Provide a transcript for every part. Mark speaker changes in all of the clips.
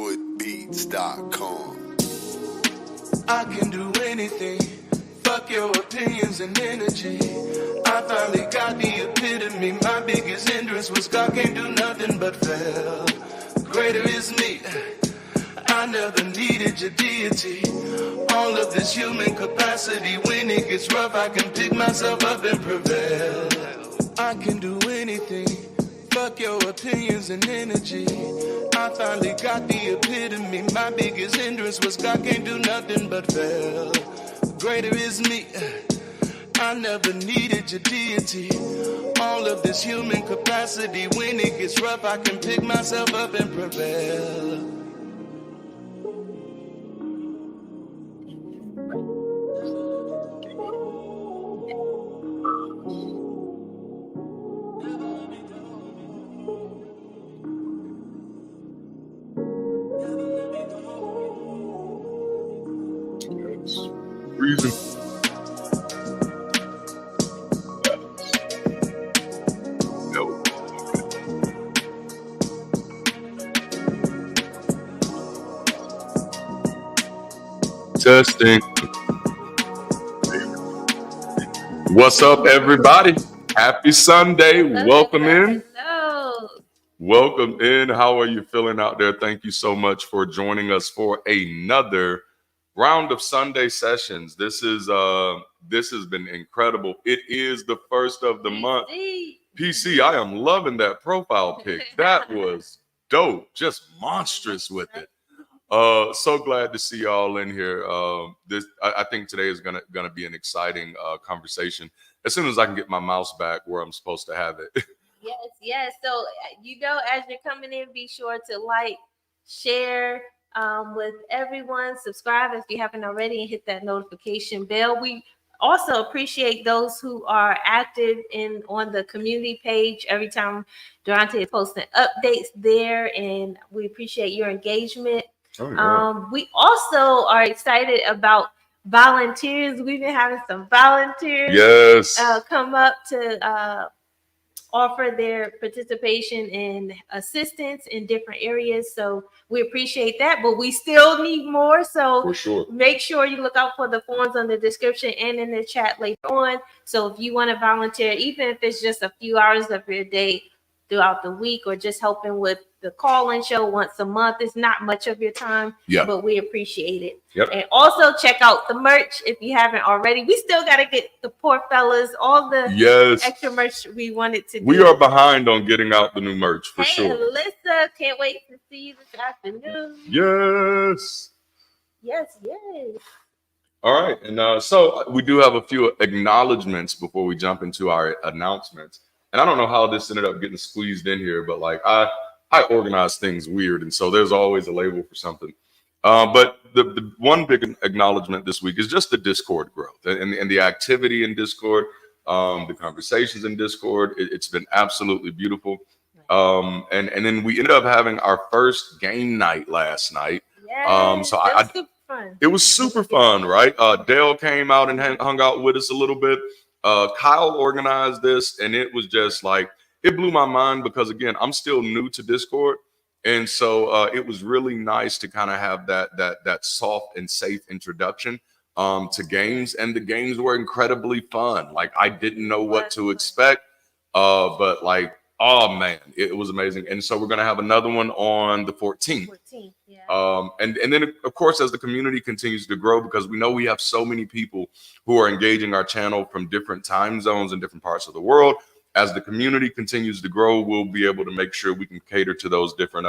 Speaker 1: Beatz.com.
Speaker 2: I can do anything. Fuck your opinions and energy. I finally got the epitome. My biggest hindrance was God can't do nothing but fail. Greater is me. I never needed your deity. All of this human capacity. When it gets rough, I can pick myself up and prevail. I can do anything. Fuck your opinions and energy. I finally got the epitome. My biggest hindrance was God can't do nothing but fail. Greater is me. I never needed your deity. All of this human capacity. When it gets rough, I can pick myself up and prevail.
Speaker 3: Reason. No. Testing. What's up, everybody? Happy Sunday. Welcome in.
Speaker 4: Hello.
Speaker 3: Welcome in. How are you feeling out there? Thank you so much for joining us for another round of Sunday sessions. This has been incredible. It is the first of the month. PC, I am loving that profile pic. That was dope. Just monstrous with it. So glad to see y'all in here. I think today is gonna be an exciting conversation. As soon as I can get my mouse back where I'm supposed to have it.
Speaker 4: Yes. So, as you're coming in, be sure to like, share with everyone, subscribe if you haven't already, and hit that notification bell. We also appreciate those who are active on the community page. Every time Darante is posting updates there, and we appreciate your engagement.
Speaker 3: Oh, yeah.
Speaker 4: We also are excited about volunteers. We've been having some volunteers come up to offer their participation and assistance in different areas. So we appreciate that, but we still need more. So
Speaker 3: For sure.
Speaker 4: Make sure you look out for the forms on the description and in the chat later on. So if you want to volunteer, even if it's just a few hours of your day throughout the week, or just helping with the call-in show once a month, it's not much of your time, but we appreciate it. And also check out the merch if you haven't already. We still got to get the poor fellas all the extra merch we wanted to do.
Speaker 3: We are behind on getting out the new merch for
Speaker 4: Hey,
Speaker 3: sure.
Speaker 4: Alyssa, can't wait to see you this afternoon.
Speaker 3: Yes. All right, and so we do have a few acknowledgments before we jump into our announcements. And I don't know how this ended up getting squeezed in here, but like I organize things weird, and so there's always a label for something. But the one big acknowledgement this week is just the Discord growth and the activity in Discord, the conversations in Discord. It's been absolutely beautiful. And then we ended up having our first game night last night. It was super fun, right? Dale came out and hung out with us a little bit. Kyle organized this, and it was just like, it blew my mind because, again, I'm still new to Discord. And so it was really nice to kind of have that soft and safe introduction to games. And the games were incredibly fun. Like, I didn't know what to expect, but like, oh man, it was amazing. And so we're going to have another one on the 14th. And then, of course, as the community continues to grow, because we know we have so many people who are engaging our channel from different time zones and different parts of the world. As the community continues to grow, we'll be able to make sure we can cater to those different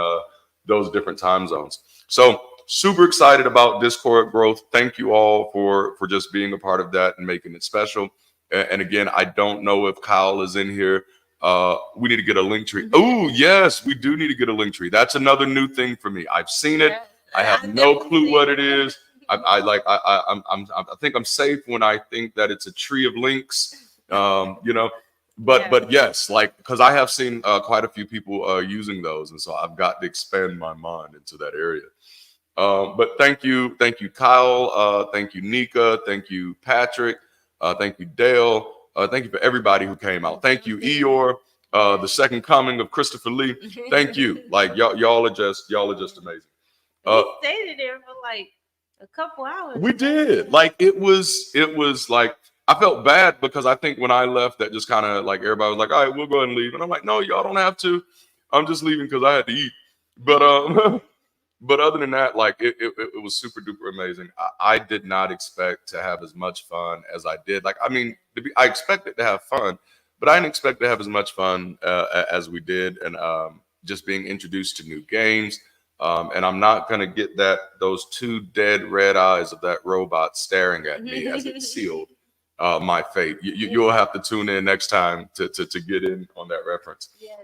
Speaker 3: time zones. So super excited about Discord growth. Thank you all for just being a part of that and making it special. And again, I don't know if Kyle is in here. We need to get a link tree. Oh, yes, we do need to get a link tree. That's another new thing for me. I've seen it. I have no clue what it is. I think I'm safe when I think that it's a tree of links, but yes, like, because I have seen quite a few people using those. And so I've got to expand my mind into that area. But thank you, Kyle. Thank you, Nika. Thank you, Patrick. Thank you, Dale. Thank you for everybody who came out. Thank you, Eeyore, the second coming of Christopher Lee. Thank you. Like y'all are just amazing.
Speaker 4: We stayed there for like a couple hours.
Speaker 3: We did. Like it was like I felt bad because I think when I left, that just kind of like everybody was like, all right, we'll go ahead and leave. And I'm like, no, y'all don't have to. I'm just leaving because I had to eat. But but other than that, like it was super duper amazing. I did not expect to have as much fun as I did. Like, I mean, I expected to have fun, but I didn't expect to have as much fun as we did. And just being introduced to new games. And I'm not going to get those two dead red eyes of that robot staring at me as it sealed my fate. You'll have to tune in next time to get in on that reference.
Speaker 4: Yes.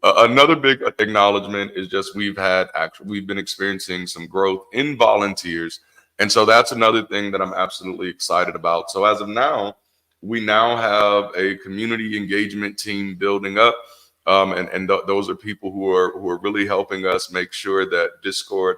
Speaker 3: Another big acknowledgement is just we've been experiencing some growth in volunteers. And so that's another thing that I'm absolutely excited about. So as of now, we now have a community engagement team building up. Those are people who are really helping us make sure that Discord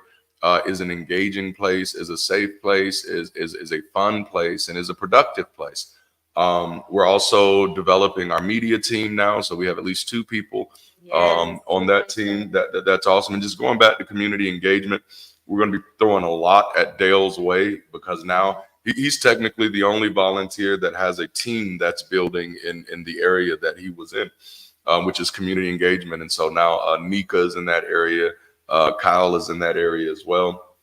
Speaker 3: is an engaging place, is a safe place, is a fun place, and is a productive place. We're also developing our media team now, so we have at least 2 people on that team. That's awesome. And just going back to community engagement, we're going to be throwing a lot at Dale's way because now he's technically the only volunteer that has a team that's building in the area that he was in. Which is community engagement. And so now Nika's in that area. Kyle is in that area as well.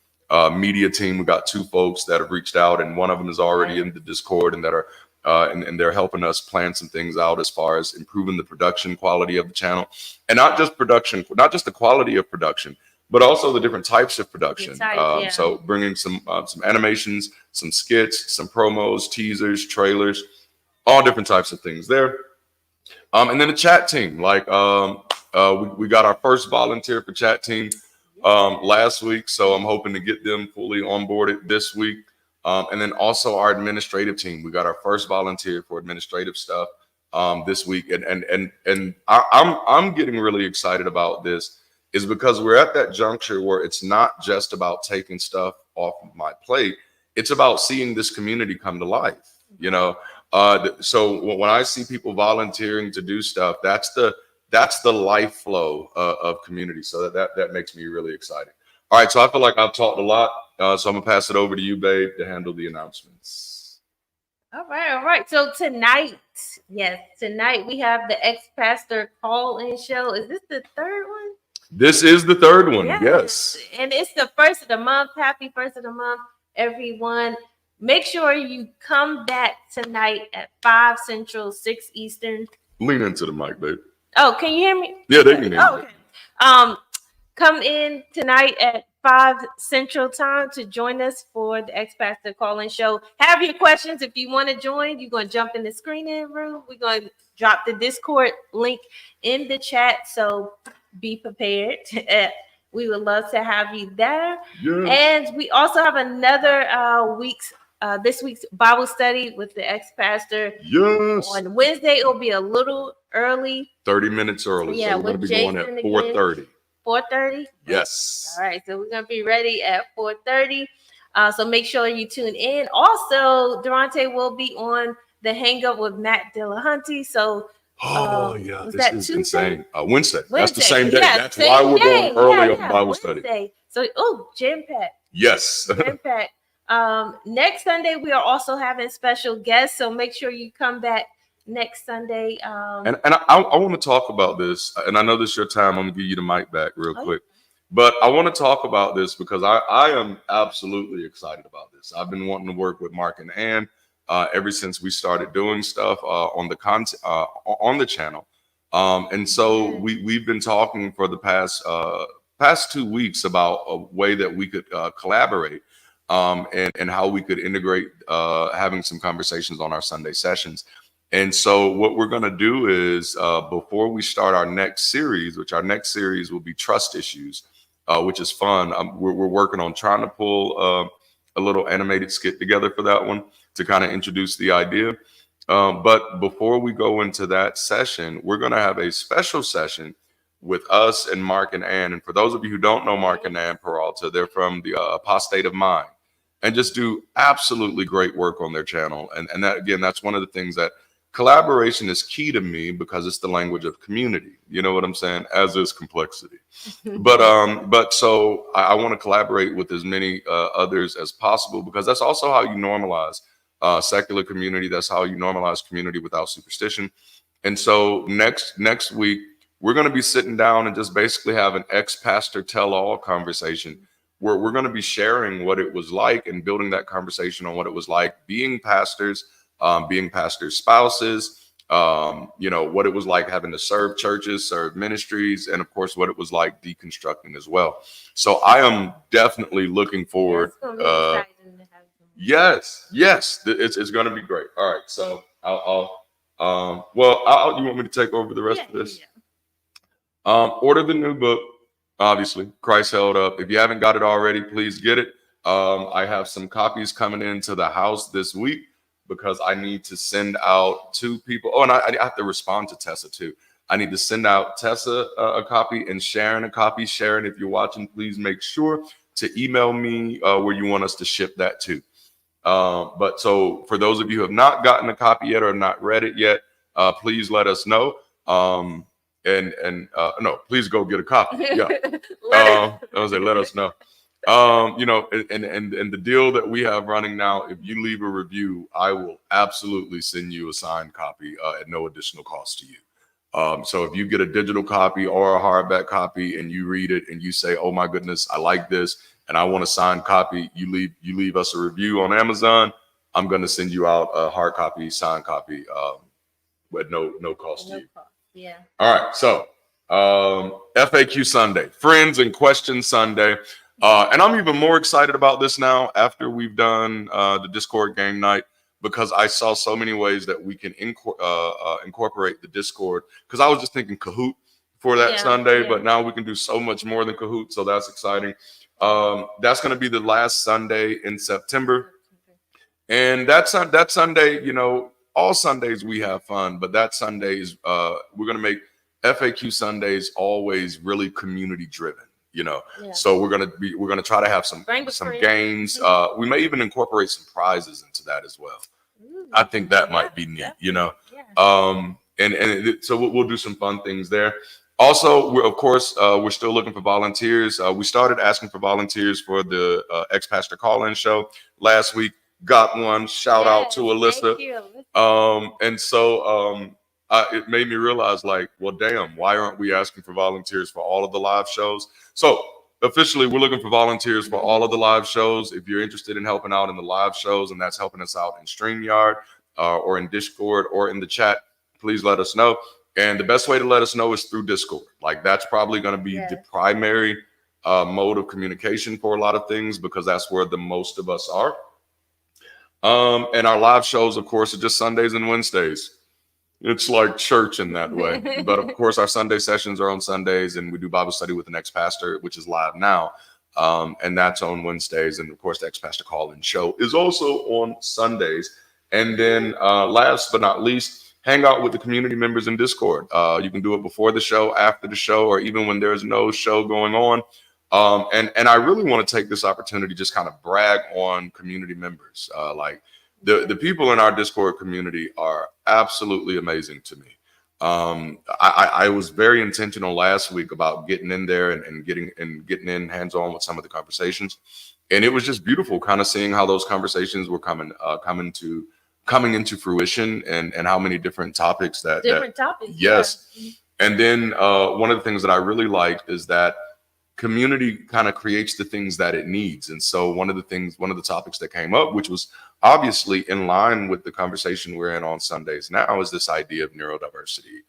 Speaker 3: Media team, we got 2 folks that have reached out, and one of them is already in the Discord and that are and they're helping us plan some things out as far as improving the production quality of the channel. And not just production, not just the quality of production, but also the different types of production. So bringing some animations, some skits, some promos, teasers, trailers, all different types of things there. And then the chat team, like we got our first volunteer for chat team last week. So I'm hoping to get them fully onboarded this week. And then also our administrative team. We got our first volunteer for administrative stuff this week. And I'm getting really excited about this is because we're at that juncture where it's not just about taking stuff off of my plate. It's about seeing this community come to life, you know? So when I see people volunteering to do stuff, that's the life flow of community. So that makes me really excited. All right. So I feel like I've talked a lot. So I'm gonna pass it over to you, babe, to handle the announcements.
Speaker 4: All right. So tonight we have the Ex-Pastor call-in show. Is this the third one?
Speaker 3: This is the third one. Yes.
Speaker 4: And it's the first of the month. Happy first of the month, everyone. Make sure you come back tonight at 5 Central, 6 Eastern.
Speaker 3: Lean into the mic, babe.
Speaker 4: Oh, can you hear me?
Speaker 3: Yeah, they can hear me.
Speaker 4: Okay. Come in tonight at 5 Central time to join us for the Ex-Pastor call-in show. Have your questions. If you want to join, you're going to jump in the screening room. We're going to drop the Discord link in the chat, so be prepared. We would love to have you there. Yes. And we also have another this week's Bible study with the Ex-Pastor.
Speaker 3: Yes.
Speaker 4: On Wednesday, it'll be a little early.
Speaker 3: 30 minutes early.
Speaker 4: Yeah,
Speaker 3: so we're going to be going at 4:30.
Speaker 4: 4:30?
Speaker 3: Yes.
Speaker 4: All right, so we're going to be ready at 4:30. So make sure you tune in. Also, Darante will be on the Hang Up with Matt Dillahunty. So
Speaker 3: this is insane. Wednesday. That's the same day.
Speaker 4: Yeah,
Speaker 3: that's why we're going early on Bible study.
Speaker 4: So, jam pack.
Speaker 3: Yes.
Speaker 4: Jam pack. Next Sunday, we are also having special guests. So make sure you come back next Sunday.
Speaker 3: And I want to talk about this. And I know this is your time. I'm going to give you the mic back real quick. But I want to talk about this because I am absolutely excited about this. I've been wanting to work with Mark and Ann ever since we started doing stuff on the content on the channel. And so we've been talking for the past 2 weeks about a way that we could collaborate and how we could integrate having some conversations on our Sunday sessions. And so what we're going to do is before we start our next series, which our next series will be trust issues, which is fun. We're working on trying to pull a little animated skit together for that one to kind of introduce the idea. But before we go into that session, we're going to have a special session with us and Mark and Ann. And for those of you who don't know Mark and Ann Peralta, they're from the Apostate of Mind and just do absolutely great work on their channel. And that, again, that's one of the things that collaboration is key to me because it's the language of community. You know what I'm saying? As is complexity. But so I want to collaborate with as many others as possible, because that's also how you normalize secular community. That's how you normalize community without superstition. And so next week, we're going to be sitting down and just basically have an ex-pastor tell-all conversation where we're going to be sharing what it was like and building that conversation on what it was like being pastors, being pastors' spouses, what it was like having to serve churches, serve ministries, and of course, what it was like deconstructing as well. So I am definitely looking forward. Yes, it's going to be great. All right, so you want me to take over the rest of this? Order the new book. Obviously, Christ Held Up. If you haven't got it already, please get it. I have some copies coming into the house this week because I need to send out to people. Oh, and I have to respond to Tessa too. I need to send out Tessa a copy and Sharon a copy. Sharon, if you're watching, please make sure to email me where you want us to ship that to. But so for those of you who have not gotten a copy yet or not read it yet, please let us know. No, please go get a copy. Yeah. I was like, let us know. And the deal that we have running now, if you leave a review, I will absolutely send you a signed copy at no additional cost to you. So if you get a digital copy or a hardback copy and you read it and you say, oh my goodness, I like this and I want a signed copy, you leave us a review on Amazon, I'm going to send you out a hard copy, signed copy, with no cost to you.
Speaker 4: Yeah.
Speaker 3: All right. So FAQ Sunday, Friends and Questions Sunday. And I'm even more excited about this now after we've done the Discord game night, because I saw so many ways that we can incorporate the Discord. Because I was just thinking Kahoot for that Sunday, but now we can do so much more than Kahoot. So that's exciting. That's going to be the last Sunday in September. And that Sunday, all Sundays we have fun, but that Sunday is we're going to make FAQ Sundays always really community driven. So we're gonna try to have some games. We may even incorporate some prizes into that as well. Ooh, I think that might be neat. So we'll do some fun things there. Also, we're still looking for volunteers. We started asking for volunteers for the Ex-Pastor call-in show last week. Got one. Shout out to Alyssa. And so it made me realize, like, well, damn, why aren't we asking for volunteers for all of the live shows? So officially, we're looking for volunteers for all of the live shows. If you're interested in helping out in the live shows, and that's helping us out in StreamYard or in Discord or in the chat, please let us know. And the best way to let us know is through Discord. Like, that's probably going to be the primary mode of communication for a lot of things, because that's where the most of us are. And our live shows, of course, are just Sundays and Wednesdays. It's like church in that way. But of course, our Sunday sessions are on Sundays, and we do Bible study with the Ex-Pastor, which is live now. And that's on Wednesdays. And of course, the Ex-Pastor call-in show is also on Sundays. And then last but not least, hang out with the community members in Discord. You can do it before the show, after the show, or even when there's no show going on. And I really want to take this opportunity to just kind of brag on community members. The people in our Discord community are absolutely amazing to me. I was very intentional last week about getting in there and getting in hands-on with some of the conversations. And it was just beautiful kind of seeing how those conversations were coming into fruition, and how many different topics topics. Yes. Yeah. And then one of the things that I really liked is that community kind of creates the things that it needs. And so one of the topics that came up, which was obviously in line with the conversation we're in on Sundays now, is this idea of neurodiversity,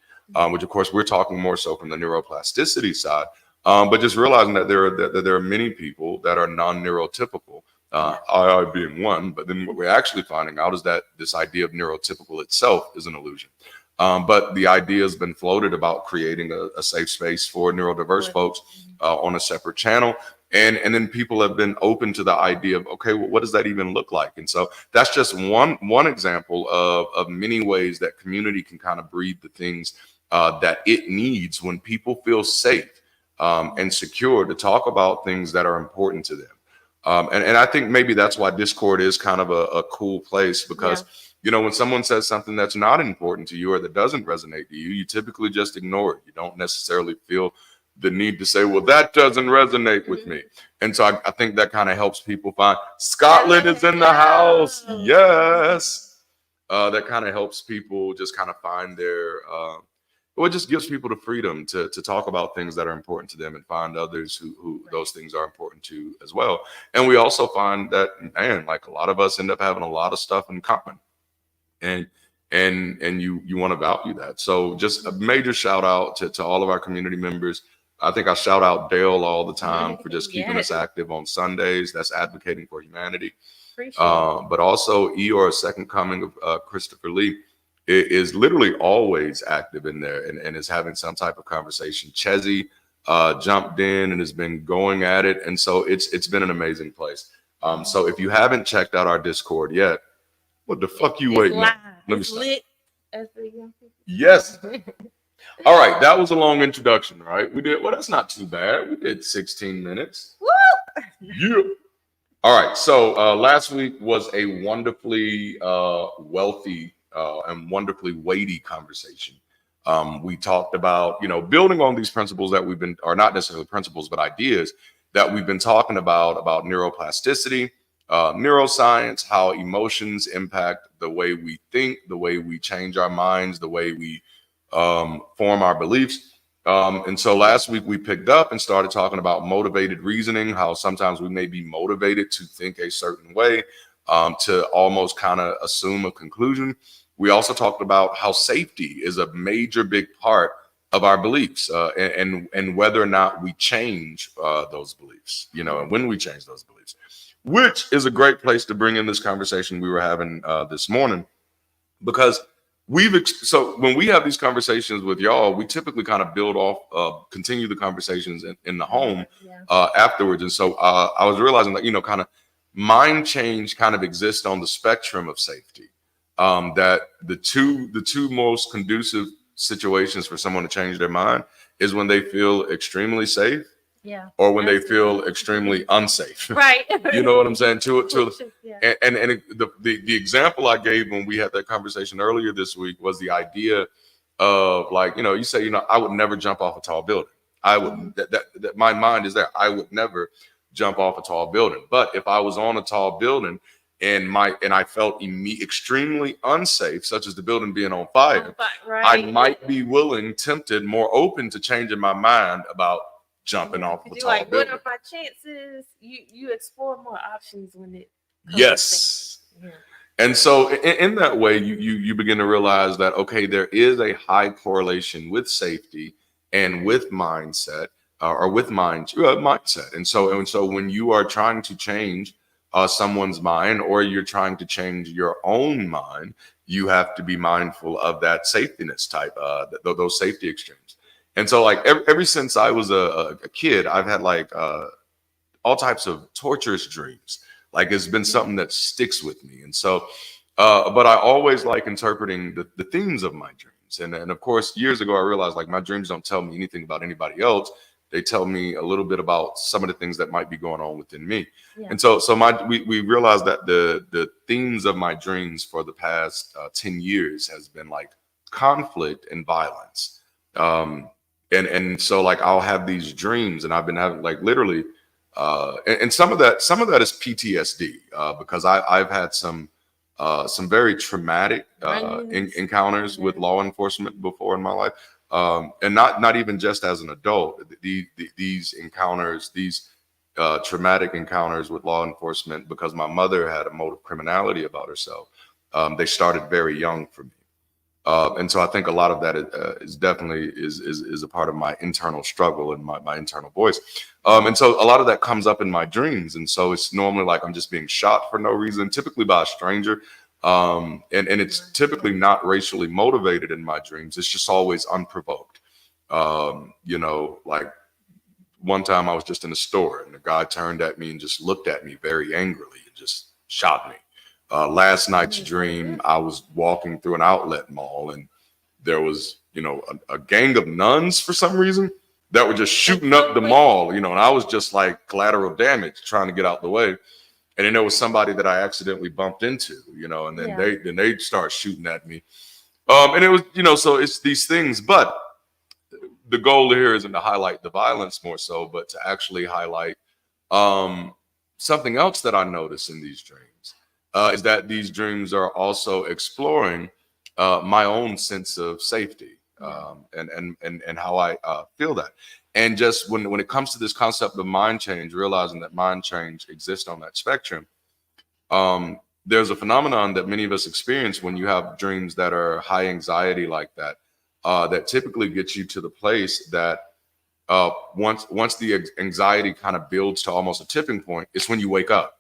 Speaker 3: which of course we're talking more so from the neuroplasticity side, but just realizing that there are many people that are non-neurotypical, I being one. But then what we're actually finding out is that this idea of neurotypical itself is an illusion. But the idea has been floated about creating a safe space for neurodiverse folks on a separate channel. And then people have been open to the idea of, okay, well, what does that even look like? And so that's just one example of many ways that community can kind of breed the things that it needs when people feel safe and secure to talk about things that are important to them. And I think maybe that's why Discord is kind of a cool place, because You know, when someone says something that's not important to you or that doesn't resonate to you, you typically just ignore it. You don't necessarily feel the need to say, well, that doesn't resonate with me. And so I think that kind of helps people find Scotland is in the house. Yes. That kind of helps people just kind of find their, it just gives people the freedom to talk about things that are important to them and find others who those things are important to as well. And we also find that, man, like a lot of us end up having a lot of stuff in common. And you want to value that. So just a major shout out to all of our community members. I think I shout out Dale all the time for just keeping us active on Sundays. That's advocating for humanity. But also Eeyore, Second Coming of Christopher Lee, is literally always active in there and is having some type of conversation. Chezzy jumped in and has been going at it. And so it's been an amazing place. So if you haven't checked out our Discord yet, what the fuck you waiting on? Let me stop. Yes. All right. That was a long introduction, right? We did, well, that's not too bad. We did 16 minutes. Woo! Yeah. All right. So last week was a wonderfully wealthy and wonderfully weighty conversation. We talked about, you know, building on these principles that we've been, or not necessarily principles, but ideas that we've been talking about neuroplasticity, neuroscience, how emotions impact the way we think, the way we change our minds, the way we form our beliefs. And so last week we picked up and started talking about motivated reasoning, how sometimes we may be motivated to think a certain way, to almost kind of assume a conclusion. We also talked about how safety is a major big part of our beliefs, and whether or not we change those beliefs, you know, and when we change those beliefs, which is a great place to bring in this conversation we were having this morning, because so when we have these conversations with y'all, we typically kind of build off, continue the conversations in the home afterwards. And so I was realizing that, you know, kind of mind change kind of exists on the spectrum of safety. That the two most conducive situations for someone to change their mind is when they feel extremely safe, or when they feel extremely unsafe. Right. You know what I'm saying? And the example I gave when we had that conversation earlier this week was the idea of, like, you know, you say, you know, I would never jump off a tall building. I would that my mind is there. I would never jump off a tall building. But if I was on a tall building and I felt extremely unsafe, such as the building being on fire, I might be willing, tempted, more open to changing my mind about jumping off the tall building. What are my chances? You explore more options when it comes to and so in that way, you begin to realize that, okay, there is a high correlation with safety and with mindset, or with mindset. And so when you are trying to change someone's mind, or you're trying to change your own mind, you have to be mindful of that safetyness type, those safety extremes. And so, like, ever since I was a kid, I've had like all types of torturous dreams. Like, it's been something that sticks with me. And so, but I always like interpreting the themes of my dreams. And of course, years ago, I realized, like, my dreams don't tell me anything about anybody else. They tell me a little bit about some of the things that might be going on within me. And so we realized that the themes of my dreams for the past 10 years has been like conflict and violence. And so, like, I'll have these dreams, and I've been having, like, literally, and some of that is PTSD, because I've had some very traumatic encounters with law enforcement before in my life, and not even just as an adult. These encounters, these traumatic encounters with law enforcement, because my mother had a mode of criminality about herself. They started very young for me. And so I think a lot of that is definitely a part of my internal struggle and my internal voice. And so a lot of that comes up in my dreams. And so it's normally like I'm just being shot for no reason, typically by a stranger. And it's typically not racially motivated in my dreams. It's just always unprovoked. You know, like, one time I was just in a store and the guy turned at me and just looked at me very angrily and just shot me. Last night's dream, I was walking through an outlet mall and there was, you know, a gang of nuns for some reason that were just shooting up the mall, you know, and I was just like collateral damage trying to get out the way. And then there was somebody that I accidentally bumped into, you know, and then they start shooting at me. And it was, you know, so it's these things, but the goal here isn't to highlight the violence more so, but to actually highlight something else that I notice in these dreams is that these dreams are also exploring my own sense of safety and how I feel that. And just when it comes to this concept of mind change, realizing that mind change exists on that spectrum, there's a phenomenon that many of us experience when you have dreams that are high anxiety like that, that typically gets you to the place that once the anxiety kind of builds to almost a tipping point, it's when you wake up.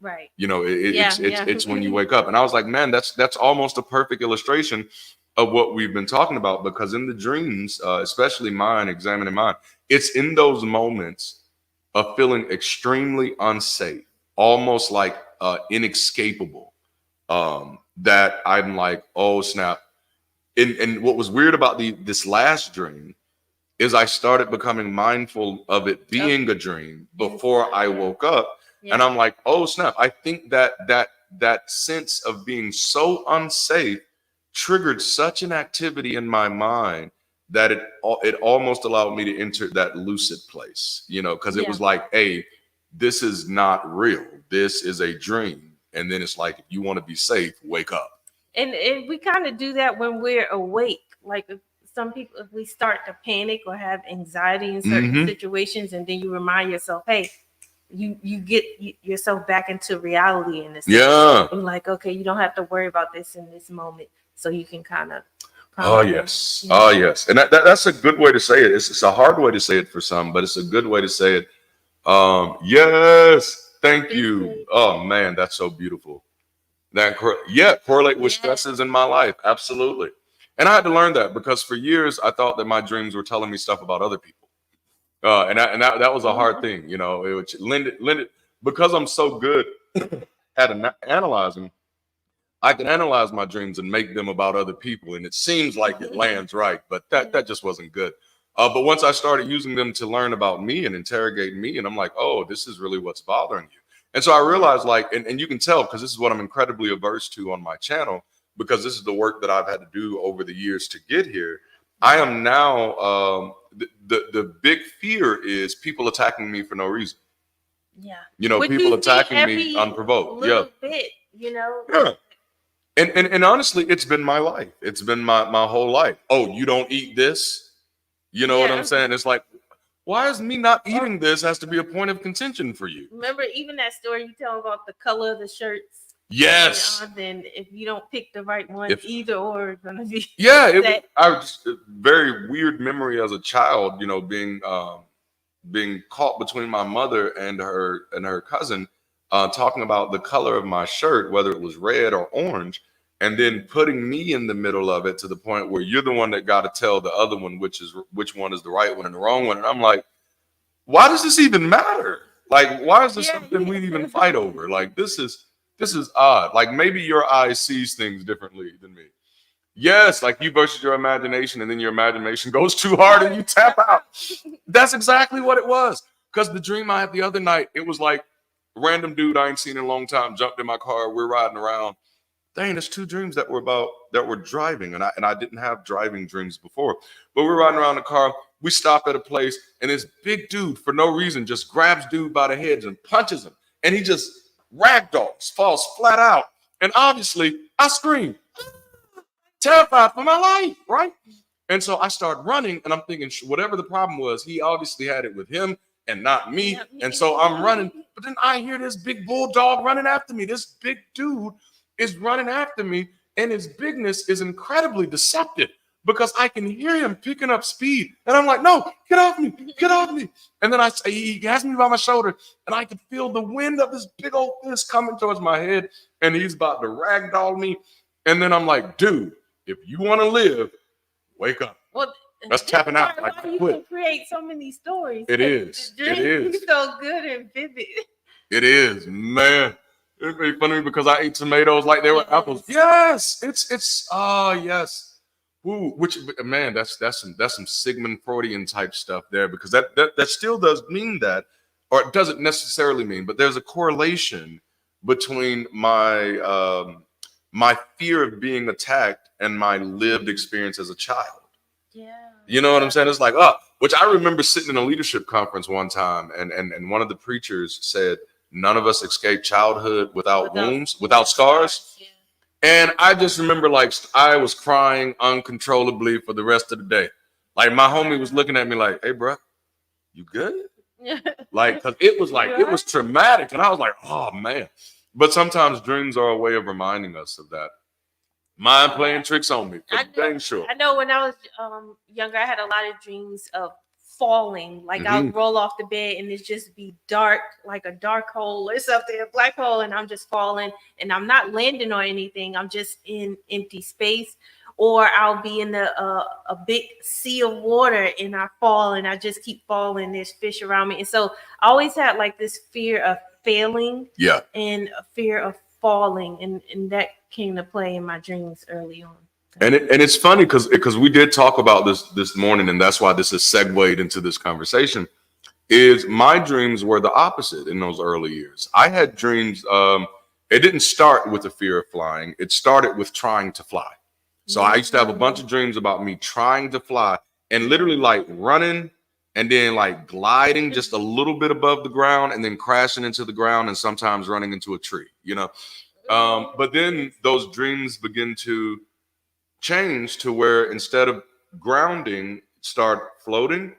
Speaker 4: Right.
Speaker 3: You know, it's when you wake up. And I was like, man, that's almost a perfect illustration of what we've been talking about, because in the dreams, especially mine, examining mine, it's in those moments of feeling extremely unsafe, almost like inescapable, that I'm like, oh snap. And what was weird about this last dream is I started becoming mindful of it being a dream before I woke up. And I'm like, oh snap. I think that sense of being so unsafe triggered such an activity in my mind that it almost allowed me to enter that lucid place, you know, because it was like, hey, this is not real. This is a dream. And then it's like, if you want to be safe, wake up.
Speaker 4: And we kind of do that when we're awake. Like some people, if we start to panic or have anxiety in certain situations, and then you remind yourself, hey, you get yourself back into reality in this.
Speaker 3: Yeah.
Speaker 4: I'm like, okay, you don't have to worry about this in this moment. So you can kind of.
Speaker 3: Oh, yes. You know? Oh, yes. And that's a good way to say it. It's a hard way to say it for some, but it's a good way to say it. Yes. Thank you. Oh, man, that's so beautiful. Correlate with stresses in my life. Absolutely. And I had to learn that, because for years I thought that my dreams were telling me stuff about other people. And that was a hard thing, you know, it because I'm so good at analyzing. I can analyze my dreams and make them about other people, and it seems like it lands right, but that just wasn't good. But once I started using them to learn about me and interrogate me, and I'm like, oh, this is really what's bothering you. And so I realized, like, and you can tell, because this is what I'm incredibly averse to on my channel, because this is the work that I've had to do over the years to get here. I am now, the big fear is people attacking me for no reason.
Speaker 4: Yeah.
Speaker 3: You know, people attacking me unprovoked.
Speaker 4: Bit, you know.
Speaker 3: Yeah. And honestly, it's been my life. It's been my whole life. Oh, you don't eat this? You know what I'm saying? It's like, why is me not eating this has to be a point of contention for you?
Speaker 4: Remember even that story you tell about the color of the shirts?
Speaker 3: Yes.
Speaker 4: Then if you don't pick the right one, either or is gonna be.
Speaker 3: Yeah, I was a very weird memory as a child. You know, being caught between my mother and her cousin, talking about the color of my shirt, whether it was red or orange, and then putting me in the middle of it to the point where you're the one that got to tell the other one which one is the right one and the wrong one. And I'm like, why does this even matter? Like, why is this something we even fight over? Like, this is odd. Like, maybe your eye sees things differently than me. Yes, like you versus your imagination, and then your imagination goes too hard and you tap out. That's exactly what it was. Because the dream I had the other night, it was like a random dude I ain't seen in a long time jumped in my car. We're riding around. Dang, there's two dreams that were driving, and I didn't have driving dreams before. But we're riding around the car. We stop at a place, and this big dude, for no reason, just grabs dude by the heads and punches him, and he just ragdolls, falls flat out, and obviously I scream, terrified for my life, right? And so I start running, and I'm thinking, whatever the problem was, he obviously had it with him and not me. And so I'm running, but then I hear this big bulldog running after me. This big dude is running after me, and his bigness is incredibly deceptive because I can hear him picking up speed. And I'm like, no, get off me, get off me. And then he has me by my shoulder, and I can feel the wind of his big old fist coming towards my head, and he's about to ragdoll me. And then I'm like, dude, if you want to live, wake up.
Speaker 4: Well,
Speaker 3: that's tapping out. Like,
Speaker 4: you can create so many stories.
Speaker 3: It is.
Speaker 4: It is so good and vivid.
Speaker 3: It is, man. It's very funny because I ate tomatoes like they were apples. Yes, it's yes. Ooh, which, man, that's some Sigmund Freudian type stuff there, because that still does mean that, or it doesn't necessarily mean, but there's a correlation between my fear of being attacked and my lived experience as a child.
Speaker 4: Yeah.
Speaker 3: You know what I'm saying? It's like, which I remember sitting in a leadership conference one time, and one of the preachers said, none of us escape childhood without wounds, without scars.
Speaker 4: Yeah.
Speaker 3: And I just remember, like, I was crying uncontrollably for the rest of the day. Like, my homie was looking at me like, hey, bro, you good? Like, because it was like, it was traumatic. And I was like, oh, man. But sometimes dreams are a way of reminding us of that. Mind playing tricks on me, for dang sure.
Speaker 4: I know when I was younger, I had a lot of dreams of falling. Like I would roll off the bed and it just be dark, like a dark hole or something, a black hole, and I'm just falling and I'm not landing on anything. I'm just in empty space. Or I'll be in a big sea of water and I fall and I just keep falling. There's fish around me. And so I always had like this fear of failing, and a fear of falling, and that came to play in my dreams early on.
Speaker 3: And it's funny because we did talk about this morning, and that's why this is segued into this conversation. Is my dreams were the opposite in those early years. I had dreams. It didn't start with the fear of flying. It started with trying to fly. So I used to have a bunch of dreams about me trying to fly and literally like running and then like gliding just a little bit above the ground and then crashing into the ground and sometimes running into a tree, you know. But then those dreams begin to change to where instead of grounding, start floating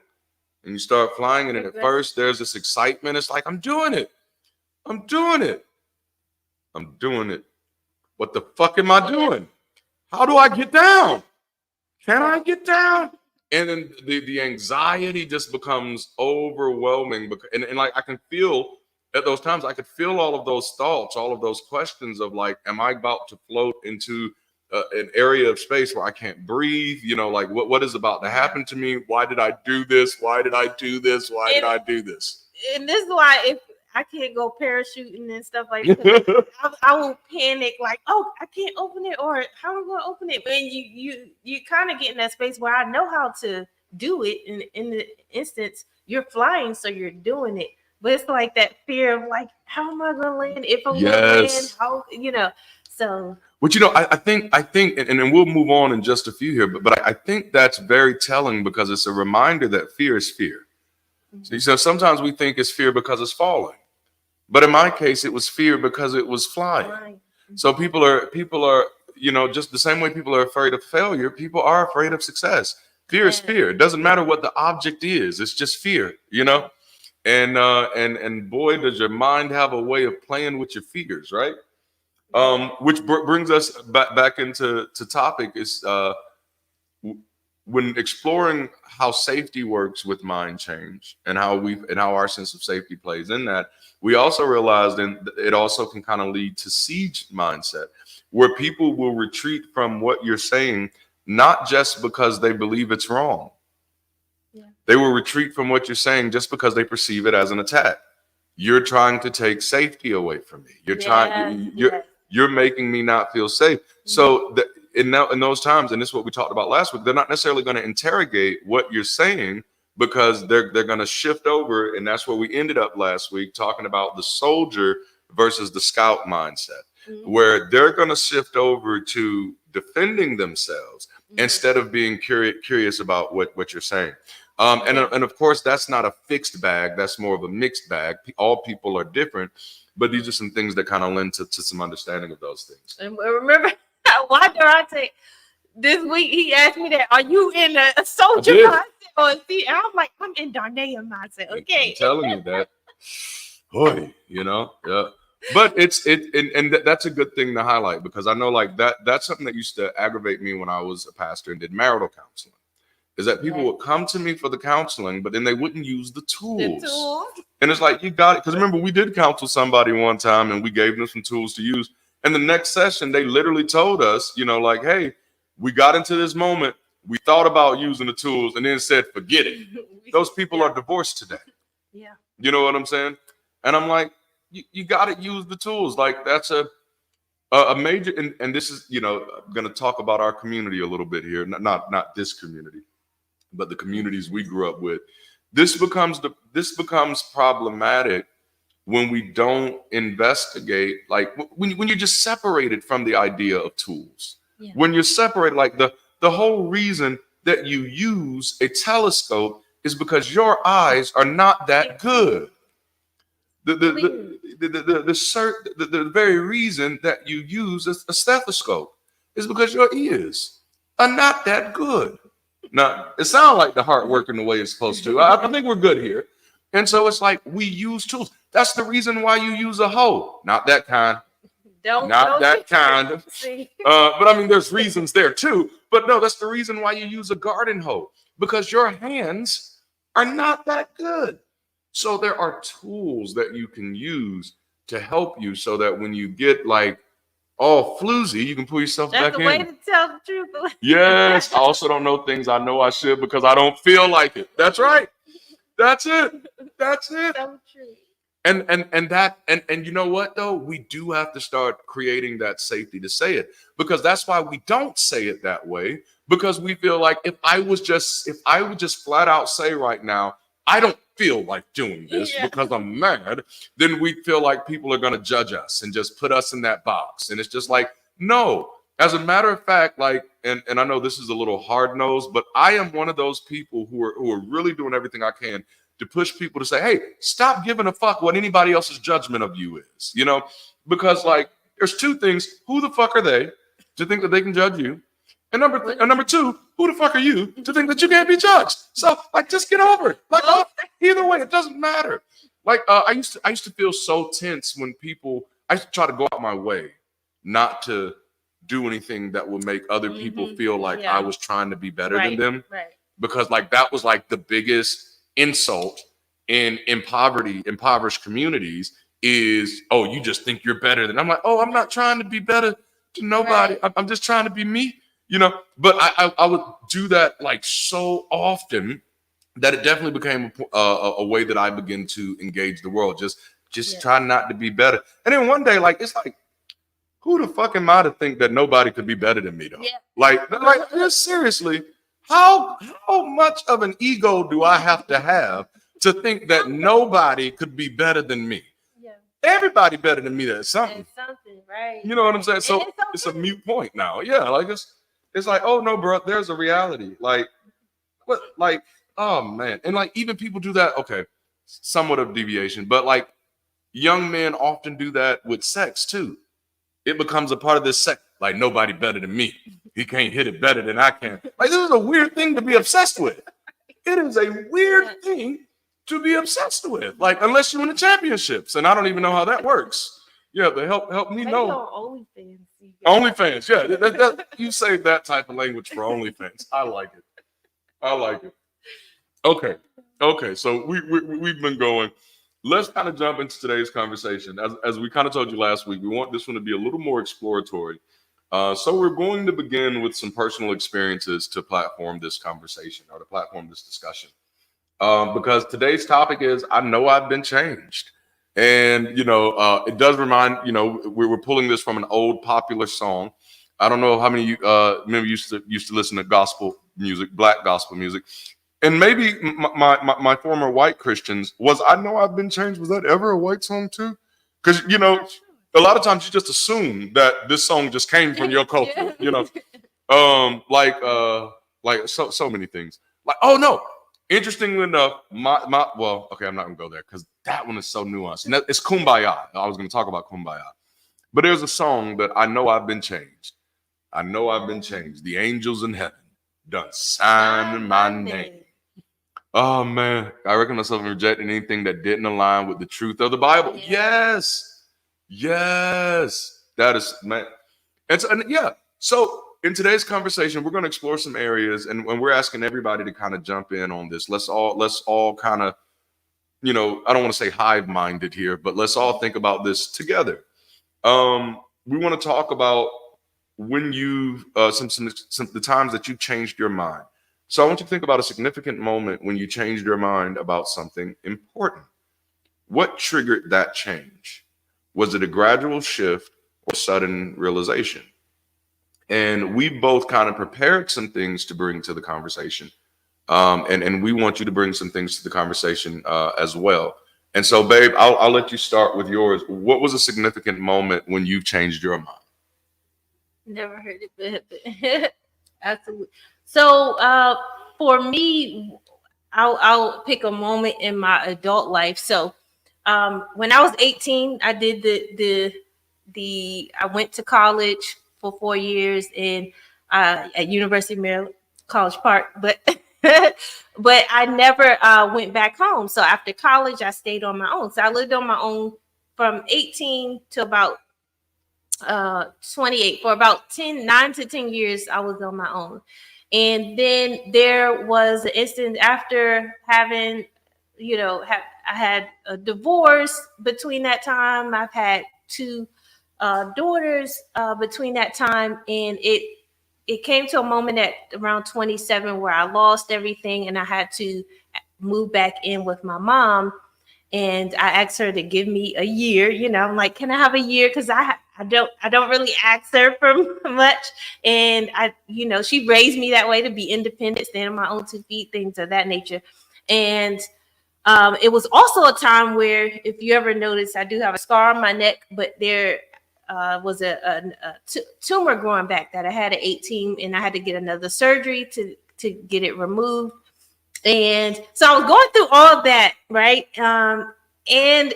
Speaker 3: and you start flying. And at first there's this excitement. It's like, I'm doing it. I'm doing it. I'm doing it. What the fuck am I doing? How do I get down? Can I get down? And then the anxiety just becomes overwhelming. And like I can feel at those times, I could feel all of those thoughts, all of those questions of like, am I about to float into an area of space where I can't breathe? You know, like what is about to happen to me? Why did I do this? Why did I do this? Why did I do this?
Speaker 4: And this is why if I can't go parachuting and stuff like that, I will panic like, oh, I can't open it, or how am I going to open it? When you kind of get in that space where I know how to do it, in the instance you're flying, so you're doing it. But it's like that fear of like, how am I going to land? If I'm going to land, how, you know? So.
Speaker 3: But you know, I think, and then we'll move on in just a few here. But I think that's very telling because it's a reminder that fear is fear. Mm-hmm. So sometimes we think it's fear because it's falling, but in my case, it was fear because it was flying. Right. Mm-hmm. So people are, you know, just the same way people are afraid of failure, people are afraid of success. Fear is fear. It doesn't matter what the object is. It's just fear, you know. And boy, does your mind have a way of playing with your fears, right? Which brings us back into topic is when exploring how safety works with mind change and how our sense of safety plays in that, we also realized it also can kind of lead to siege mindset, where people will retreat from what you're saying, not just because they believe it's wrong. Yeah. They will retreat from what you're saying just because they perceive it as an attack. You're trying to take safety away from me. You're making me not feel safe. So in those times, and this is what we talked about last week, they're not necessarily going to interrogate what you're saying because they're going to shift over. And that's where we ended up last week, talking about the soldier versus the scout mindset, where they're going to shift over to defending themselves instead of being curious about what you're saying. And of course, that's not a fixed bag. That's more of a mixed bag. All people are different. But these are some things that kind of lend to some understanding of those things. And
Speaker 4: remember why Darante this week he asked me that, are you in a soldier mindset or see? And I'm like, I'm in Darnaya mindset. Okay.
Speaker 3: I'm telling you that. Boy, you know, yeah. But that's a good thing to highlight because I know like that's something that used to aggravate me when I was a pastor and did marital counseling. Is that people would come to me for the counseling, but then they wouldn't use the tools. And it's like, you got it. Because remember, we did counsel somebody one time and we gave them some tools to use. And the next session, they literally told us, you know, like, hey, we got into this moment. We thought about using the tools and then said, forget it. Those people are divorced today.
Speaker 4: Yeah.
Speaker 3: You know what I'm saying? And I'm like, you got to use the tools. Like that's a major, and this is, you know, I'm going to talk about our community a little bit here. Not this community, but the communities we grew up with. This becomes problematic when we don't investigate, like when you're just separated from the idea of tools.
Speaker 4: Yeah.
Speaker 3: When you're separated, like the whole reason that you use a telescope is because your eyes are not that good. The very reason that you use a stethoscope is because your ears are not that good. Now, it sounds like the heart working the way it's supposed to. I think we're good here. And so it's like we use tools. That's the reason why you use a hoe. Not that kind. Not that kind. But I mean, there's reasons there too. But no, that's the reason why you use a garden hoe. Because your hands are not that good. So there are tools that you can use to help you so that when you get like all floozy, you can pull yourself back in.
Speaker 4: That's the way to tell the truth.
Speaker 3: Yes. I also don't know things I know I should because I don't feel like it. That's right. That's it. That's it.
Speaker 4: So true.
Speaker 3: And you know what though? We do have to start creating that safety to say it, because that's why we don't say it that way, because we feel like if I would just flat out say right now, I don't feel like doing this because I'm mad, then we feel like people are going to judge us and just put us in that box. And it's just like, no, as a matter of fact, like, and I know this is a little hard nosed, but I am one of those people who are really doing everything I can to push people to say, hey, stop giving a fuck what anybody else's judgment of you is, you know, because like there's two things. Who the fuck are they to think that they can judge you? And number two, who the fuck are you to think that you can't be judged? So like, just get over it. Like either way, it doesn't matter. Like I used to feel so tense when I used to try to go out my way not to do anything that would make other people feel like I was trying to be better than them.
Speaker 4: Right.
Speaker 3: Because like that was like the biggest insult in impoverished communities is, oh, you just think you're better than. I'm like, oh, I'm not trying to be better to nobody. Right. I'm just trying to be me. You know, but I would do that like so often that it definitely became a way that I begin to engage the world. Just try not to be better. And then one day, like, it's like, who the fuck am I to think that nobody could be better than me though? Yeah. Like seriously, how much of an ego do I have to think that nobody could be better than me? Yeah. Everybody better than me at something.
Speaker 4: It's something, right?
Speaker 3: You know what I'm saying? So it's a mute point now. Yeah, like it's like, oh no, bro, there's a reality. Like, what? Like, oh man, and like even people do that. Okay, somewhat of deviation, but like young men often do that with sex too. It becomes a part of this sex. Like nobody better than me. He can't hit it better than I can. Like this is a weird thing to be obsessed with. It is a weird thing to be obsessed with. Like unless you're in the championships, and I don't even know how that works. Yeah, but help me know. OnlyFans, yeah. That, you say that type of language for OnlyFans. I like it. Okay. So we've been going. Let's kind of jump into today's conversation. As we kind of told you last week, we want this one to be a little more exploratory. So we're going to begin with some personal experiences to platform this conversation or to platform this discussion. Because today's topic is, I know I've been changed. And, you know, it does remind, you know, we were pulling this from an old popular song. I don't know how many of you used to listen to gospel music, black gospel music. And maybe my former white Christians was, I know I've been changed. Was that ever a white song too? Because, you know, a lot of times you just assume that this song just came from your culture, you know, like so many things. Like, oh no. Interestingly enough, well, okay, I'm not gonna go there because that one is so nuanced. And it's Kumbaya. I was gonna talk about Kumbaya, but there's a song that I know I've been changed. I know I've been changed. The angels in heaven done sign my name. Oh man, I reckon myself rejecting anything that didn't align with the truth of the Bible. Yes, that is man. So in today's conversation, we're going to explore some areas, and we're asking everybody to kind of jump in on this. Let's all kind of, you know, I don't want to say hive-minded here, but let's all think about this together. We want to talk about when you the times that you changed your mind. So I want you to think about a significant moment when you changed your mind about something important. What triggered that change? Was it a gradual shift or sudden realization? And we both kind of prepared some things to bring to the conversation. And we want you to bring some things to the conversation as well. And so, babe, I'll let you start with yours. What was a significant moment when you changed your mind?
Speaker 4: Never heard it, but absolutely. So for me, I'll pick a moment in my adult life. So when I was 18, I did I went to college for 4 years in at University of Maryland, College Park, but but I never went back home. So after college, I stayed on my own. So I lived on my own from 18 to about 28. For about 9 to 10 years I was on my own. And then there was an instance after having, I had a divorce between that time. I've had two daughters between that time, and it came to a moment at around 27 where I lost everything and I had to move back in with my mom. And I asked her to give me a year. I'm like, can I have a year? Because I don't really ask her for much. And she raised me that way, to be independent, stand on my own 2 feet, things of that nature. And it was also a time where, if you ever notice, I do have a scar on my neck, but there was a tumor growing back that I had at 18, and I had to get another surgery to get it removed. And so I was going through all of that, right? And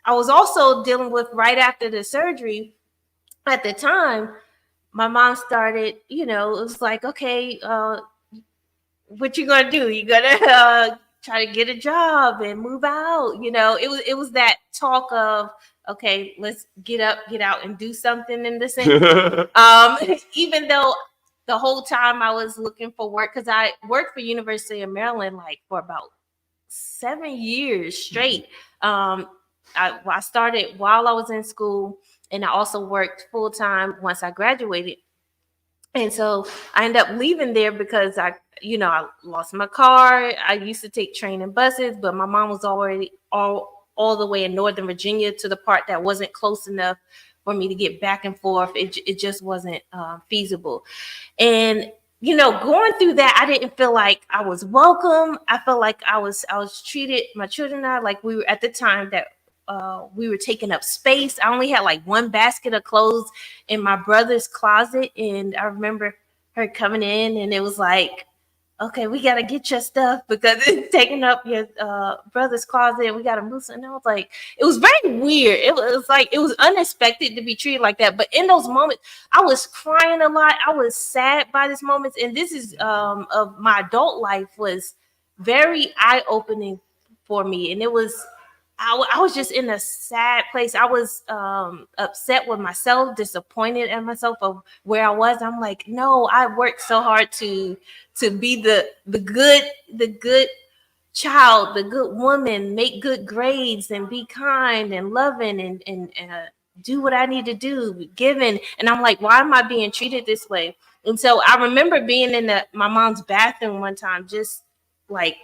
Speaker 4: I was also dealing with, right after the surgery, at the time, my mom started, it was like, okay, what you gonna do? You gonna try to get a job and move out? It was that talk of, okay, let's get up, get out, and do something, in the sense. Even though the whole time I was looking for work, because I worked for University of Maryland like for about 7 years straight. I started while I was in school, and I also worked full time once I graduated. And so I ended up leaving there because I lost my car. I used to take train and buses, but my mom was already all the way in Northern Virginia, to the part that wasn't close enough for me to get back and forth. It just wasn't feasible. And going through that, I didn't feel like I was welcome. I felt like I was treated, my children and I, like we were, at the time that we were taking up space. I only had like one basket of clothes in my brother's closet, and I remember her coming in, and it was like, okay, we got to get your stuff because it's taking up your brother's closet, and we got to move something. And I was like, it was very weird. It was like, it was unexpected to be treated like that. But in those moments, I was crying a lot. I was sad by these moments. And this is of my adult life was very eye-opening for me. And it was, I was just in a sad place. I was upset with myself, disappointed at myself of where I was. I'm like, no, I worked so hard to be the good child, the good woman, make good grades, and be kind and loving, and do what I need to do, giving. And I'm like, why am I being treated this way? And so I remember being in my mom's bathroom one time, just like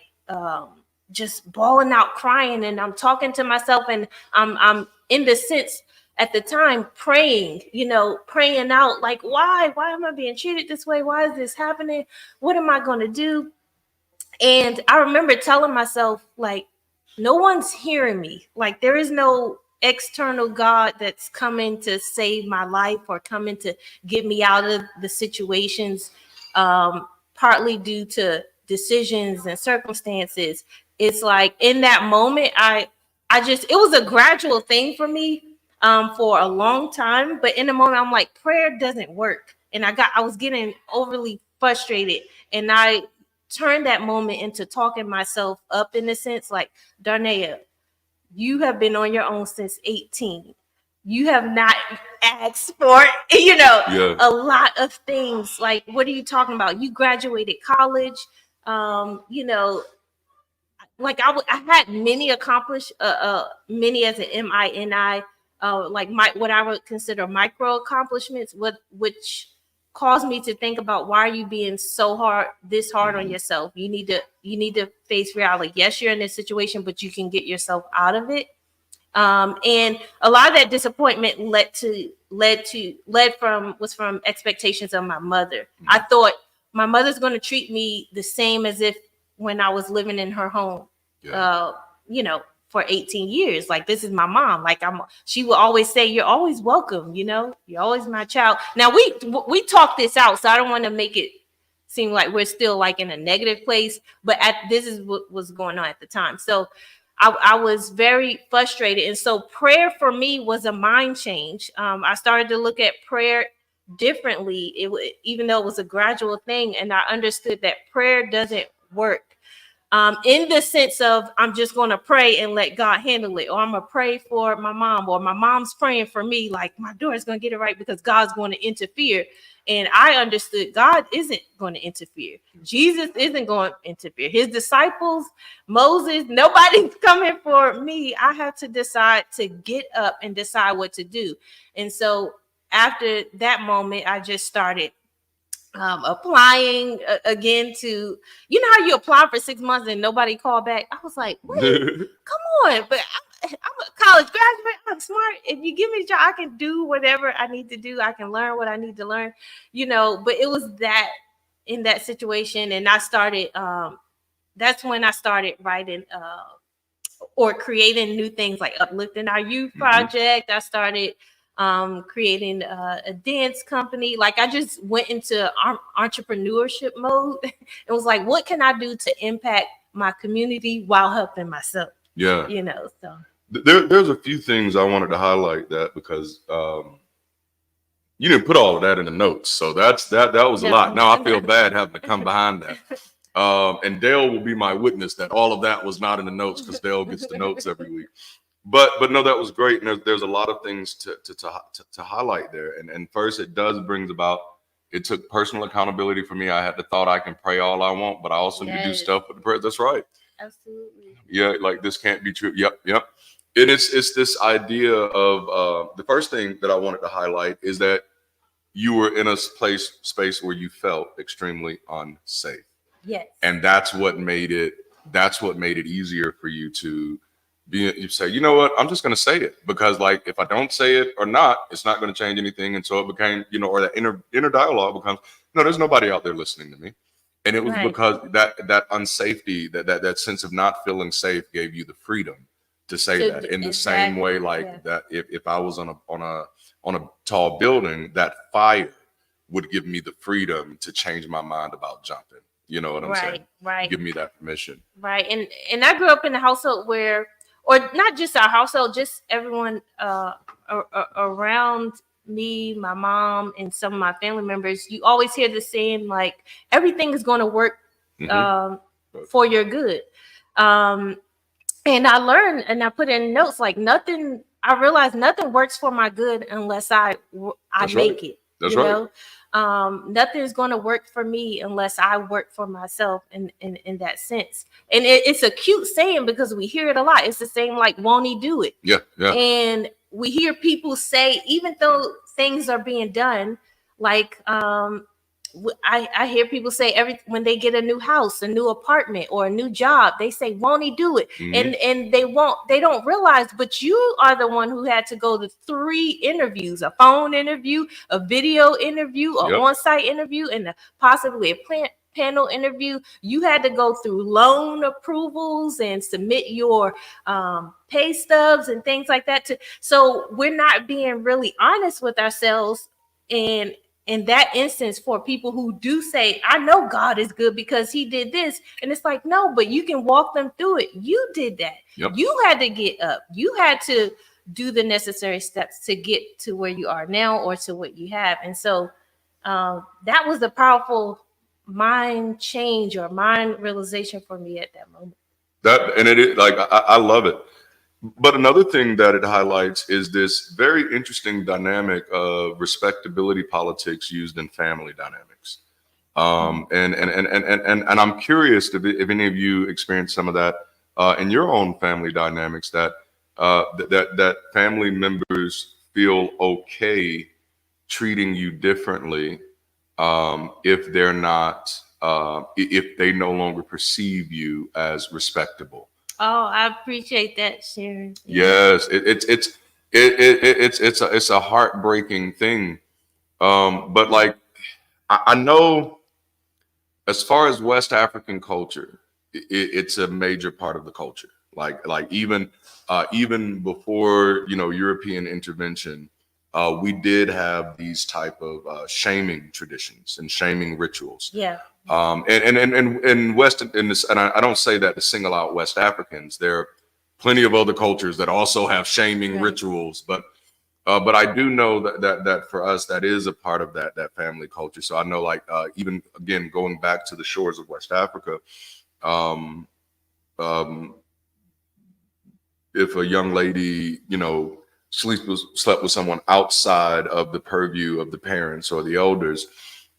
Speaker 4: just bawling out, crying, and I'm talking to myself, and I'm in the sense at the time praying out, like, why am I being treated this way? Why is this happening? What am I going to do? And I remember telling myself, like, no one's hearing me. Like, there is no external God that's coming to save my life or coming to get me out of the situations, partly due to decisions and circumstances. It's like, in that moment, it was a gradual thing for me for a long time. But in the moment, I'm like, prayer doesn't work. And I was getting overly frustrated. And I turned that moment into talking myself up, in a sense, like, Darnaya, you have been on your own since 18. You have not asked for, a lot of things. Like, what are you talking about? You graduated college. Like I had many accomplished, many as an MINI, like what I would consider micro accomplishments, which caused me to think about, why are you being this hard on yourself? You need to face reality. Yes, you're in this situation, but you can get yourself out of it. And a lot of that disappointment was from expectations of my mother. I thought my mother's going to treat me the same as if when I was living in her home, for 18 years. Like, this is my mom. Like, she will always say, you're always welcome, you're always my child. Now we talk this out, so I don't want to make it seem like we're still like in a negative place, but this is what was going on at the time. So I was very frustrated. And so prayer for me was a mind change. I started to look at prayer differently, even though it was a gradual thing. And I understood that prayer doesn't work in the sense of I'm just going to pray and let God handle it, or I'm going to pray for my mom, or my mom's praying for me, like my daughter's going to get it right because God's going to interfere. And I understood God isn't going to interfere. Jesus isn't going to interfere. His disciples, Moses, nobody's coming for me. I have to decide to get up and decide what to do. And so after that moment, I just started applying again to, how you apply for 6 months and nobody called back. I was like, wait, come on. But I'm a college graduate. I'm smart. If you give me a job, I can do whatever I need to do. I can learn what I need to learn, but it was that in that situation. And I started, that's when I started writing or creating new things like Uplifting Our Youth Project. I started creating a dance company. Like, I just went into entrepreneurship mode. It was like, what can I do to impact my community while helping myself?
Speaker 3: Yeah.
Speaker 4: So
Speaker 3: there's a few things I wanted to highlight that because you didn't put all of that in the notes. So that was a lot. Now I feel bad having to come behind that. And Dale will be my witness that all of that was not in the notes, because Dale gets the notes every week. But no, that was great. And there's a lot of things to highlight there. And first, it brings about, it took personal accountability for me. I had the thought I can pray all I want, but I also need to do stuff with the prayer. That's right.
Speaker 4: Absolutely. Yeah,
Speaker 3: like this can't be true. Yep. It's this idea of the first thing that I wanted to highlight is that you were in a space where you felt extremely unsafe.
Speaker 4: Yes.
Speaker 3: And that's what made it easier for you to you say, you know what, I'm just going to say it, because like, if I don't say it or not, it's not going to change anything. And so it became, or that inner dialogue becomes, no, there's nobody out there listening to me. And it was because that unsafety, that sense of not feeling safe gave you the freedom to say that in the same way, like that if I was on a tall building, that fire would give me the freedom to change my mind about jumping. You know what I'm saying?
Speaker 4: Right.
Speaker 3: Give me that permission.
Speaker 4: Right. And I grew up in a household where, or not just our household, just everyone around me, my mom, and some of my family members, you always hear the saying, like, everything is going to work for your good. And I learned, and I put in notes, like, I realized nothing works for my good unless I make it.
Speaker 3: That's right.
Speaker 4: Nothing is going to work for me unless I work for myself in that sense. And it's a cute saying because we hear it a lot. It's the same like, won't he do it?
Speaker 3: Yeah.
Speaker 4: And we hear people say, even though things are being done, like I hear people say when they get a new house, a new apartment, or a new job, they say, won't he do it? And they don't realize, but you are the one who had to go to 3 interviews: a phone interview, a video interview, an on-site interview, and possibly a panel interview. You had to go through loan approvals and submit your pay stubs and things like that. So we're not being really honest with ourselves. And in that instance, for people who do say, I know God is good because he did this. And it's like, no, but you can walk them through it. You did that.
Speaker 3: Yep.
Speaker 4: You had to get up. You had to do the necessary steps to get to where you are now, or to what you have. And so that was a powerful mind change or mind realization for me at that moment.
Speaker 3: I love it. But another thing that it highlights is this very interesting dynamic of respectability politics used in family dynamics. And I'm curious if any of you experienced some of that in your own family dynamics, that family members feel okay treating you differently if they're not, if they no longer perceive you as respectable.
Speaker 4: Oh, I appreciate that, Sharon.
Speaker 3: Yes, it's a heartbreaking thing. But like, I know, as far as West African culture, it's a major part of the culture. Like even before, you know, European intervention, we did have these type of shaming traditions and shaming rituals.
Speaker 4: Yeah.
Speaker 3: And West in this, and I don't say that to single out West Africans. There are plenty of other cultures that also have shaming rituals, but I do know that for us, that is a part of that family culture. So I know, like, even again, going back to the shores of West Africa, if a young lady, you know, slept with someone outside of the purview of the parents or the elders,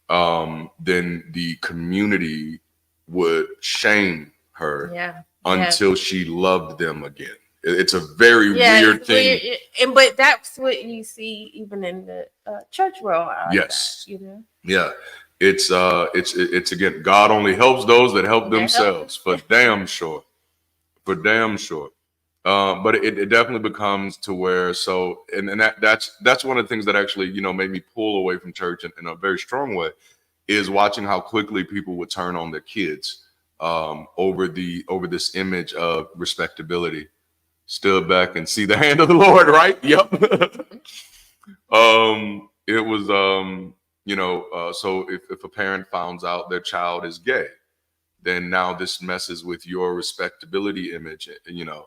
Speaker 3: then the community would shame her until she loved them again. It's a very weird thing.
Speaker 4: Weird. But that's what you see even in the church world.
Speaker 3: Yes.
Speaker 4: That, you know?
Speaker 3: Yeah. It's again, God only helps those that help themselves, for damn sure. For damn sure. But it definitely becomes to where, so, and that's one of the things that actually, you know, made me pull away from church in a very strong way, is watching how quickly people would turn on their kids over this image of respectability. Stood back and see the hand of the Lord, right? Yep. It was you know, so if a parent finds out their child is gay, then now this messes with your respectability image, you know.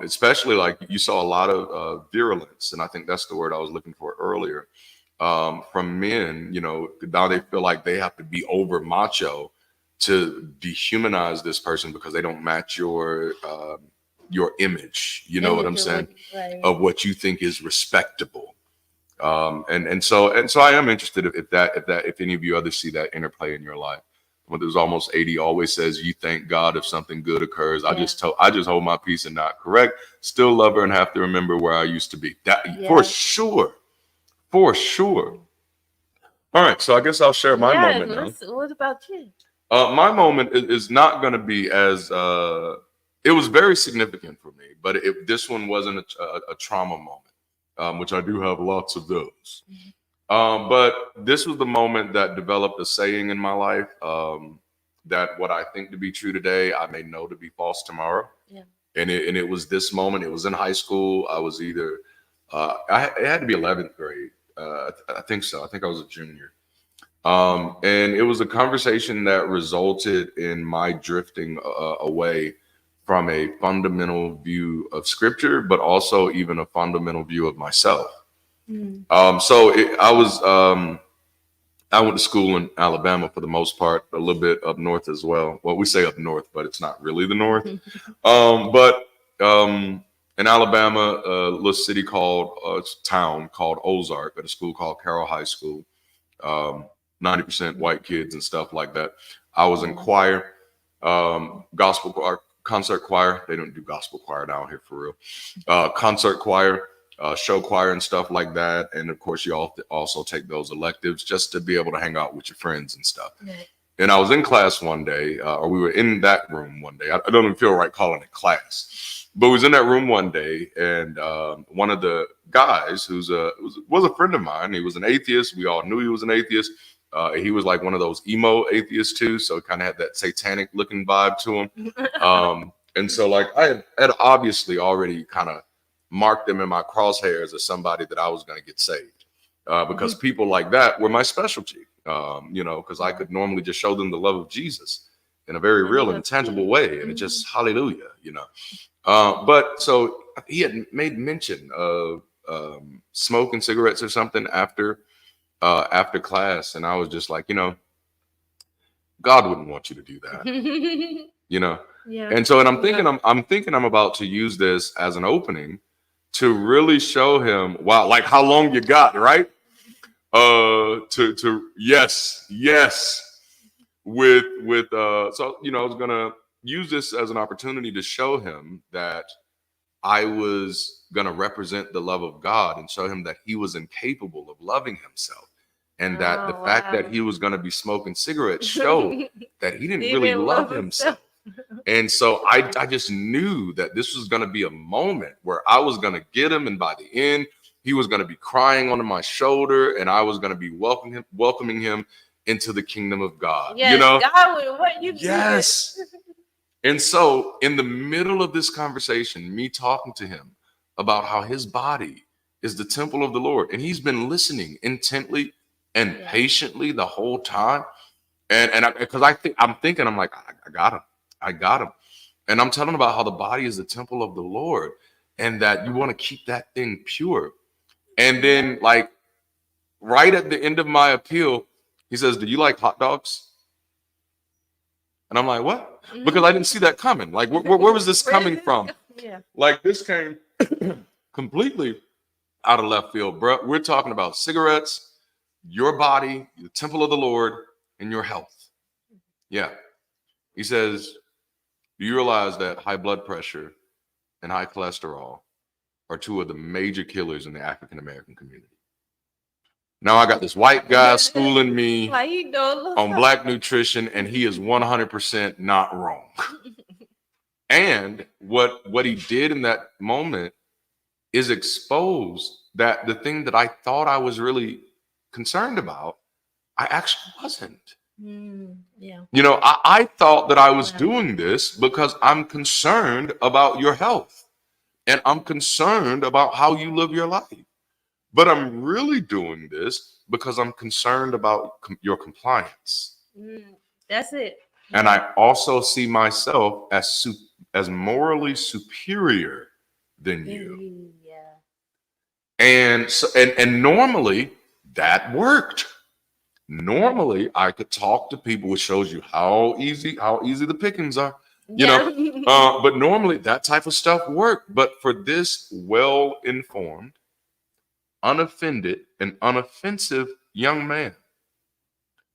Speaker 3: Especially, like, you saw a lot of virulence, and I think that's the word I was looking for earlier, from men. You know, now they feel like they have to be over macho to dehumanize this person because they don't match your image. You know what I'm saying?
Speaker 4: Right.
Speaker 3: Of what you think is respectable. And so I am interested if any of you others see that interplay in your life. When there's almost 80 always says, you thank God if something good occurs. I just hold my peace and not correct. Still love her and have to remember where I used to be. For sure. For sure. All right. So I guess I'll share my moment now.
Speaker 4: What about you?
Speaker 3: My moment is not going to be as, it was very significant for me, but this one wasn't a trauma moment, which I do have lots of those. But this was the moment that developed a saying in my life, that what I think to be true today, I may know to be false tomorrow. Yeah. And it was this moment. It was in high school. I was either, it had to be 11th grade. I think so. I think I was a junior. And it was a conversation that resulted in my drifting away from a fundamental view of scripture, but also even a fundamental view of myself. I went to school in Alabama for the most part, a little bit up north as well. Well, we say up north, but it's not really the north. But in Alabama, a little city town called Ozark, at a school called Carroll High School, 90% white kids and stuff like that. I was in choir, gospel choir, concert choir. They don't do gospel choir down here for real. Concert choir. Show choir and stuff like that. And of course, you also take those electives just to be able to hang out with your friends and stuff. Right. And I was in class one day, or we were in that room one day. I don't even feel right calling it class, but we was in that room one day, and one of the guys was a friend of mine. He was an atheist. We all knew he was an atheist. He was like one of those emo atheists too, so it kind of had that satanic looking vibe to him. And so, like, I had obviously already kind of marked them in my crosshairs as somebody that I was going to get saved, because people like that were my specialty, you know, because I could normally just show them the love of Jesus in a very real and tangible way. And it just, hallelujah, you know. But so he had made mention of smoking cigarettes or something after class. And I was just like, you know, God wouldn't want you to do that, you know? Yeah. And so, and I'm thinking I'm about to use this as an opening to really show him, wow, like how long you got, right? Yes. So, you know, I was gonna use this as an opportunity to show him that I was gonna represent the love of God and show him that he was incapable of loving himself. And that the fact that he was gonna be smoking cigarettes showed that he didn't really love himself. And so I just knew that this was going to be a moment where I was going to get him. And by the end, he was going to be crying onto my shoulder, and I was going to be welcoming him into the kingdom of God. Yes, you know,
Speaker 4: God would want you to.
Speaker 3: Yes. And so in the middle of this conversation, me talking to him about how his body is the temple of the Lord, and he's been listening intently and patiently the whole time. And because I'm like, I got him. And I'm telling about how the body is the temple of the Lord and that you want to keep that thing pure. And then like right at the end of my appeal, he says, "Do you like hot dogs?" And I'm like, "What?" Because I didn't see that coming. Like, where was this coming from?
Speaker 4: Yeah.
Speaker 3: Like, this came completely out of left field, bro. We're talking about cigarettes, your body, the temple of the Lord, and your health. Yeah. He says, "Do you realize that high blood pressure and high cholesterol are two of the major killers in the African American community?" Now I got this white guy schooling me
Speaker 4: Like, you know,
Speaker 3: on black nutrition, and he is 100% not wrong. And what he did in that moment is expose that the thing that I thought I was really concerned about, I actually wasn't.
Speaker 4: Yeah.
Speaker 3: You know, I thought that I was doing this because I'm concerned about your health and I'm concerned about how you live your life. But I'm really doing this because I'm concerned about your compliance.
Speaker 4: That's it.
Speaker 3: And I also see myself as morally superior than you.
Speaker 4: Yeah.
Speaker 3: And so, and normally that worked. Normally I could talk to people, which shows you how easy the pickings are. You know, but normally that type of stuff worked. But for this well-informed, unoffended, and unoffensive young man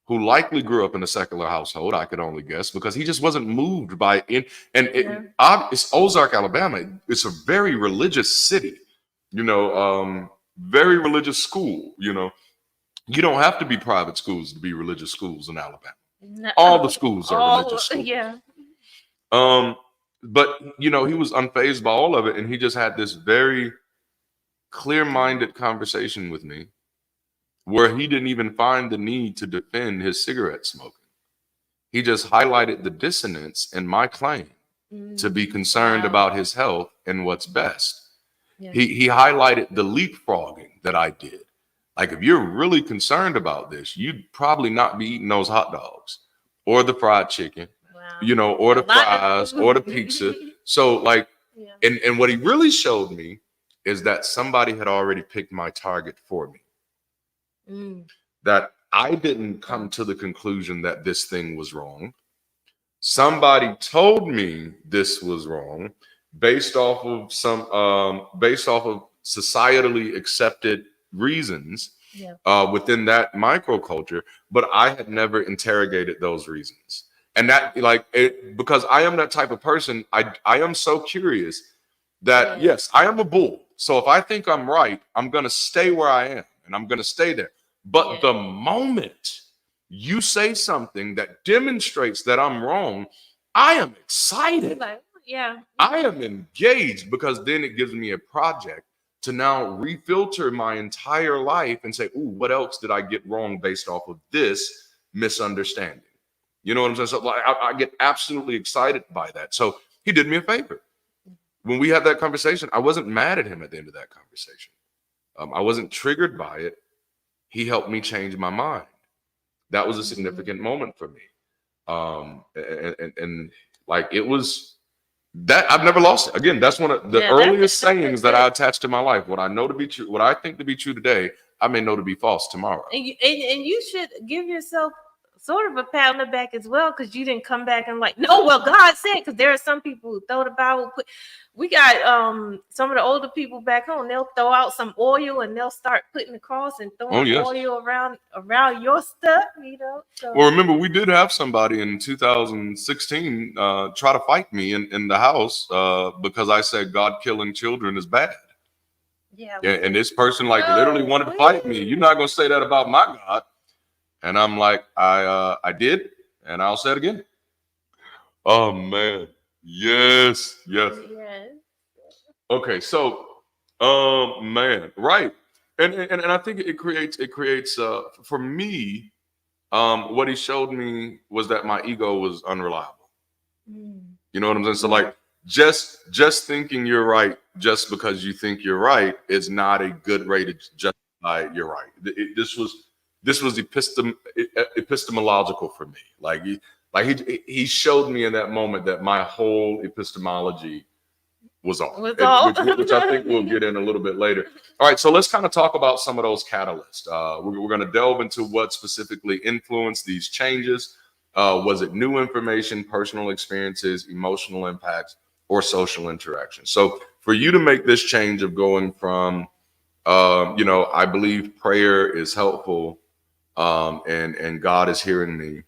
Speaker 3: who likely grew up in a secular household, I could only guess, because he just wasn't moved by it. And it's Ozark, Alabama. It's a very religious city, you know, very religious school. You know, you don't have to be private schools to be religious schools in Alabama. All the schools are religious schools.
Speaker 4: Yeah.
Speaker 3: But you know, he was unfazed by all of it, and he just had this very clear-minded conversation with me where he didn't even find the need to defend his cigarette smoking. He just highlighted the dissonance in my claim to be concerned about his health and what's best. Yeah. He highlighted the leapfrogging that I did. Like, if you're really concerned about this, you'd probably not be eating those hot dogs or the fried chicken, you know, or the fries or the pizza. So like, and what he really showed me is that somebody had already picked my target for me. That I didn't come to the conclusion that this thing was wrong. Somebody told me this was wrong based off of societally accepted reasons within that microculture, but I had never interrogated those reasons. And that, like, because I am that type of person, I am so curious that yes, I am a bull. So if I think I'm right, I'm going to stay where I am and I'm going to stay there. But the moment you say something that demonstrates that I'm wrong, I am excited. I am engaged, because then it gives me a project to now refilter my entire life and say, ooh, what else did I get wrong based off of this misunderstanding? You know what I'm saying? So like, I get absolutely excited by that. So he did me a favor. When we had that conversation, I wasn't mad at him at the end of that conversation. I wasn't triggered by it. He helped me change my mind. That was a significant moment for me. And like, it was that I've never lost it. Again, that's one of the earliest sayings that I attached to my life. What I know to be true, what I think to be true today, I may know to be false tomorrow.
Speaker 4: And you should give yourself sort of a pat on the back as well, because you didn't come back and like, no, well, God said, because there are some people who throw the Bible. We got some of the older people back home, they'll throw out some oil and they'll start putting the cross and throwing oil around your stuff, you know. So.
Speaker 3: Well, remember, we did have somebody in 2016 try to fight me in the house because I said God killing children is bad. Yeah, and this person like literally wanted to fight me. You're not gonna say that about my God. And I'm like, I did, and I'll say it again. Oh man, yes. Okay, so, man, right, and I think it creates for me. What he showed me was that my ego was unreliable. You know what I'm saying? So like just thinking you're right just because you think you're right is not a good way to justify you're right. This was epistemological for me. Like he showed me in that moment that my whole epistemology was off, which I think we'll get in a little bit later. All right, so let's kind of talk about some of those catalysts. We're going to delve into what specifically influenced these changes. Was it new information, personal experiences, emotional impacts, or social interaction? So for you to make this change of going from, I believe prayer is helpful, and God is hearing me,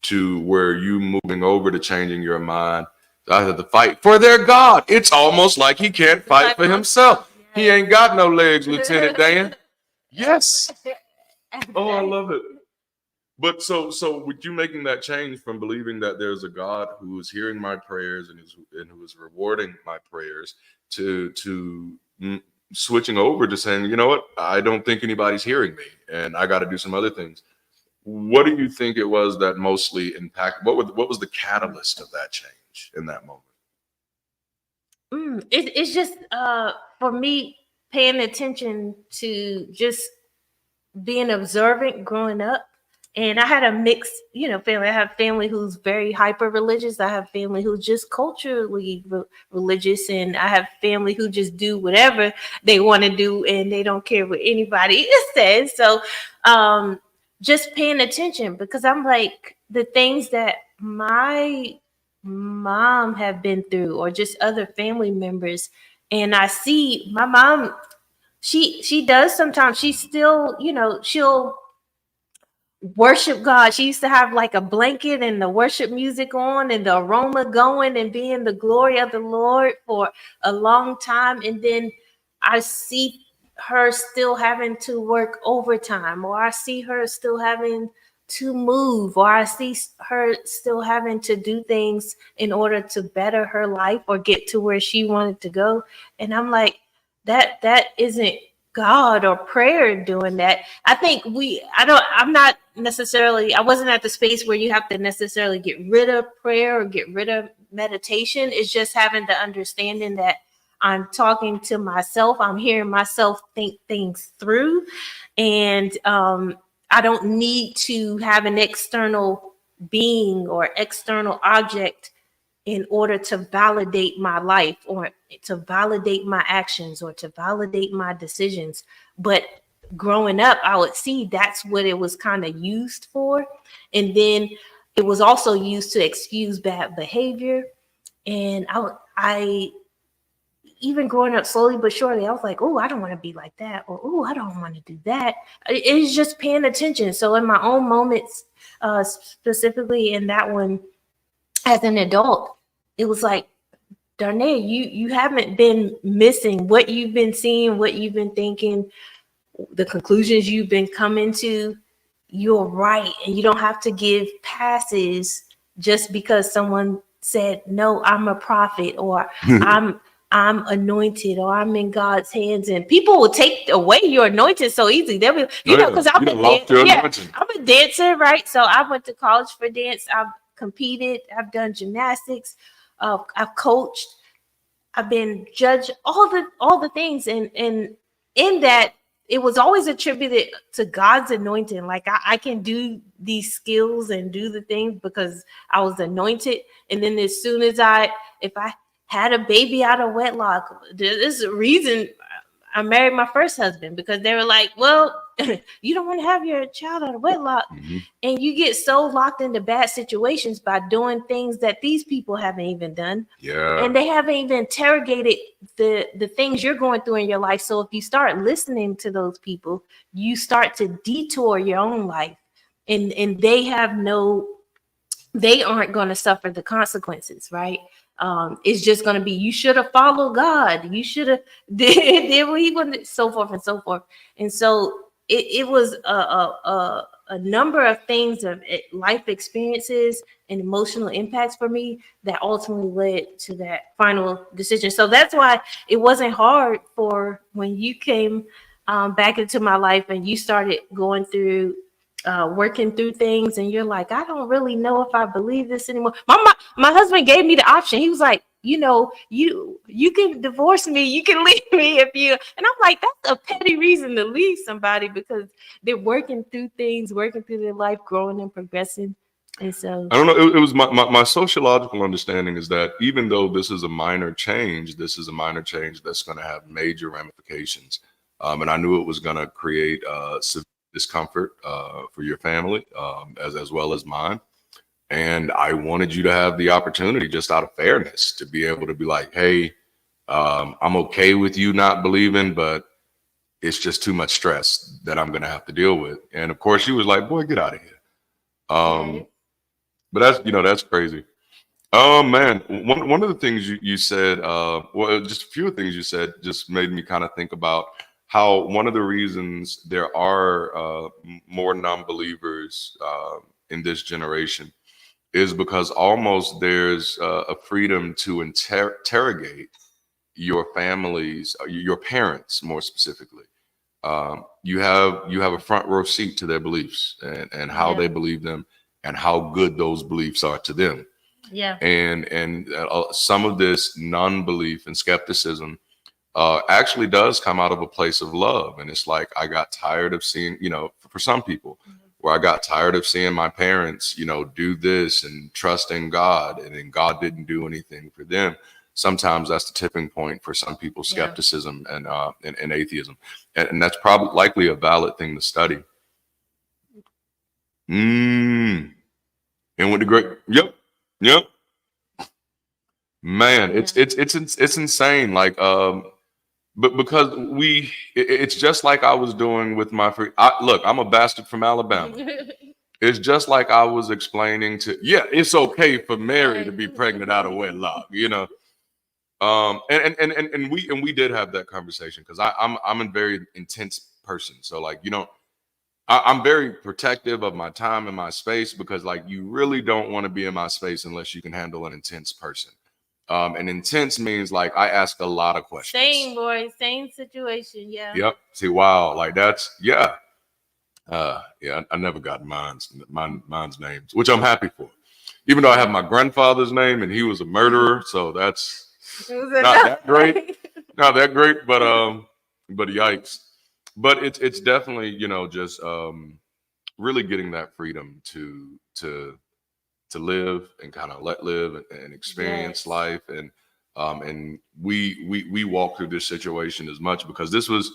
Speaker 3: to where you moving over to changing your mind. I had to fight for their God. It's almost like he can't fight for himself. He ain't got no legs, Lieutenant Dan. Yes. Oh, I love it. But so with you making that change from believing that there's a God who is hearing my prayers and who is rewarding my prayers to switching over to saying, you know what, I don't think anybody's hearing me and I got to do some other things. What do you think it was that mostly impacted? What was the catalyst of that change in that moment?
Speaker 4: It's just for me paying attention to just being observant growing up. And I had a mixed, family. I have family who's very hyper religious. I have family who's just culturally religious, and I have family who just do whatever they want to do, and they don't care what anybody says. So, just paying attention, because I'm like, the things that my mom have been through, or just other family members, and I see my mom. She does sometimes. She still, she'll worship God. She used to have like a blanket and the worship music on and the aroma going and be in the glory of the Lord for a long time. And then I see her still having to work overtime, or I see her still having to move, or I see her still having to do things in order to better her life or get to where she wanted to go. And I'm like, that isn't God or prayer doing that. I think I wasn't at the space where you have to necessarily get rid of prayer or get rid of meditation. It's just having the understanding that I'm talking to myself. I'm hearing myself think things through. And I don't need to have an external being or external object in order to validate my life, or to validate my actions, or to validate my decisions. But growing up, I would see that's what it was kind of used for. And then it was also used to excuse bad behavior. And I even growing up slowly but surely, I was like, oh, I don't want to be like that. Or, oh, I don't want to do that. It's just paying attention. So in my own moments, specifically in that one as an adult, it was like, Darnaya, you haven't been missing what you've been seeing, what you've been thinking, the conclusions you've been coming to. You're right. And you don't have to give passes just because someone said, no, I'm a prophet, or I'm anointed, or I'm in God's hands. And people will take away your anointing so easy. They'll be, because I'm a dancer, right? So I went to college for dance. I've competed. I've done gymnastics. I've coached. I've been judged. All the things, and in that, it was always attributed to God's anointing. Like I can do these skills and do the things because I was anointed. And then as soon as if I had a baby out of wedlock, there's a reason I married my first husband, because they were like, well, you don't want to have your child out of wedlock. Mm-hmm. And you get so locked into bad situations by doing things that these people haven't even done. Yeah. And they haven't even interrogated the things you're going through in your life. So if you start listening to those people, you start to detour your own life. And they aren't going to suffer the consequences, right? It's just going to be, you should have followed God. You should have did what he wanted, so forth and so forth. And so it was a number of things, of life experiences and emotional impacts for me that ultimately led to that final decision. So that's why it wasn't hard for when you came back into my life and you started going through working through things and you're like, I don't really know if I believe this anymore. My husband gave me the option. He was like, you can divorce me, you can leave me if you, and I'm like, that's a petty reason to leave somebody because they're working through things, working through their life, growing and progressing. And so
Speaker 3: I don't know. It was my sociological understanding is that even though this is a minor change, this is a minor change that's going to have major ramifications. And I knew it was going to create severe discomfort for your family as well as mine. And I wanted you to have the opportunity, just out of fairness, to be able to be like, hey, I'm okay with you not believing, but it's just too much stress that I'm going to have to deal with. And of course, she was like, boy, get out of here. But that's crazy. Oh man, one of the things you said, well, just a few things you said just made me kind of think about how one of the reasons there are more non-believers in this generation is because almost there's a freedom to interrogate your families, your parents more specifically. You have a front row seat to their beliefs and how they believe them and how good those beliefs are to them.
Speaker 4: Yeah.
Speaker 3: And some of this non-belief and skepticism actually does come out of a place of love. And it's like, I got tired of seeing, for some people, where I got tired of seeing my parents, do this and trust in God, and then God didn't do anything for them. Sometimes that's the tipping point for some people's skepticism and atheism. And that's probably likely a valid thing to study. And with the great, yep. Man, it's insane. Like, but because it's just like I was doing with my look, I'm a bastard from Alabama. It's just like I was explaining it's okay for Mary to be pregnant out of wedlock, and we did have that conversation because I'm a very intense person. So like, I'm very protective of my time and my space because like, you really don't want to be in my space unless you can handle an intense person. And intense means like I ask a lot of questions.
Speaker 4: Same, boy, same situation. Yeah.
Speaker 3: Yep. See, wow, like that's I never got mine's names, which I'm happy for. Even though I have my grandfather's name and he was a murderer, so that's not that great. Not that great, but yikes. But it's definitely, just really getting that freedom to live and kind of let live and experience life. And we walked through this situation as much because this was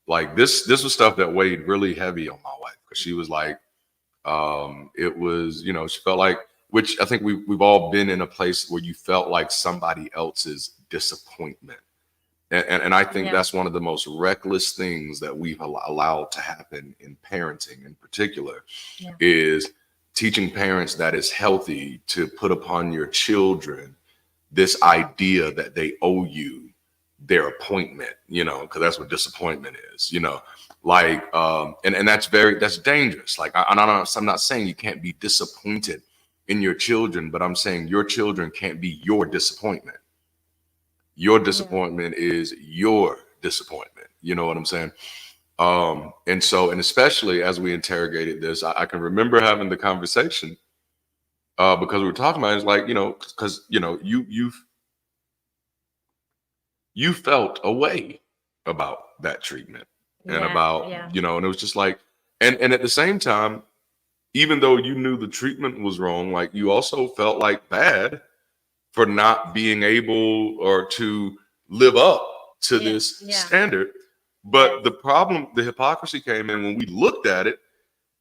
Speaker 3: like this was stuff that weighed really heavy on my wife because she was like, it was, she felt like, which I think we've all been in a place where you felt like somebody else's disappointment. And I think that's one of the most reckless things that we've allowed to happen in parenting in particular is teaching parents that it's healthy to put upon your children this idea that they owe you their appointment, because that's what disappointment is, like, and that's dangerous. Like, I'm not saying you can't be disappointed in your children, but I'm saying your children can't be your disappointment. Your disappointment is your disappointment. You know what I'm saying? And especially as we interrogated this, I can remember having the conversation because we were talking about it. It's like, because, you felt a way about that treatment and about, and it was just like, and at the same time, even though you knew the treatment was wrong, like you also felt like bad for not being able or to live up to this standard. But the problem, the hypocrisy came in when we looked at it.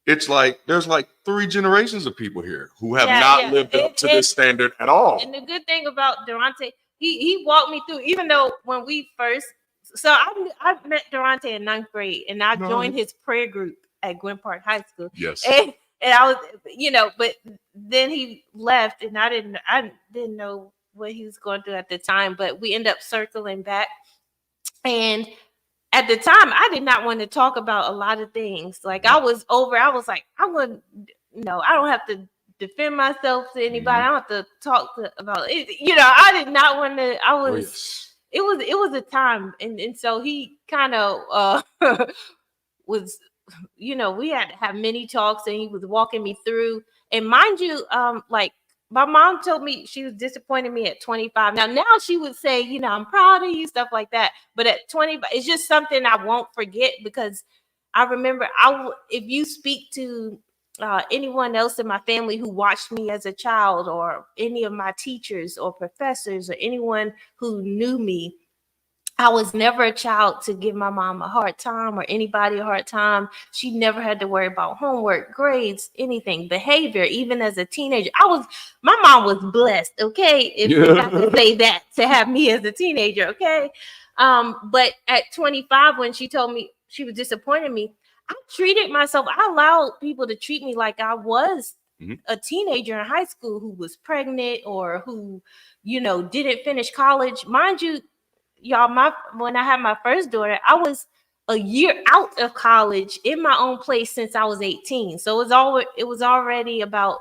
Speaker 3: It's like there's like 3 generations of people here who have not lived up to this standard at all.
Speaker 4: And the good thing about Darante, he walked me through, even though when we first, so I met Darante in 9th grade and I joined his prayer group at Gwynn Park High School.
Speaker 3: Yes.
Speaker 4: And I was, but then he left and I didn't know what he was going through at the time, but we ended up circling back. And at the time, I did not want to talk about a lot of things. Like I was like, I don't have to defend myself to anybody. I don't have to talk about it. I did not want to, it was a time. And so he kind of was we had to have many talks, and he was walking me through. And mind you, like my mom told me she was disappointed me at 25. Now she would say, I'm proud of you, stuff like that. But at 20, it's just something I won't forget, because I remember if you speak to anyone else in my family who watched me as a child, or any of my teachers or professors or anyone who knew me, I was never a child to give my mom a hard time or anybody a hard time. She never had to worry about homework, grades, anything, behavior. Even as a teenager, my mom was blessed. Okay, if I could say that, to have me as a teenager. Okay, but at 25, when she told me she was disappointed in me, I treated myself. I allowed people to treat me like I was a teenager in high school who was pregnant, or who, didn't finish college. Mind you, y'all, when I had my first daughter, I was a year out of college in my own place since I was 18. So it was already about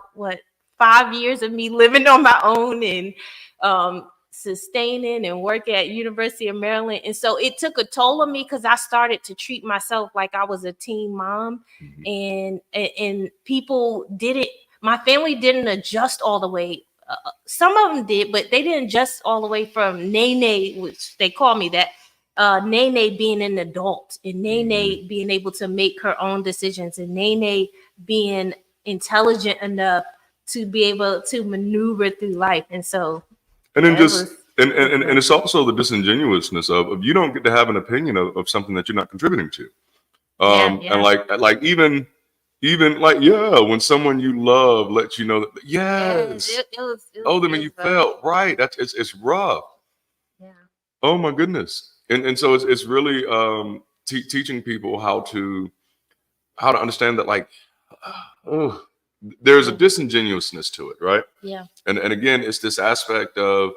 Speaker 4: 5 years of me living on my own, and sustaining and work at University of Maryland. And so it took a toll on me, because I started to treat myself like I was a teen mom, and people didn't. My family didn't adjust all the way. Some of them did, but they didn't adjust all the way from Nene, which they call me that, Nene being an adult, and Nene being able to make her own decisions, and Nene being intelligent enough to be able to maneuver through life. And so, and then
Speaker 3: and it's also the disingenuousness of you don't get to have an opinion of something that you're not contributing to. And like even like, when someone you love lets you know that, it was you felt right. It's rough.
Speaker 4: Yeah.
Speaker 3: Oh my goodness. And so it's really teaching people how to understand that, like, there's a disingenuousness to it, right?
Speaker 4: Yeah.
Speaker 3: And again, it's this aspect of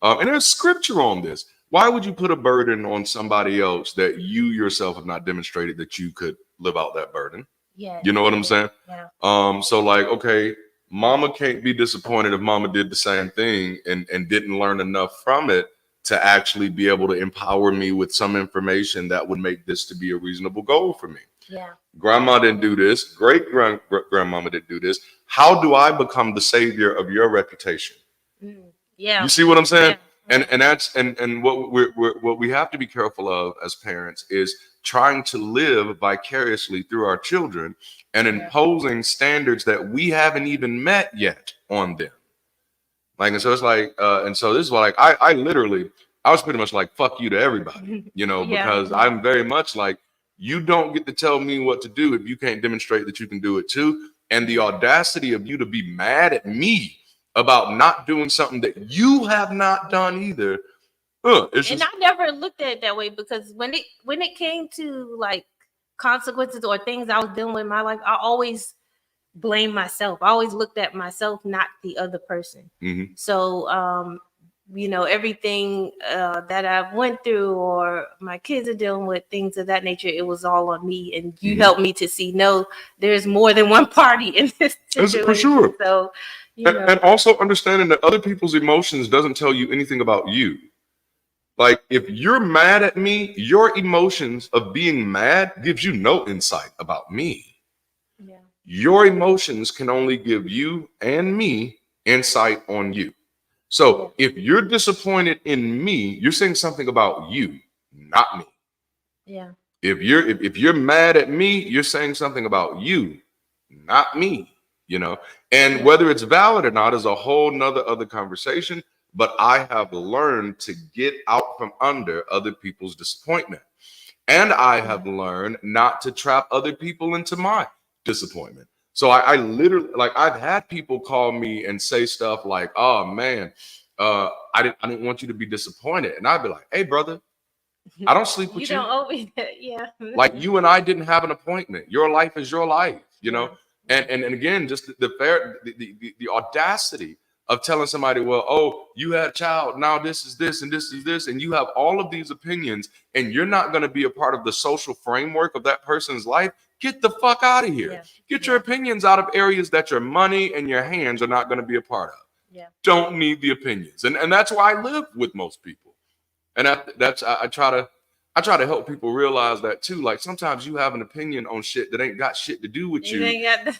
Speaker 3: and there's scripture on this. Why would you put a burden on somebody else that you yourself have not demonstrated that you could live out that burden?
Speaker 4: Yeah.
Speaker 3: You know what I'm saying?
Speaker 4: Yeah.
Speaker 3: So like, okay, mama can't be disappointed if mama did the same thing and didn't learn enough from it to actually be able to empower me with some information that would make this to be a reasonable goal for me.
Speaker 4: Yeah.
Speaker 3: Grandma didn't do this. Grandmama didn't do this. How do I become the savior of your reputation?
Speaker 4: Yeah.
Speaker 3: You see what I'm saying?
Speaker 4: Yeah.
Speaker 3: And that's what we have to be careful of as parents is trying to live vicariously through our children and imposing standards that we haven't even met yet on them. Like, and so it's like, and so this is why, like, I was pretty much like, fuck you to everybody, because I'm very much like, you don't get to tell me what to do if you can't demonstrate that you can do it too. And the audacity of you to be mad at me about not doing something that you have not done either. I
Speaker 4: never looked at it that way, because when it came to like consequences or things I was dealing with in my life, I always blamed myself. I always looked at myself, not the other person. So, everything that I went through or my kids are dealing with, things of that nature, it was all on me. And you helped me to see, no, there's more than one party in this situation.
Speaker 3: For sure.
Speaker 4: So,
Speaker 3: and also understanding that other people's emotions doesn't tell you anything about you. Like, if you're mad at me, your emotions of being mad gives you no insight about me.
Speaker 4: Yeah.
Speaker 3: Your emotions can only give you and me insight on you. So if you're disappointed in me, you're saying something about you, not me.
Speaker 4: Yeah.
Speaker 3: If you're mad at me, you're saying something about you, not me. And whether it's valid or not is a whole nother other conversation. But I have learned to get out from under other people's disappointment. And I have learned not to trap other people into my disappointment. So I literally, like, I've had people call me and say stuff like, oh man, I didn't want you to be disappointed. And I'd be like, hey brother, I don't sleep with you.
Speaker 4: You don't always, yeah.
Speaker 3: Like, you and I didn't have an appointment. Your life is your life, And again, just the audacity of telling somebody, well, oh, you had a child, now this is this and this is this, and you have all of these opinions, and you're not going to be a part of the social framework of that person's life. Get the fuck out of here. Get your opinions out of areas that your money and your hands are not going to be a part of. Don't need the opinions. And that's why I live with most people. And I I try to help people realize that too. Like sometimes you have an opinion on shit that ain't got shit to do with you.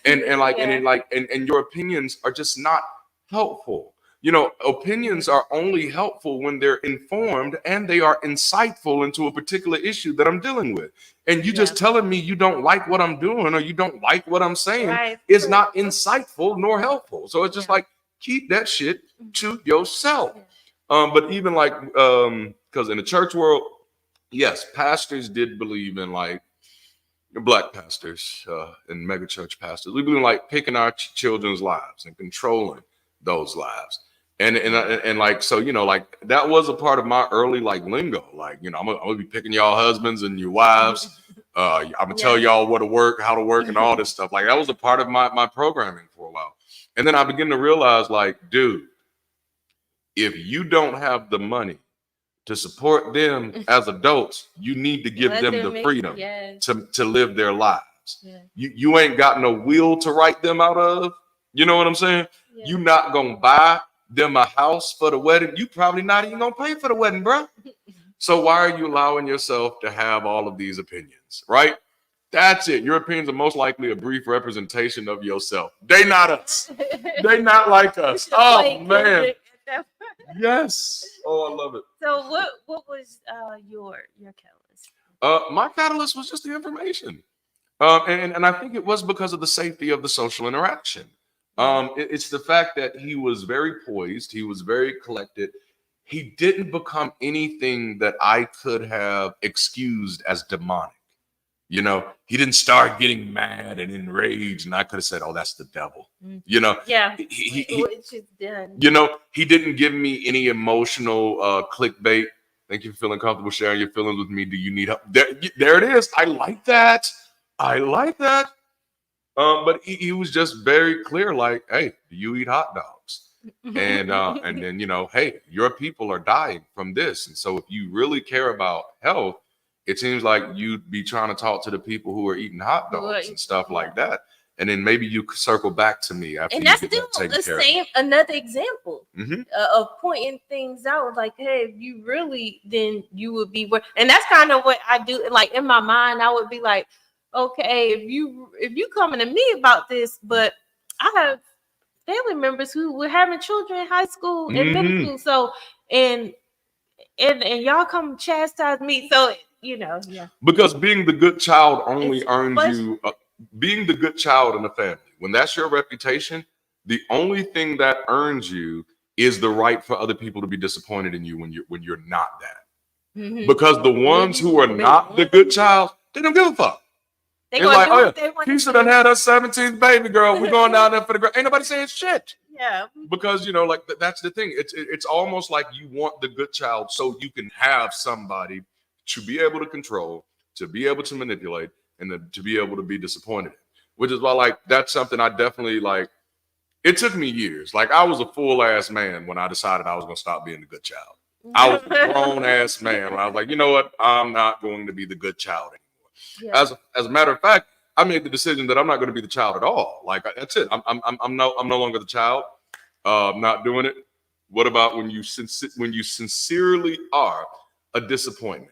Speaker 3: And your opinions are just not helpful. You know, opinions are only helpful when they're informed and they are insightful into a particular issue that I'm dealing with. And you just telling me you don't like what I'm doing or you don't like what I'm saying is not insightful nor helpful. So it's just like, keep that shit to yourself. But even like, because in the church world, yes, pastors did believe in like black pastors and mega church pastors. We believe in like picking our children's lives and controlling those lives. And like, so, you know, like that was a part of my early like lingo. Like, you know, I'm gonna be picking y'all husbands and your wives. I'm gonna tell y'all what to work, how to work, and all this stuff. Like that was a part of my programming for a while. And then I began to realize, like, dude, if you don't have the money to support them as adults, you need to give them the freedom to live their lives. You ain't got no will to write them out of. You know what I'm saying? You're not gonna buy them a house for the wedding. You probably not even gonna pay for the wedding, bro. So why are you allowing yourself to have all of these opinions, right? That's it. Your opinions are most likely a brief representation of yourself. They not us. They not like us. Oh man. Yes. Oh, I love it.
Speaker 4: So what was your catalyst?
Speaker 3: My catalyst was just the information. And I think it was because of the safety of the social interaction. It's the fact that he was very poised. He was very collected. He didn't become anything that I could have excused as demonic. You know, he didn't start getting mad and enraged, and I could have said, "Oh, that's the devil." You know,
Speaker 4: which is done.
Speaker 3: You know, he didn't give me any emotional clickbait. Thank you for feeling comfortable sharing your feelings with me. Do you need help? There it is. I like that. But he was just very clear, like, "Hey, do you eat hot dogs?" And then, you know, "Hey, your people are dying from this, and so if you really care about health, it seems like you'd be trying to talk to the people who are eating hot dogs and stuff like that. And then maybe you circle back to me after." And
Speaker 4: that's still the same, another example of pointing things out. Like, hey, if you really, then you would be. And that's kind of what I do. Like in my mind, I would be like, okay, if you coming to me about this, but I have family members who were having children in high school and middle school. So and y'all come chastise me. So, you know,
Speaker 3: because being the good child only earns you being the good child in the family. When that's your reputation, the only thing that earns you is the right for other people to be disappointed in you when you're not that. Because the ones who are not the good child, they don't give a fuck. It's like, "Oh yeah, Keisha done had her 17th baby girl. We're going down there for the girl." Ain't nobody saying shit.
Speaker 4: Yeah.
Speaker 3: Because, you know, like that's the thing. It's almost like you want the good child so you can have somebody to be able to control, to be able to manipulate, and to be able to be disappointed. Which is why, like, that's something I definitely like. It took me years. Like, I was a full ass man when I decided I was going to stop being the good child. I was a grown ass man when I was like, you know what? I'm not going to be the good child anymore. Yeah. As a matter of fact, I made the decision that I'm not going to be the child at all. Like, that's it. I'm no longer the child. I'm not doing it. What about when you sincerely are a disappointment?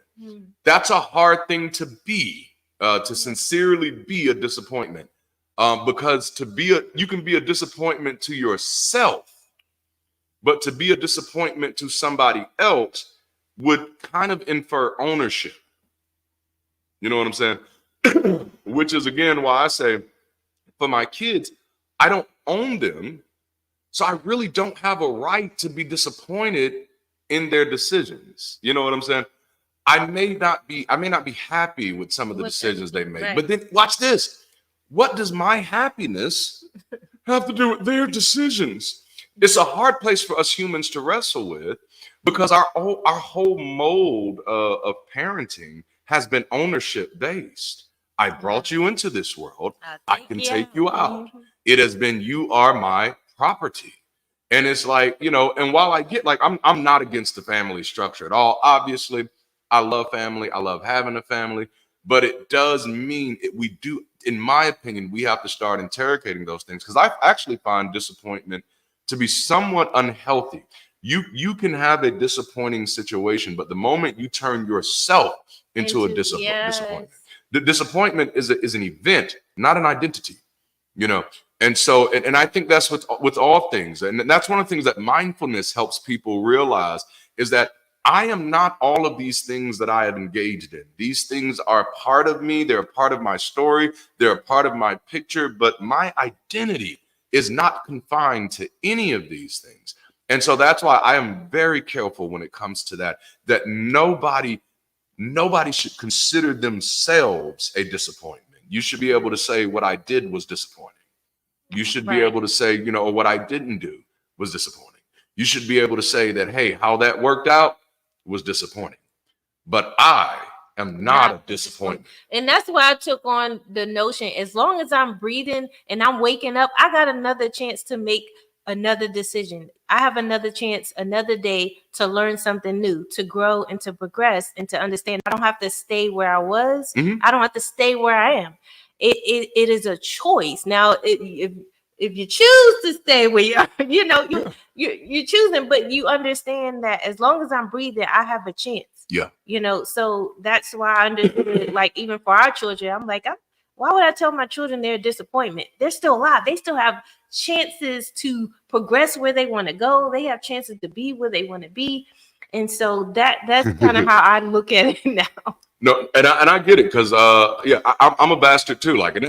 Speaker 3: That's a hard thing to be. To sincerely be a disappointment, because you can be a disappointment to yourself, but to be a disappointment to somebody else would kind of infer ownership. You know what I'm saying? Which is, again, why I say for my kids, I don't own them. So I really don't have a right to be disappointed in their decisions. You know what I'm saying? I may not be happy with some of the decisions they make. Right. But then watch this. What does my happiness have to do with their decisions? It's a hard place for us humans to wrestle with, because our whole mold of parenting has been ownership based. I brought you into this world. I can take you out. It has been, you are my property. And it's like, you know, and while I get, like, I'm not against the family structure at all. Obviously, I love family. I love having a family. But it does mean we do, in my opinion, we have to start interrogating those things, because I actually find disappointment to be somewhat unhealthy. You can have a disappointing situation, but the moment you turn yourself into a disappointment. The disappointment is an event, not an identity, you know. And so, and I think that's with all things. And that's one of the things that mindfulness helps people realize is that I am not all of these things that I have engaged in. These things are part of me. They're a part of my story. They're a part of my picture, but my identity is not confined to any of these things. And so that's why I am very careful when it comes to that nobody should consider themselves a disappointment. You should be able to say what I did was disappointing. You should be able to say, you know, what I didn't do was disappointing. You should be able to say that, hey, how that worked out was disappointing. But I am not a disappointment.
Speaker 4: And that's why I took on the notion, as long as I'm breathing and I'm waking up, I got another chance to make another decision. I have another chance, another day to learn something new, to grow and to progress and to understand I don't have to stay where I was. I don't have to stay where I am. It is a choice. Now, if you choose to stay where you are, you know, you're choosing, but you understand that as long as I'm breathing, I have a chance.
Speaker 3: Yeah.
Speaker 4: You know, so that's why I understood, like, even for our children, I'm like, why would I tell my children they're a disappointment? They're still alive. They still have chances to progress where they want to go. They have chances to be where they want to be. And so that's kind of how I look at it now.
Speaker 3: No, and I get it, because I'm a bastard too. Like, and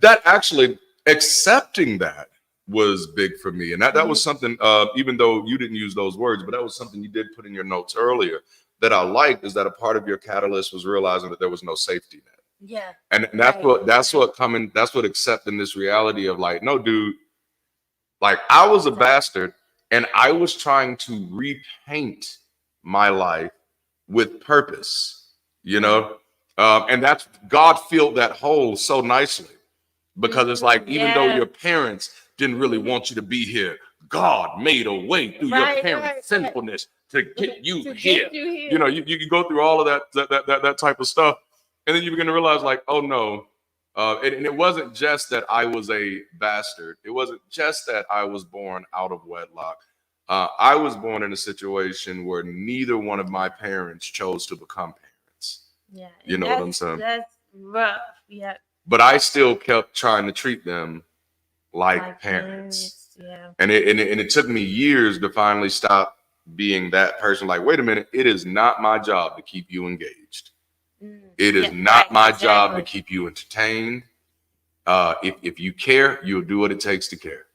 Speaker 3: that actually accepting that was big for me. And that was something, even though you didn't use those words, but that was something you did put in your notes earlier that I liked, is that a part of your catalyst was realizing that there was no safety net.
Speaker 4: Yeah.
Speaker 3: And that's what accepting this reality of, like, no, dude, like, I was a bastard and I was trying to repaint my life with purpose, you know? And that's, God filled that hole so nicely, because it's like, even though your parents didn't really want you to be here, God made a way through your parents' sinfulness to get you here. You know, you go through all of that type of stuff. And then you begin to realize, like, oh no. And it wasn't just that I was a bastard. It wasn't just that I was born out of wedlock. I was born in a situation where neither one of my parents chose to become parents. Yeah. You know what I'm saying?
Speaker 4: That's rough. Yeah.
Speaker 3: But I still kept trying to treat them like parents.
Speaker 4: Yeah.
Speaker 3: And it took me years to finally stop being that person. Like, wait a minute, it is not my job to keep you engaged. It is not my job to keep you entertained. If you care, you'll do what it takes to care.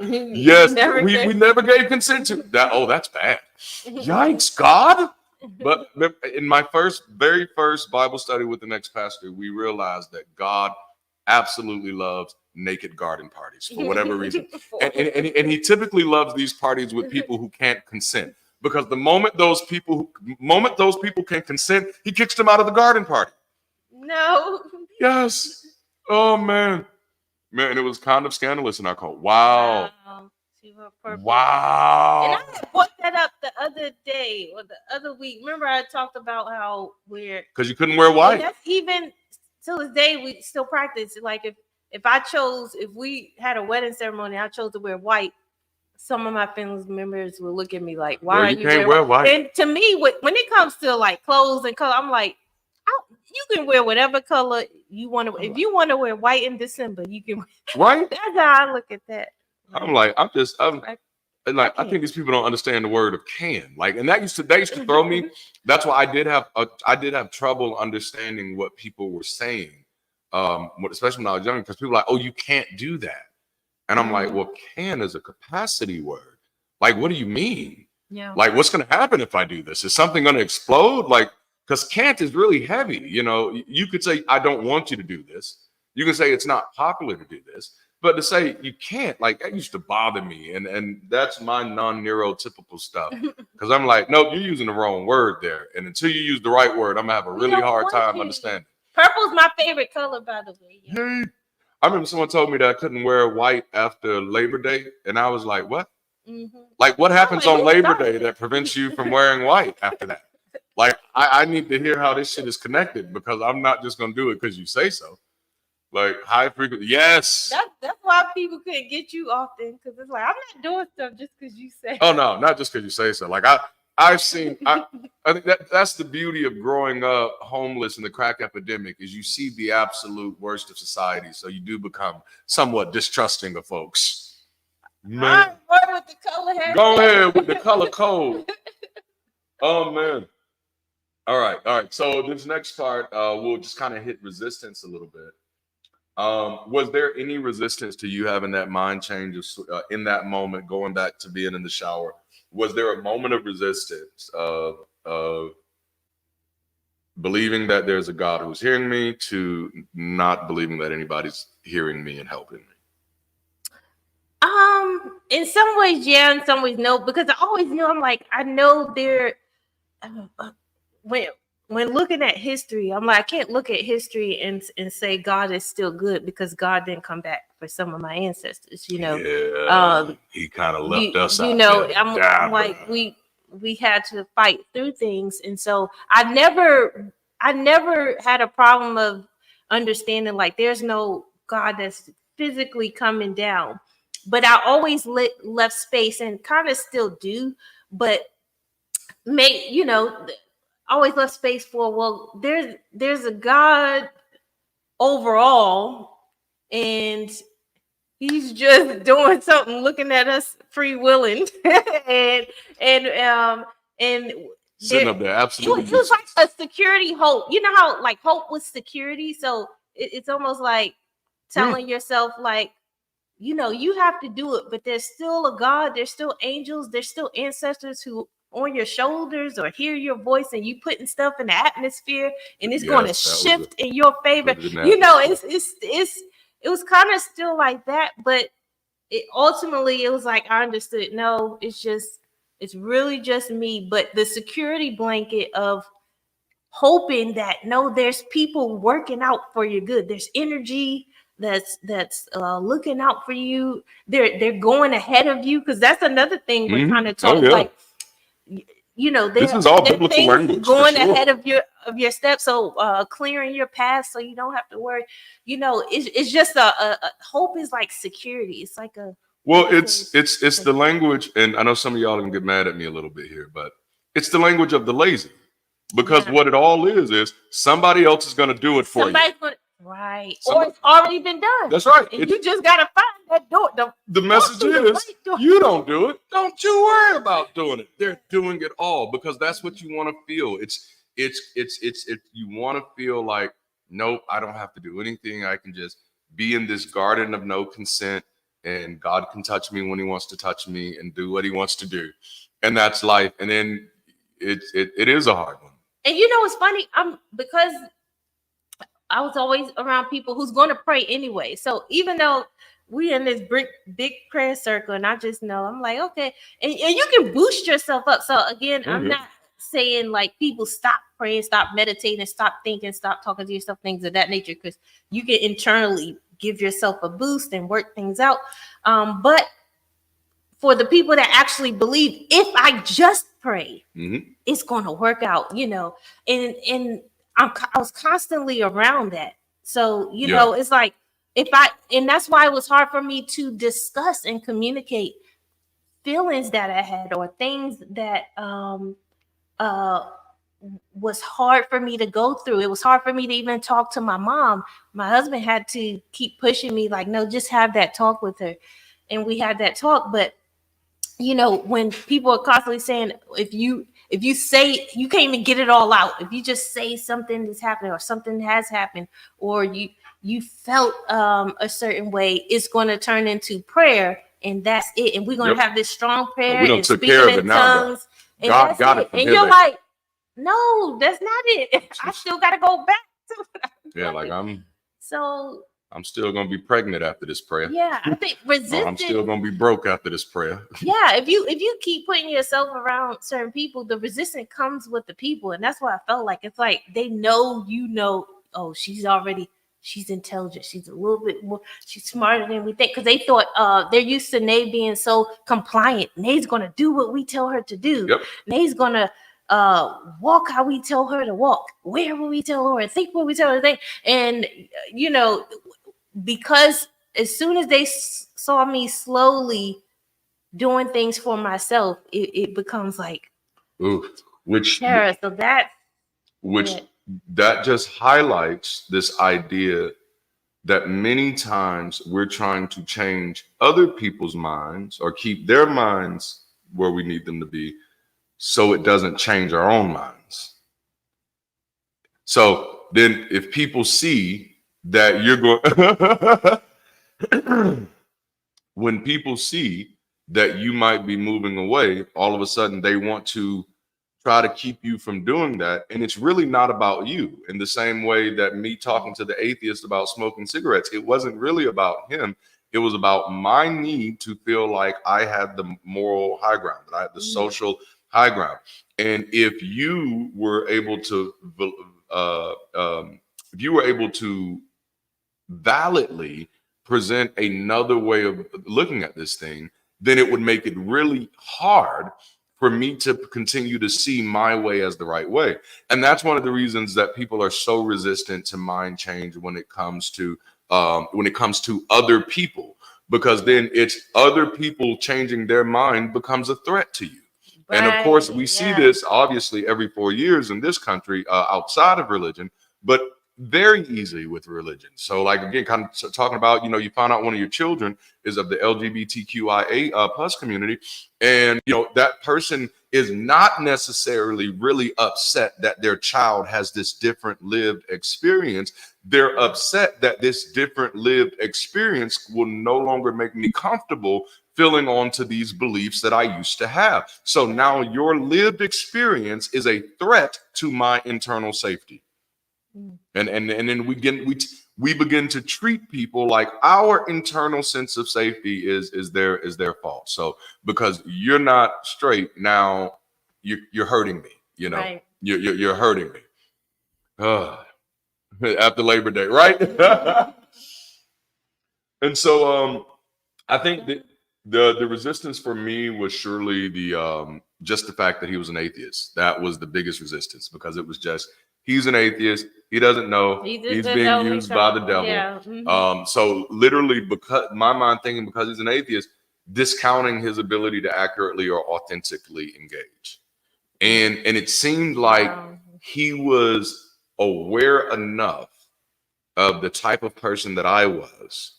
Speaker 3: Yes, we never gave consent to that. Oh, that's bad. Yikes, God. But in my very first Bible study with the Ex-Pastor, we realized that God absolutely loves naked garden parties for whatever reason. And he typically loves these parties with people who can't consent. Because the moment those people can consent, he kicks them out of the garden party.
Speaker 4: No.
Speaker 3: Yes. Oh man. And it was kind of scandalous in our cult. Wow. Wow.
Speaker 4: And I brought that up the other day or the other week. Remember, I talked about how
Speaker 3: because you couldn't wear white.
Speaker 4: That's even till this day we still practice. Like if we had a wedding ceremony, I chose to wear white. Some of my family members will look at me like, "Why are you wearing white?" And to me, when it comes to like clothes and color, I'm like, you can wear whatever color you want to. If you want to wear white in December, you can.
Speaker 3: Right?
Speaker 4: That's how I look at that.
Speaker 3: I'm like, I think these people don't understand the word of can. Like, and that used to throw me. That's why I did have trouble understanding what people were saying, especially when I was young, because people were like, "Oh, you can't do that." And I'm like, well, can is a capacity word. Like, what do you mean? Yeah. Like, what's going to happen if I do this? Is something going to explode? Like, because can't is really heavy. You know, you could say, I don't want you to do this. You can say it's not popular to do this. But to say you can't, like, that used to bother me. And that's my non-neurotypical stuff. Because I'm like, no, you're using the wrong word there. And until you use the right word, I'm going to have a really hard time understanding.
Speaker 4: Purple's my favorite color, by the way.
Speaker 3: Yeah. I remember someone told me that I couldn't wear white after Labor Day. And I was like, what? Mm-hmm. Like, what happens on Labor Day that prevents you from wearing white after that? Like, I need to hear how this shit is connected, because I'm not just going to do it because you say so. Like, high frequency. Yes.
Speaker 4: That's why people couldn't get you often, because it's like, I'm not doing stuff just because you say.
Speaker 3: Oh, no, not just because you say so. Like, I've seen. I think that's the beauty of growing up homeless in the crack epidemic is you see the absolute worst of society, so you do become somewhat distrusting of folks. Man,
Speaker 4: With the color hair.
Speaker 3: go ahead with the color code. Oh man. All right. So this next part, we'll just kind of hit resistance a little bit. Was there any resistance to you having that mind change in that moment, going back to being in the shower? Was there a moment of resistance of believing that there's a God who's hearing me to not believing that anybody's hearing me and helping me?
Speaker 4: In some ways, yeah. In some ways, no. Because I always knew. I'm like, I know there. When looking at history, I'm like, I can't look at history and say God is still good because God didn't come back for some of my ancestors. You know,
Speaker 3: He kind of left us out.
Speaker 4: You know, I'm like, we had to fight through things, and so I never had a problem of understanding like there's no God that's physically coming down, but I always left space and kind of still do, but always left space for, well, there's a God overall, and he's just doing something, looking at us free willing, and
Speaker 3: sitting up there, absolutely.
Speaker 4: It was like a security hope. You know how like hope was security, so it's almost like telling yourself like, you have to do it, but there's still a God, there's still angels, there's still ancestors who on your shoulders or hear your voice, and you putting stuff in the atmosphere, and it's going to shift in your favor. It was kind of still like that, but ultimately it was like I understood. No, it's really just me. But the security blanket of hoping that no, there's people working out for your good. There's energy that's looking out for you. They're going ahead of you, because that's another thing we're kind of talking like.
Speaker 3: This is all biblical language
Speaker 4: going ahead of your steps, so clearing your path so you don't have to worry. It's just a hope is like security. It's like it's
Speaker 3: the language, and I know some of y'all are gonna get mad at me a little bit here, but it's the language of the lazy, because what it all is somebody else is gonna do it for you.
Speaker 4: Right. Or it's already been done.
Speaker 3: That's right.
Speaker 4: And you just gotta find that door.
Speaker 3: The message is you don't do it. Don't you worry about doing it. They're doing it all because that's what you want to feel. It's you want to feel like, nope, I don't have to do anything. I can just be in this garden of no consent, and God can touch me when he wants to touch me and do what he wants to do. And that's life. And then it is a hard one.
Speaker 4: And it's funny, because I was always around people who's going to pray anyway. So even though we're in this big prayer circle, and I just know, I'm like, okay. And you can boost yourself up. So again, I'm not saying like people stop praying, stop meditating, stop thinking, stop talking to yourself, things of that nature, because you can internally give yourself a boost and work things out. But for the people that actually believe, if I just pray, it's going to work out, and I was constantly around that. So, it's like and that's why it was hard for me to discuss and communicate feelings that I had or things that was hard for me to go through. It was hard for me to even talk to my mom. My husband had to keep pushing me like, no, just have that talk with her. And we had that talk. But, when people are constantly saying, if you say, you can't even get it all out. If you just say something is happening or something has happened, or you felt a certain way, it's going to turn into prayer, and that's it. And we're going to have this strong prayer.
Speaker 3: We don't took care of it now.
Speaker 4: Tongues,
Speaker 3: God got it.
Speaker 4: And you're like, no, that's not it. I still got to go back to it. I'm
Speaker 3: still gonna be pregnant after this prayer.
Speaker 4: Yeah, I think resistance.
Speaker 3: I'm still gonna be broke after this prayer.
Speaker 4: Yeah, if you keep putting yourself around certain people, the resistance comes with the people, and that's what I felt like. It's like they know, oh, she's intelligent. She's a little bit more. She's smarter than we think, because they thought they're used to Nay being so compliant. Nay's gonna do what we tell her to do.
Speaker 3: Yep.
Speaker 4: Nay's gonna walk how we tell her to walk, wear what we tell her, think what we tell her to think, and because as soon as they saw me slowly doing things for myself, it becomes like,
Speaker 3: Ooh, which
Speaker 4: Tara, so that's
Speaker 3: which
Speaker 4: it.
Speaker 3: that just highlights this idea that many times we're trying to change other people's minds or keep their minds where we need them to be so it doesn't change our own minds. So then if people see that you're going, when people see that you might be moving away, all of a sudden they want to try to keep you from doing that. And it's really not about you. In the same way that me talking to the atheist about smoking cigarettes, it wasn't really about him. It was about my need to feel like I had the moral high ground, that I had the social high ground. And if you were able to, validly present another way of looking at this thing, then it would make it really hard for me to continue to see my way as the right way. And that's one of the reasons that people are so resistant to mind change when it comes to other people, because then it's other people changing their mind becomes a threat to you. Right. And of course, we see this obviously every 4 years in this country outside of religion, but very easily with religion. So like, again, kind of talking about, you find out one of your children is of the LGBTQIA plus community, and that person is not necessarily really upset that their child has this different lived experience. They're upset that this different lived experience will no longer make me comfortable filling on to these beliefs that I used to have. So now your lived experience is a threat to my internal safety. And then we begin to treat people like our internal sense of safety is their fault. So because you're not straight, now you're hurting me. Right. You're hurting me. After Labor Day, right? And so I think that the resistance for me was surely the just the fact that he was an atheist. That was the biggest resistance, because it was just, he's an atheist. He doesn't know. He's being used by the devil. Yeah. So literally, because my mind thinking, because he's an atheist, discounting his ability to accurately or authentically engage. And it seemed like he was aware enough of the type of person that I was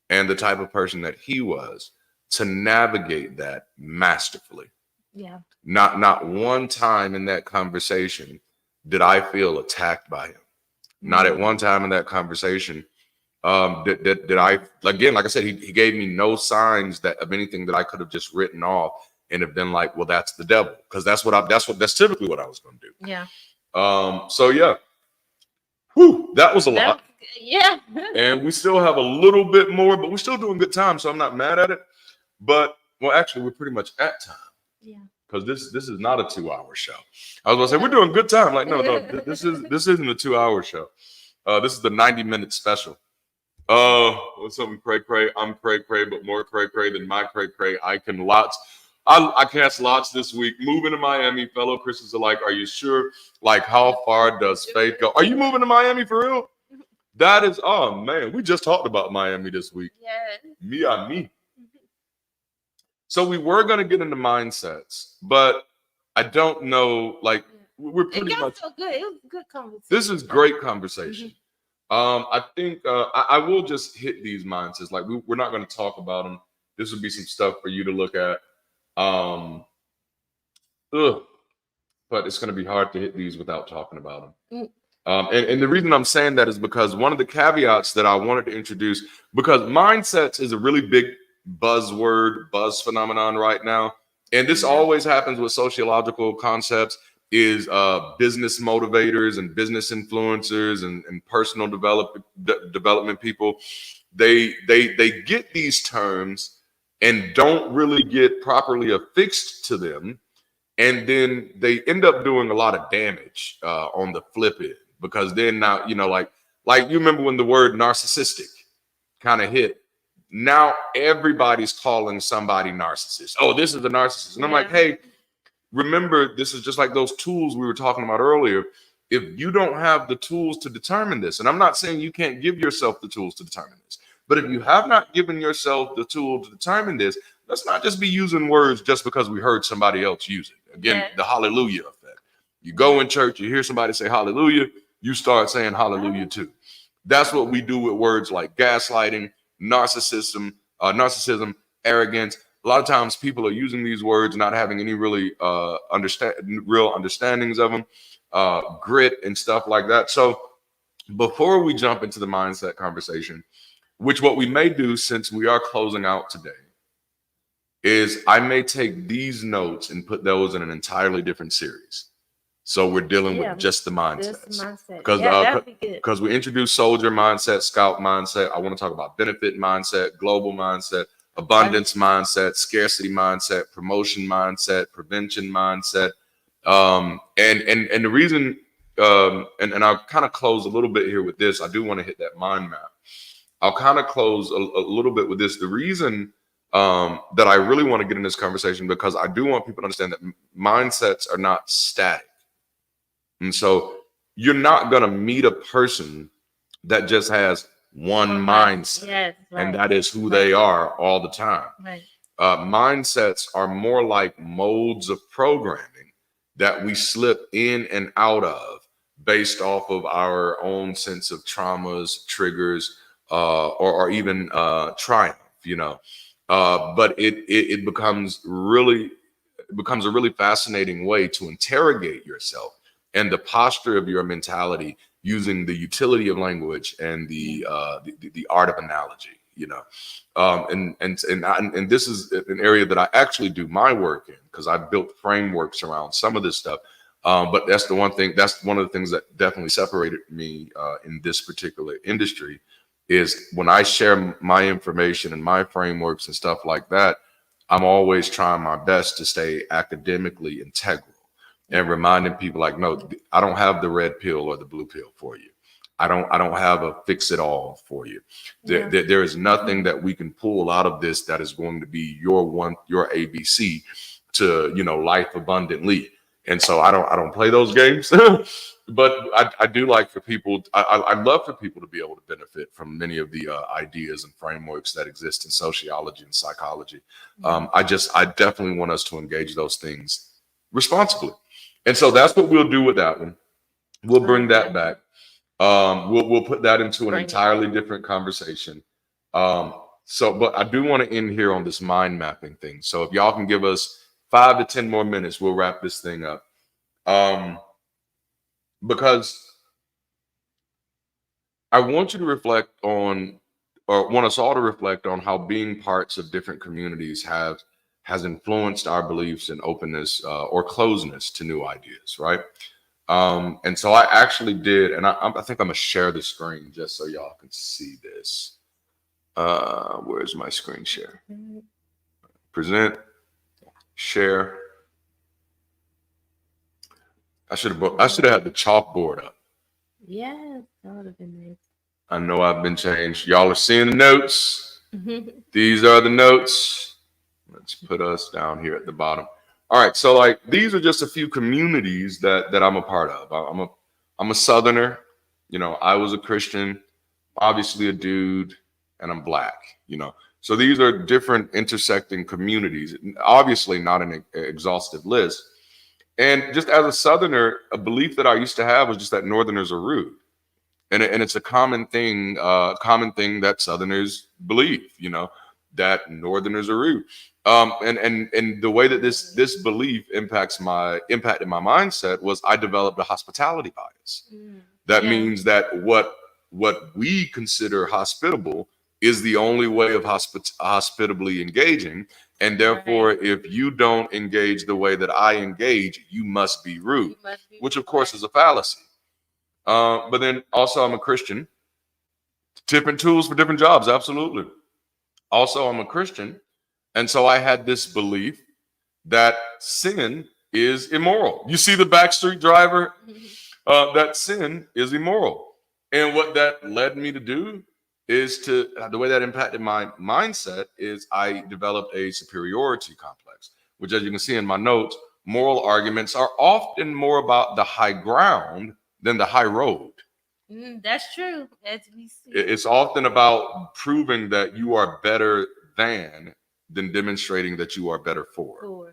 Speaker 3: and the type of person that he was to navigate that masterfully. Yeah. Not one time in that conversation did I feel attacked by him. Not at one time in that conversation did I, again, like I said, he gave me no signs of anything that I could have just written off and have been like, well, that's the devil, because that's typically what I was going to do. Yeah. So yeah. Whew, that was a lot. Yeah. And we still have a little bit more, but we're still doing good time, so I'm not mad at it. But well, actually, we're pretty much at time. Yeah. Because this is not a 2-hour show. I was going to say we're doing good time. Like, no, this isn't a 2-hour show. This is the 90-minute special. What's up, Cray Cray? I'm Cray Cray, but more Cray Cray than my Cray Cray. I cast lots this week. Moving to Miami, fellow Christians alike. Are you sure? Like, how far does faith go? Are you moving to Miami for real? That is, oh man, we just talked about Miami this week. Yeah. Me. So we were going to get into mindsets, but I don't know, like, we're pretty much so good. It was a good conversation. This is great conversation. I think I will just hit these mindsets. Like, we're not going to talk about them. This would be some stuff for you to look at. But it's going to be hard to hit these without talking about them. And the reason I'm saying that is because one of the caveats that I wanted to introduce, because mindsets is a really big buzz phenomenon right now. And this always happens with sociological concepts, is business motivators and business influencers and personal development people. They get these terms and don't really get properly affixed to them. And then they end up doing a lot of damage on the flip end, because then now, like you remember when the word narcissistic kind of hit. Now everybody's calling somebody narcissist. Oh, this is a narcissist. And I'm like, hey, remember, this is just like those tools we were talking about earlier. If you don't have the tools to determine this, and I'm not saying you can't give yourself the tools to determine this, but if you have not given yourself the tool to determine this, let's not just be using words just because we heard somebody else use it. Again, the hallelujah effect. You go in church, you hear somebody say hallelujah, you start saying hallelujah too. That's what we do with words like gaslighting, narcissism, arrogance. A lot of times people are using these words, not having any really real understandings of them, grit and stuff like that. So before we jump into the mindset conversation, which what we may do since we are closing out today, is I may take these notes and put those in an entirely different series. So we're dealing with just the mindsets. Because we introduced soldier mindset, scout mindset. I want to talk about benefit mindset, global mindset, abundance mindset, scarcity mindset, promotion mindset, prevention mindset. And the reason, and I'll kind of close a little bit here with this. I do want to hit that mind map. I'll kind of close a little bit with this. The reason that I really want to get in this conversation, because I do want people to understand that mindsets are not static. And so you're not going to meet a person that just has one mindset, and that is who they are all the time. Mindsets are more like modes of programming that we slip in and out of based off of our own sense of traumas, triggers, or even triumph, but it becomes a really fascinating way to interrogate yourself and the posture of your mentality using the utility of language and the art of analogy, and this is an area that I actually do my work in, because I built frameworks around some of this stuff. But that's one of the things that definitely separated me in this particular industry, is when I share my information and my frameworks and stuff like that, I'm always trying my best to stay academically integral and reminding people like, no, I don't have the red pill or the blue pill for you. I don't have a fix it all for you. There is nothing that we can pull out of this that is going to be your ABC to, life abundantly. And so I don't play those games, but I do like for people. I love for people to be able to benefit from many of the ideas and frameworks that exist in sociology and psychology. I definitely want us to engage those things responsibly. And so that's what we'll do with that one. We'll bring that back. We'll put that into an entirely different conversation. But I do want to end here on this mind mapping thing. So if y'all can give us 5 to 10 more minutes, we'll wrap this thing up. Because I want you to reflect on, or want us all to reflect on, how being parts of different communities has influenced our beliefs and openness or closeness to new ideas, right? And so I actually did, and I think I'm gonna share the screen just so y'all can see this. Where's my screen share? Present, share. I should have had the chalkboard up.
Speaker 4: Yeah, that would have been nice.
Speaker 3: I know I've been changed. Y'all are seeing the notes. These are the notes. Let's put us down here at the bottom. All right, so these are just a few communities that I'm a part of. I'm a Southerner. I was a Christian, obviously a dude, and I'm Black. So these are different intersecting communities. Obviously not an exhaustive list. And just as a Southerner, a belief that I used to have was just that Northerners are rude, and it's a common thing that Southerners believe. That Northerners are rude. And the way that this belief impacted my mindset was I developed a hospitality bias. That means that what we consider hospitable is the only way of hospitably engaging. And therefore, if you don't engage the way that I engage, you must be rude, which of course is a fallacy. But then also I'm a Christian. Different tools for different jobs, absolutely. Also, I'm a Christian. And so I had this belief that sin is immoral. You see the backstreet driver? That sin is immoral. And what that led me to do is the way that impacted my mindset is I developed a superiority complex, which, as you can see in my notes, moral arguments are often more about the high ground than the high road.
Speaker 4: That's true. As we see,
Speaker 3: it's often about proving that you are better than demonstrating that you are better for.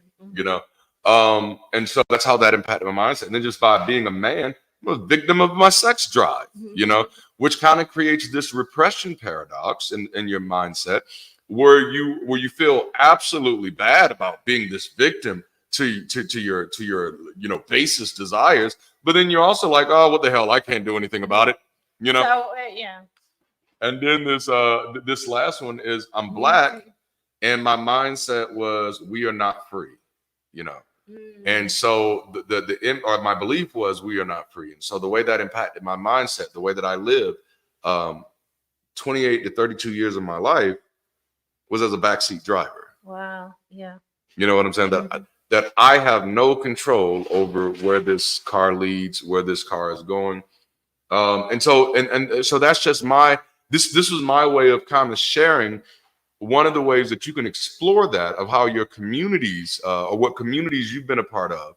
Speaker 3: And so that's how that impacted my mindset. And then just by being a man, I'm a victim of my sex drive, you know, which kind of creates this repression paradox in your mindset where you feel absolutely bad about being this victim to your you know, basest desires, but then you're also like, oh, what the hell, I can't do anything about it, you know.
Speaker 4: So, yeah.
Speaker 3: And then this last one is I'm Black, and my mindset was we are not free, you know. And so my belief was we are not free. And so the way that impacted my mindset, the way that I lived 28 to 32 years of my life was as a backseat driver.
Speaker 4: Wow. Yeah.
Speaker 3: You know what I'm saying? That I have no control over where this car leads, where this car is going. And so that's just this was my way of kind of sharing one of the ways that you can explore that of how your communities or what communities you've been a part of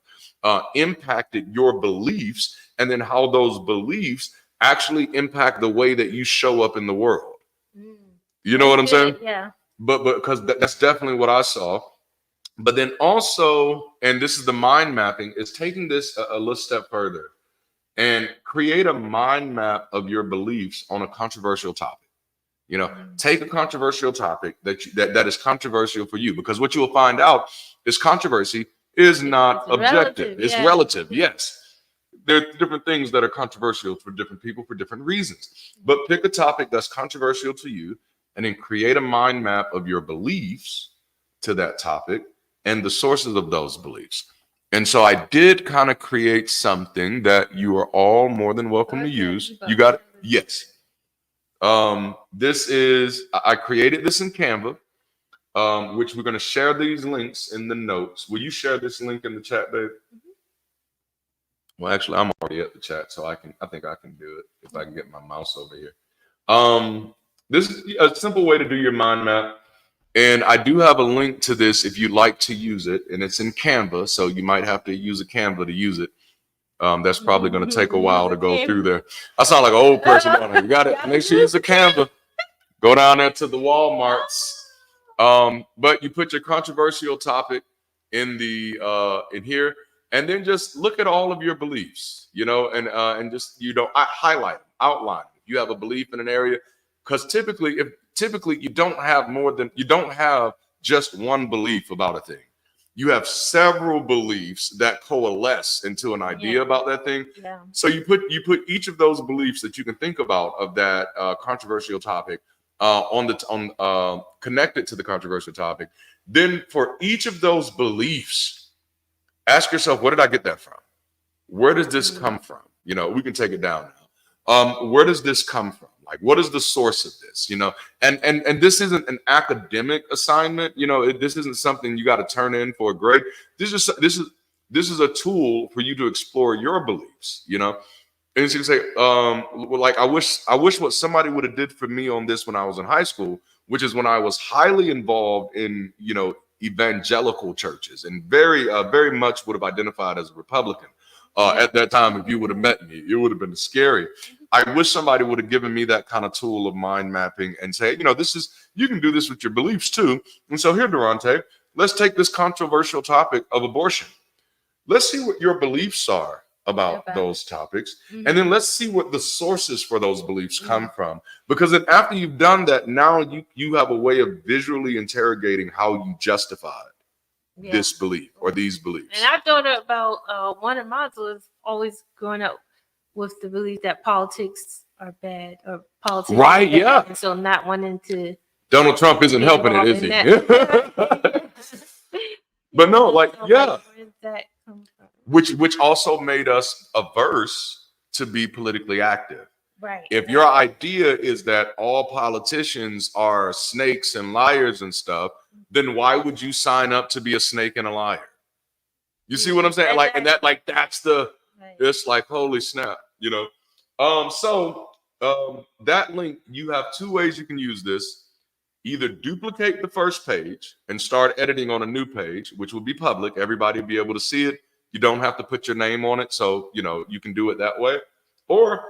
Speaker 3: impacted your beliefs, and then how those beliefs actually impact the way that you show up in the world. You know what I'm saying?
Speaker 4: Yeah.
Speaker 3: But because that's definitely what I saw. But then also, and this is the mind mapping, is taking this a little step further and create a mind map of your beliefs on a controversial topic. You know, take a controversial topic that is controversial for you, because what you will find out is controversy is not objective. It's relative. Yes. There are different things that are controversial for different people for different reasons. But pick a topic that's controversial to you and then create a mind map of your beliefs to that topic and the sources of those beliefs. And so I did kind of create something that you are all more than welcome to use. You got it? Yes. I created this in Canva, which we're going to share these links in the notes. Will you share this link in the chat, babe? Well, actually, I'm already at the chat, so I think I can do it if I can get my mouse over here. This is a simple way to do your mind map. And I do have a link to this if you'd like to use it, and it's in Canva, so you might have to use a Canva to use it. That's probably going to take a while to go through there. I sound like an old person. You got it. Make sure you use a Canva. Go down there to the Walmarts. But you put your controversial topic in here, and then just look at all of your beliefs, you know, and just, you know, highlight them, outline them. If you have a belief in an area, because typically you don't have just one belief about a thing. You have several beliefs that coalesce into an idea about that thing. Yeah. So you put each of those beliefs that you can think about of that controversial topic connected to the controversial topic. Then for each of those beliefs, ask yourself, where did I get that from? Where does this come from? You know, we can take it down now. Where does this come from? Like, what is the source of this? You know, and this isn't an academic assignment. You know, this isn't something you got to turn in for a grade. This is a tool for you to explore your beliefs. You know, and so you say, well, like, I wish what somebody would have did for me on this when I was in high school, which is when I was highly involved in, you know, evangelical churches, and very much would have identified as a Republican. At that time, if you would have met me, it would have been scary. I wish somebody would have given me that kind of tool of mind mapping and say, you know, you can do this with your beliefs too. And so here, Darante, let's take this controversial topic of abortion. Let's see what your beliefs are about those topics. And then let's see what the sources for those beliefs come from. Because then after you've done that, now you have a way of visually interrogating how you justify this belief or these beliefs.
Speaker 4: And I thought about one of mine was always growing up with the belief that politics are bad, or politics
Speaker 3: right,
Speaker 4: are bad,
Speaker 3: yeah.
Speaker 4: and so not wanting to.
Speaker 3: Donald Trump isn't helping it, is he? But no, like, yeah.
Speaker 4: Where did that come from?
Speaker 3: Which also made us averse to be politically active.
Speaker 4: Right.
Speaker 3: If your idea is that all politicians are snakes and liars and stuff, then why would you sign up to be a snake and a liar? You see what I'm saying? Like, and that's the, it's like, holy snap, you know? So that link, you have two ways you can use this. Either duplicate the first page and start editing on a new page, which will be public. Everybody will be able to see it. You don't have to put your name on it. So, you know, you can do it that way. Or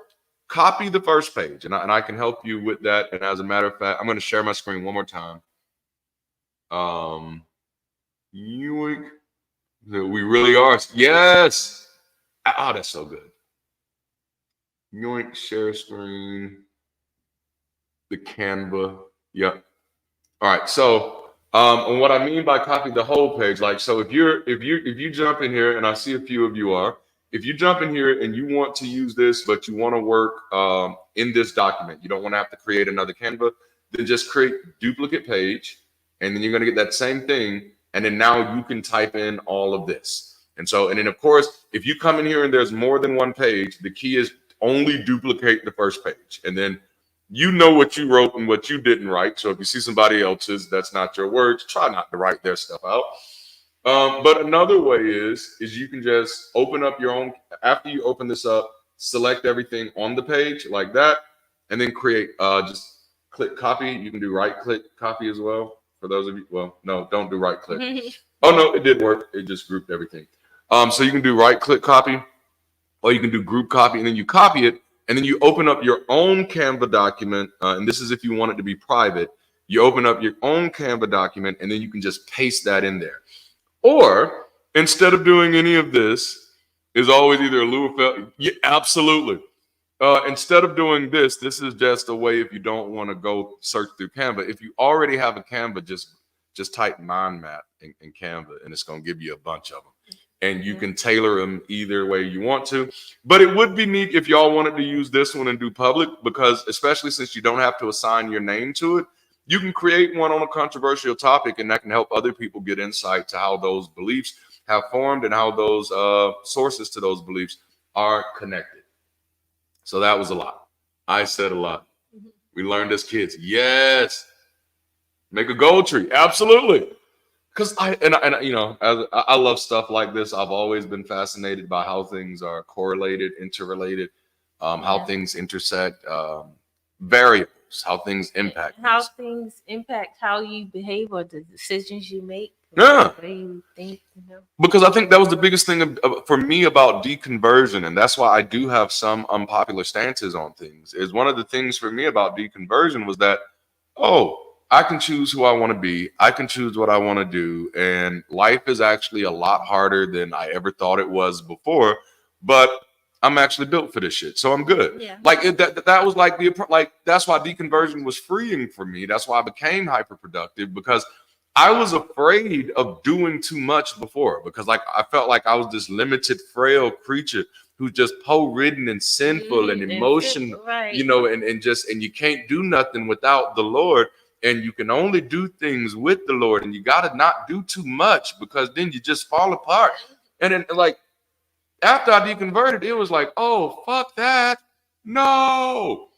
Speaker 3: copy the first page, and I can help you with that. And as a matter of fact, I'm going to share my screen one more time. We really are. Yes. Oh, that's so good. Yoink, share screen, the Canva. Yep. All right. So, and what I mean by copy the whole page, like, so if you jump in here, and I see a few of you are, if you jump in here and you want to use this, but you want to work in this document, you don't want to have to create another Canva, then just create duplicate page, and then you're going to get that same thing, and then now you can type in all of this. And so, and then of course, if you come in here and there's more than one page, the key is only duplicate the first page, and then you know what you wrote and what you didn't write. So if you see somebody else's, that's not your words, try not to write their stuff out. But another way is you can just open up your own, after you open this up, select everything on the page like that, and then create, just click copy. You can do right click copy as well. For those of you, well, no, don't do right click. Oh no, it did work. It just grouped everything. So you can do right click copy, or you can do group copy, and then you copy it, and then you open up your own Canva document. And this is if you want it to be private. You open up your own Canva document, and then you can just paste that in there. Or instead of doing any of this, is always either a Louisville. Yeah, absolutely. Instead of doing this, this is just a way if you don't want to go search through Canva. If you already have a Canva, just type mind map in Canva, and it's going to give you a bunch of them. And you can tailor them either way you want to. But it would be neat if y'all wanted to use this one and do public, because especially since you don't have to assign your name to it, you can create one on a controversial topic, and that can help other people get insight to how those beliefs have formed and how those sources to those beliefs are connected. So that was a lot. I said a lot. We learned as kids. Yes. Make a gold tree. Absolutely. Because I love stuff like this. I've always been fascinated by how things are correlated, interrelated, how things intersect, variables, how things impact.
Speaker 4: How things impact how you behave or the decisions you make.
Speaker 3: Yeah.
Speaker 4: The way you think,
Speaker 3: Because I think that was the biggest thing for me about deconversion. And that's why I do have some unpopular stances on things. Is one of the things for me about deconversion was that, I can choose who I want to be. I can choose what I want to do. And life is actually a lot harder than I ever thought it was before. But I'm actually built for this shit. So I'm good.
Speaker 4: Yeah.
Speaker 3: Like that was like that's why deconversion was freeing for me. That's why I became hyper productive, because I was afraid of doing too much before, because like I felt like I was this limited, frail creature who's just ridden and sinful and emotion,
Speaker 4: right.
Speaker 3: And you can't do nothing without the Lord. And you can only do things with the Lord, and you got to not do too much, because then you just fall apart. And then like after I deconverted, it was like, oh, fuck that. No,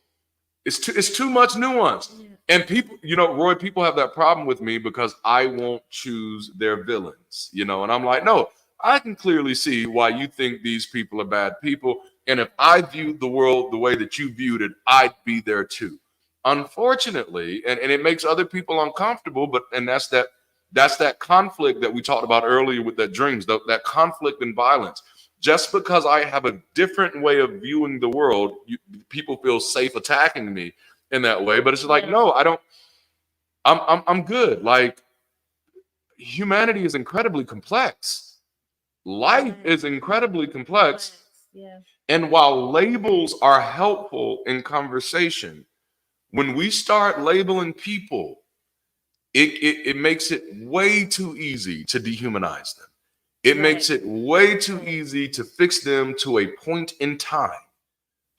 Speaker 3: it's too much nuance. Yeah. And people, Roy, people have that problem with me because I won't choose their villains, and I'm like, no, I can clearly see why you think these people are bad people. And if I viewed the world the way that you viewed it, I'd be there too. Unfortunately, and it makes other people uncomfortable, and that's that conflict that we talked about earlier with that dreams, that conflict and violence. Just because I have a different way of viewing the world, people feel safe attacking me in that way. But it's like, no, I don't. I'm good. Like, humanity is incredibly complex. Life is incredibly complex.
Speaker 4: Yeah.
Speaker 3: And while labels are helpful in conversation, when we start labeling people, it makes it way too easy to dehumanize them. It makes it way too easy to fix them to a point in time.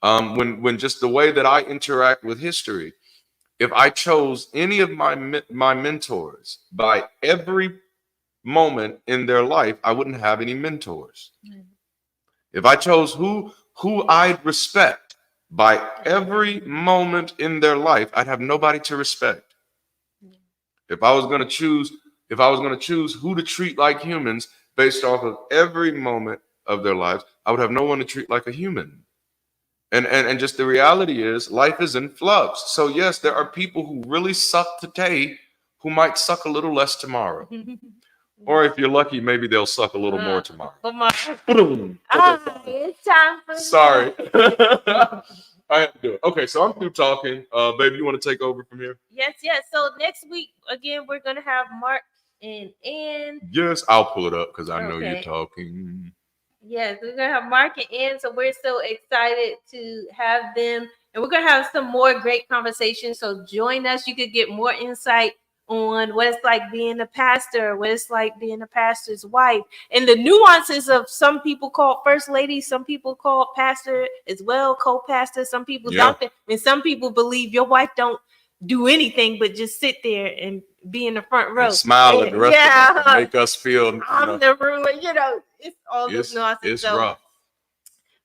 Speaker 3: When just the way that I interact with history, if I chose any of my mentors by every moment in their life, I wouldn't have any mentors. If I chose who I'd respect by every moment in their life, I'd have nobody to respect. If I was going to choose who to treat like humans based off of every moment of their lives, I would have no one to treat like a human. And just the reality is life is in flux. So yes, there are people who really suck today who might suck a little less tomorrow. Or if you're lucky, maybe they'll suck a little more tomorrow.
Speaker 4: It's time for
Speaker 3: Sorry. I have to do it. Okay, so I'm through talking. Baby, you want to take over from here?
Speaker 4: Yes. So next week, again, we're going to have Mark and
Speaker 3: Yes, I'll pull it up because I know you're
Speaker 4: okay.
Speaker 3: talking.
Speaker 4: Yes, we're gonna have Mark and Ann, so we're so excited to have them, and we're gonna have some more great conversations. So join us. You could get more insight on what it's like being a pastor, what it's like being a pastor's wife, and the nuances of some people call first lady, some people call pastor as well, co-pastor, some people doctor, and some people believe your wife don't do anything but just sit there and be in the front row
Speaker 3: And smile at the rest of us and make us feel,
Speaker 4: I'm the ruler, it's all those nuances.
Speaker 3: it's
Speaker 4: so
Speaker 3: rough.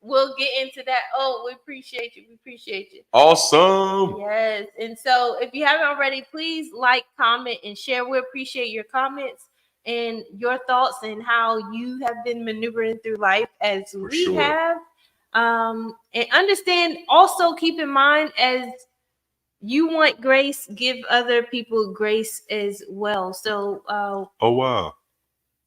Speaker 4: we'll get into that. Oh, we appreciate you. We appreciate you.
Speaker 3: Awesome.
Speaker 4: Yes. And so if you haven't already, please like, comment, and share. We appreciate your comments and your thoughts and how you have been maneuvering through life as
Speaker 3: For
Speaker 4: we
Speaker 3: sure.
Speaker 4: have. And understand, also keep in mind, as you want grace, give other people grace as well. So
Speaker 3: Oh wow.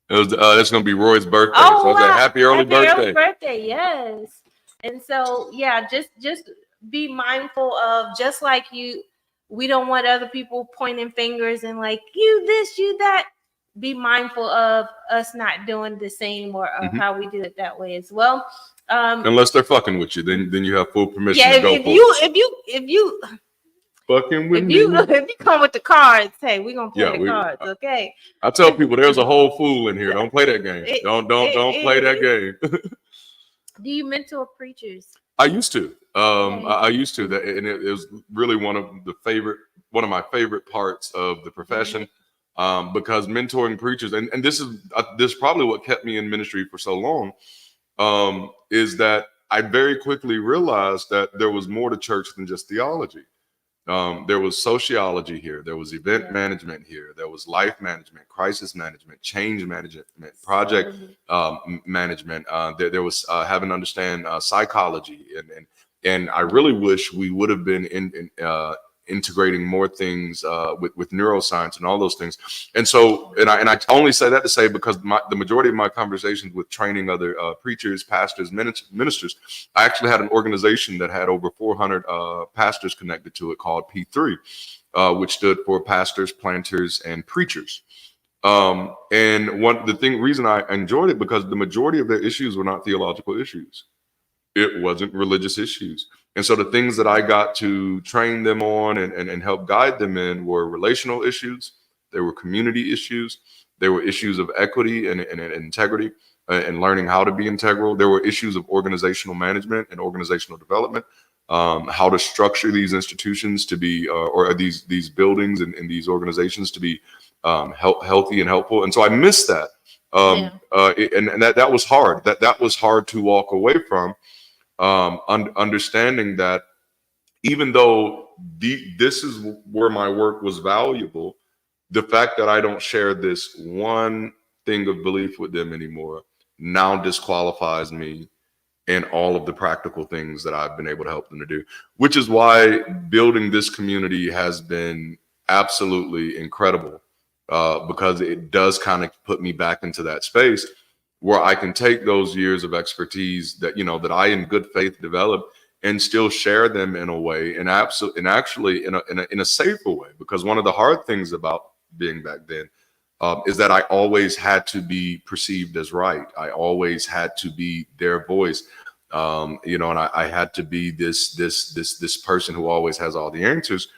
Speaker 3: That's gonna be Roy's birthday.
Speaker 4: oh,
Speaker 3: So I said, happy early birthday.
Speaker 4: Yes. And so yeah, just be mindful of, just like you, we don't want other people pointing fingers and like, you this, you that. Be mindful of us not doing the same, or of how we do it that way as well.
Speaker 3: Unless they're fucking with you, then you have full permission
Speaker 4: Yeah,
Speaker 3: to go
Speaker 4: if you
Speaker 3: fucking with
Speaker 4: if
Speaker 3: me.
Speaker 4: you come with the cards, hey, we're gonna play the cards, okay?
Speaker 3: I tell people there's a whole fool in here. Don't play that game. Don't play that game.
Speaker 4: Do you mentor preachers?
Speaker 3: I used to.
Speaker 4: Okay.
Speaker 3: I used to that, and it was really one of my favorite parts of the profession. Because mentoring preachers, and this is probably what kept me in ministry for so long, is that I very quickly realized that there was more to church than just theology. There was sociology here. There was event management here. There was life management, crisis management, change management, project management. There was having to understand psychology, and I really wish we would have been integrating more things with neuroscience and all those things. And so, and I only say that to say, because the majority of my conversations with training other preachers, pastors, ministers, I actually had an organization that had over 400 pastors connected to it, called P3, which stood for Pastors, Planters, and Preachers. And reason I enjoyed it, because the majority of their issues were not theological issues. It wasn't religious issues. And so the things that I got to train them on and help guide them in were relational issues. There were community issues. There were issues of equity and integrity and learning how to be integral. There were issues of organizational management and organizational development, how to structure these institutions to be, or these buildings and these organizations to be healthy and helpful. And so I missed that. And that was hard. That was hard to walk away from. Understanding that even though this is where my work was valuable, the fact that I don't share this one thing of belief with them anymore now disqualifies me in all of the practical things that I've been able to help them to do, which is why building this community has been absolutely incredible, because it does kind of put me back into that space where I can take those years of expertise that I in good faith developed and still share them in a way, and actually in a safer way. Because one of the hard things about being back then is that I always had to be perceived as right. I always had to be their voice, and I had to be this person who always has all the answers.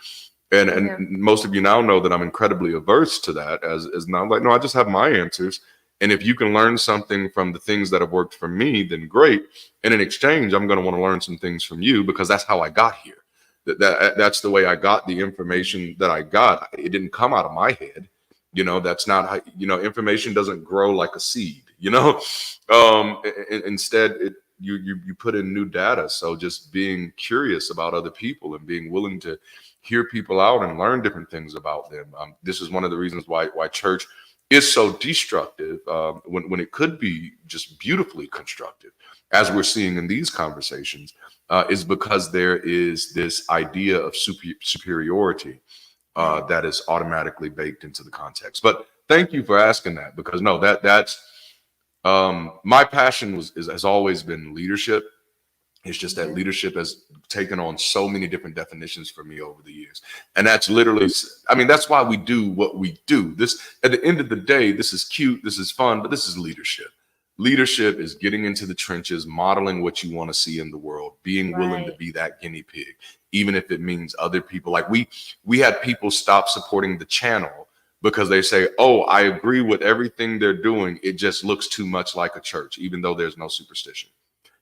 Speaker 3: And most of you now know that I'm incredibly averse to that, as now, like, no, I just have my answers. And if you can learn something from the things that have worked for me, then great. And in exchange, I'm going to want to learn some things from you, because that's how I got here. That's the way I got the information that I got. It didn't come out of my head. That's not how, information doesn't grow like a seed, instead you put in new data. So just being curious about other people and being willing to hear people out and learn different things about them. This is one of the reasons why church is so destructive, when it could be just beautifully constructive, as we're seeing in these conversations, is because there is this idea of superiority that is automatically baked into the context. But thank you for asking that, because that's my passion has always been leadership. It's just that leadership has taken on so many different definitions for me over the years. And that's literally, I mean, that's why we do what we do. This, at the end of the day, this is cute, this is fun, but this is leadership. Leadership is getting into the trenches, modeling what you want to see in the world, being willing to be that guinea pig, even if it means other people. Like we had people stop supporting the channel because they say, oh, I agree with everything they're doing. It just looks too much like a church, even though there's no superstition.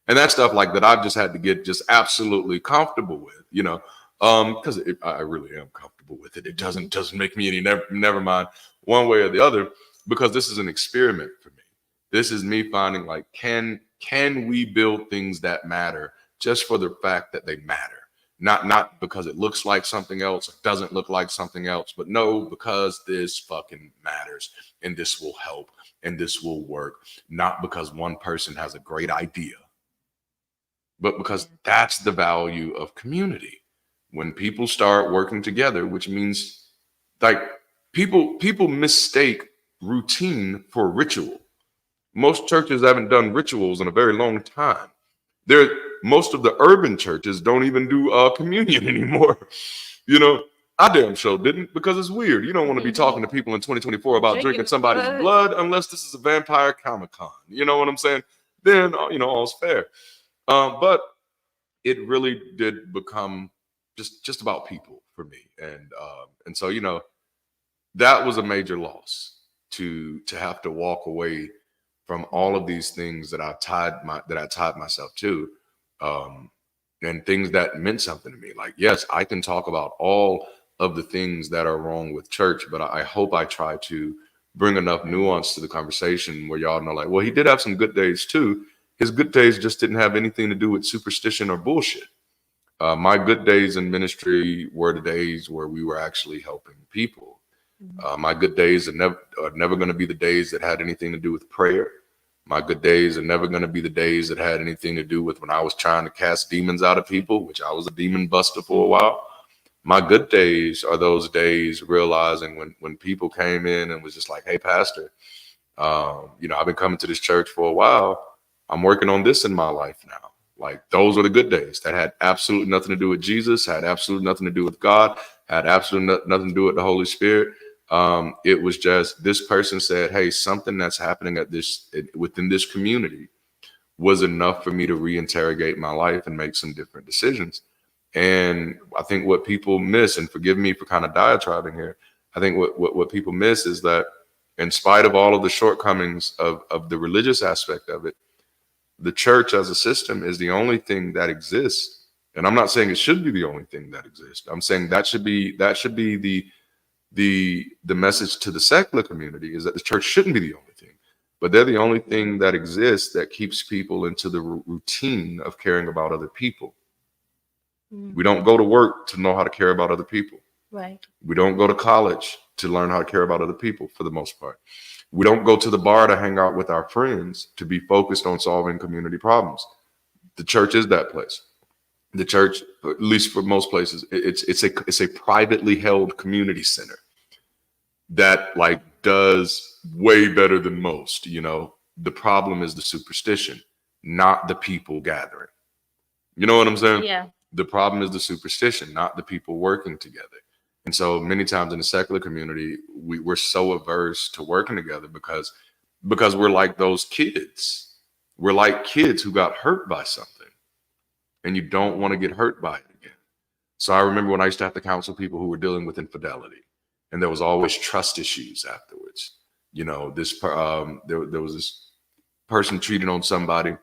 Speaker 3: And that stuff like that, I've just had to get just absolutely comfortable with, you know, because I really am comfortable with it. It doesn't make me any, never mind one way or the other, because this is an experiment for me. This is me finding like, can we build things that matter just for the fact that they matter? Not because it looks like something else, or doesn't look like something else, but no, because this fucking matters and this will help and this will work. Not because one person has a great idea, but because that's the value of community. When people start working together, which means like people mistake routine for ritual. Most churches haven't done rituals in a very long time. Most of the urban churches don't even do communion anymore. You know, I damn sure didn't, because it's weird. You don't want to be talking to people in 2024 about drinking somebody's blood unless this is a vampire Comic-Con. You know what I'm saying? Then, you know, all's fair. But it really did become just about people for me. And so, you know, that was a major loss to have to walk away from all of these things that I tied myself to, and things that meant something to me. Like, yes, I can talk about all of the things that are wrong with church, but I hope I try to bring enough nuance to the conversation where y'all know, like, well, he did have some good days too. His good days just didn't have anything to do with superstition or bullshit. My good days in ministry were the days where we were actually helping people. My good days are never going to be the days that had anything to do with prayer. My good days are never going to be the days that had anything to do with when I was trying to cast demons out of people, which I was a demon buster for a while. My good days are those days realizing when people came in and was just like, hey, pastor, you know, I've been coming to this church for a while. I'm working on this in my life now. Like, those were the good days that had absolutely nothing to do with Jesus, had absolutely nothing to do with God, had absolutely nothing to do with the Holy Spirit. It was just this person said, hey, something that's happening within this community was enough for me to reinterrogate my life and make some different decisions. And I think what people miss, and forgive me for kind of diatribing here, I think what people miss is that in spite of all of the shortcomings of the religious aspect of it, the church as a system is the only thing that exists. And I'm not saying it should be the only thing that exists. I'm saying that should be the message to the secular community, is that the church shouldn't be the only thing, but they're the only thing that exists that keeps people into the routine of caring about other people. We don't go to work to know how to care about other people.
Speaker 4: Right.
Speaker 3: We don't go to college to learn how to care about other people for the most part. We don't go to the bar to hang out with our friends to be focused on solving community problems. The church is that place. The church, at least for most places, it's a privately held community center that like does way better than most. You know, the problem is the superstition, not the people gathering. You know what I'm saying?
Speaker 4: Yeah.
Speaker 3: The problem is the superstition, not the people working together. And so many times in the secular community, we're so averse to working together because we're like those kids. We're like kids who got hurt by something, and you don't want to get hurt by it again. So I remember when I used to have to counsel people who were dealing with infidelity, and there was always trust issues afterwards. You know, there was this person cheating on somebody,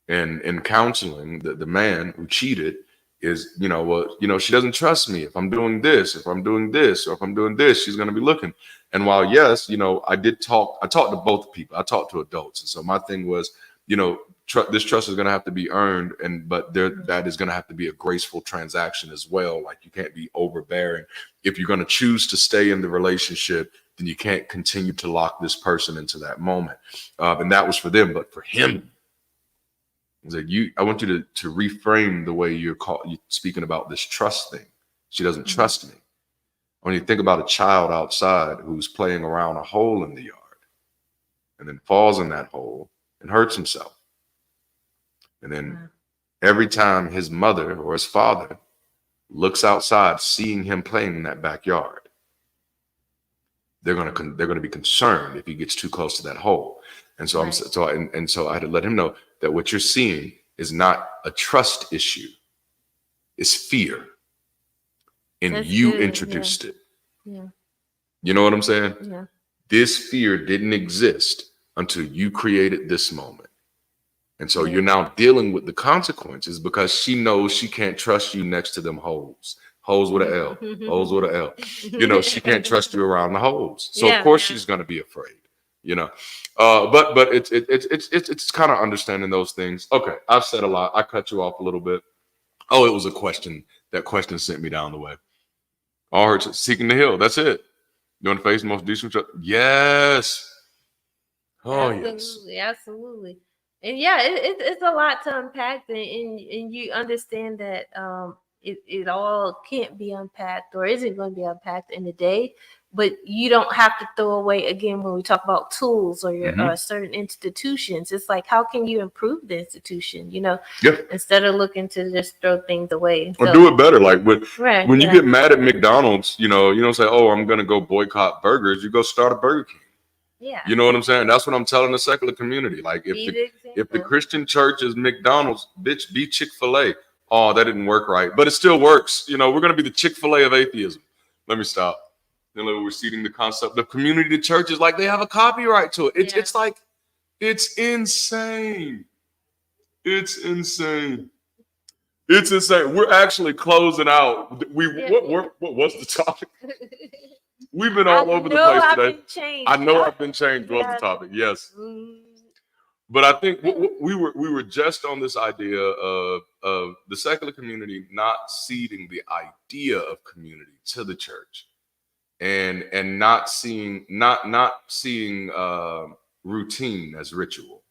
Speaker 3: and in counseling, the man who cheated is, you know, well, you know, she doesn't trust me. If I'm doing this, or if I'm doing this, she's going to be looking. And while, yes, you know, I talked to both people. I talked to adults. And so my thing was, you know, this trust is going to have to be earned. But that is going to have to be a graceful transaction as well. Like, you can't be overbearing. If you're going to choose to stay in the relationship, then you can't continue to lock this person into that moment. And that was for them. But for him, it's like, I want you to reframe the way you're speaking about this trust thing. She doesn't trust me. When you think about a child outside who's playing around a hole in the yard and then falls in that hole and hurts himself. And then Every time his mother or his father looks outside, seeing him playing in that backyard, they're gonna be concerned if he gets too close to that hole. And so so I had to let him know that what you're seeing is not a trust issue, it's fear. And
Speaker 4: That's
Speaker 3: you
Speaker 4: good.
Speaker 3: introduced it.
Speaker 4: Yeah.
Speaker 3: You know what I'm saying?
Speaker 4: Yeah.
Speaker 3: This fear didn't exist until you created this moment. And so you're now dealing with the consequences because she knows she can't trust you next to them holes. Holes with an L. Holes with an L. You know, she can't trust you around the holes. So of course she's going to be afraid. You know, but it's kind of understanding those things. Okay, I've said a lot. I cut you off a little bit. Oh, it was a question. That question sent me down the way. All heard seeking the hill. That's it. You want to face the most decent? Yes. Oh,
Speaker 4: absolutely,
Speaker 3: yes.
Speaker 4: Absolutely. And yeah, it's a lot to unpack, and you understand that it all can't be unpacked or isn't going to be unpacked in a day. But you don't have to throw away, again, when we talk about tools or your certain institutions. It's like, how can you improve the institution, you know, instead of looking to just throw things away.
Speaker 3: Or do it better. Like when you get mad at McDonald's, you don't say, oh, I'm going to go boycott burgers. You go start a Burger King.
Speaker 4: Yeah.
Speaker 3: You know what I'm saying? That's what I'm telling the secular community. Like if the Christian church is McDonald's, bitch, be Chick-fil-A. Oh, that didn't work right. But it still works. You know, we're going to be the Chick-fil-A of atheism. Let me stop. We're seeding the concept of community to churches like they have a copyright to it. It's like, it's insane. It's insane. It's insane. We're actually closing out. What was the topic? We've been all over the place today. I know I've been changed. Was the topic? Yes. But I think we were just on this idea of the secular community not seeding the idea of community to the church. And not seeing routine as ritual.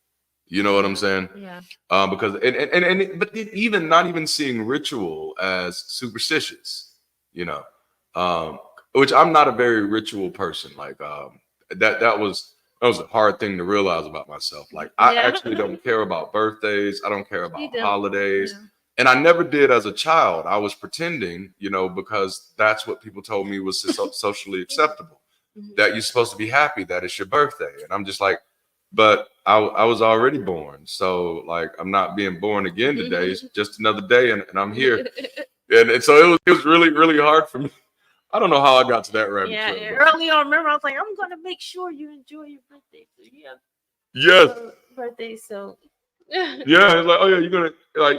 Speaker 3: You know what I'm saying?
Speaker 4: Yeah.
Speaker 3: Because but even not even seeing ritual as superstitious, you know, which I'm not a very ritual person. Like that was a hard thing to realize about myself. Like I actually don't care about birthdays. I don't care about holidays. Yeah. And I never did as a child. I was pretending, you know, because that's what people told me was socially acceptable, that you're supposed to be happy that it's your birthday. And I'm just like, but I was already born. So like, I'm not being born again today. It's just another day and I'm here. And so it was really, really hard for me. I don't know how I got to that rabbit trail.
Speaker 4: Yeah, early on, remember, I was like, I'm going to make sure you enjoy your birthday. So
Speaker 3: yes.
Speaker 4: Birthday, so...
Speaker 3: Yeah, it's like, oh yeah, you're gonna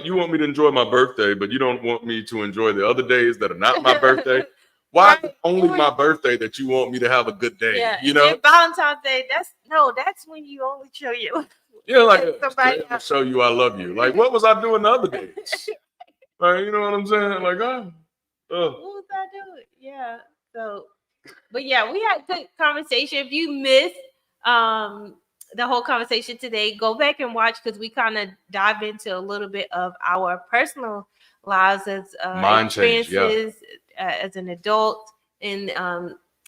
Speaker 3: you want me to enjoy my birthday, but you don't want me to enjoy the other days that are not my birthday. Why is it only my birthday that you want me to have a good day?
Speaker 4: Yeah,
Speaker 3: you know,
Speaker 4: Valentine's Day. That's when you only show you.
Speaker 3: Yeah, like somebody show you I love you. Like, what was I doing the other days? Like, you know what I'm saying? Like, what
Speaker 4: was I doing? Yeah. So, but yeah, we had good conversation. If you missed the whole conversation today, go back and watch, because we kind of dive into a little bit of our personal lives as experiences as an adult, and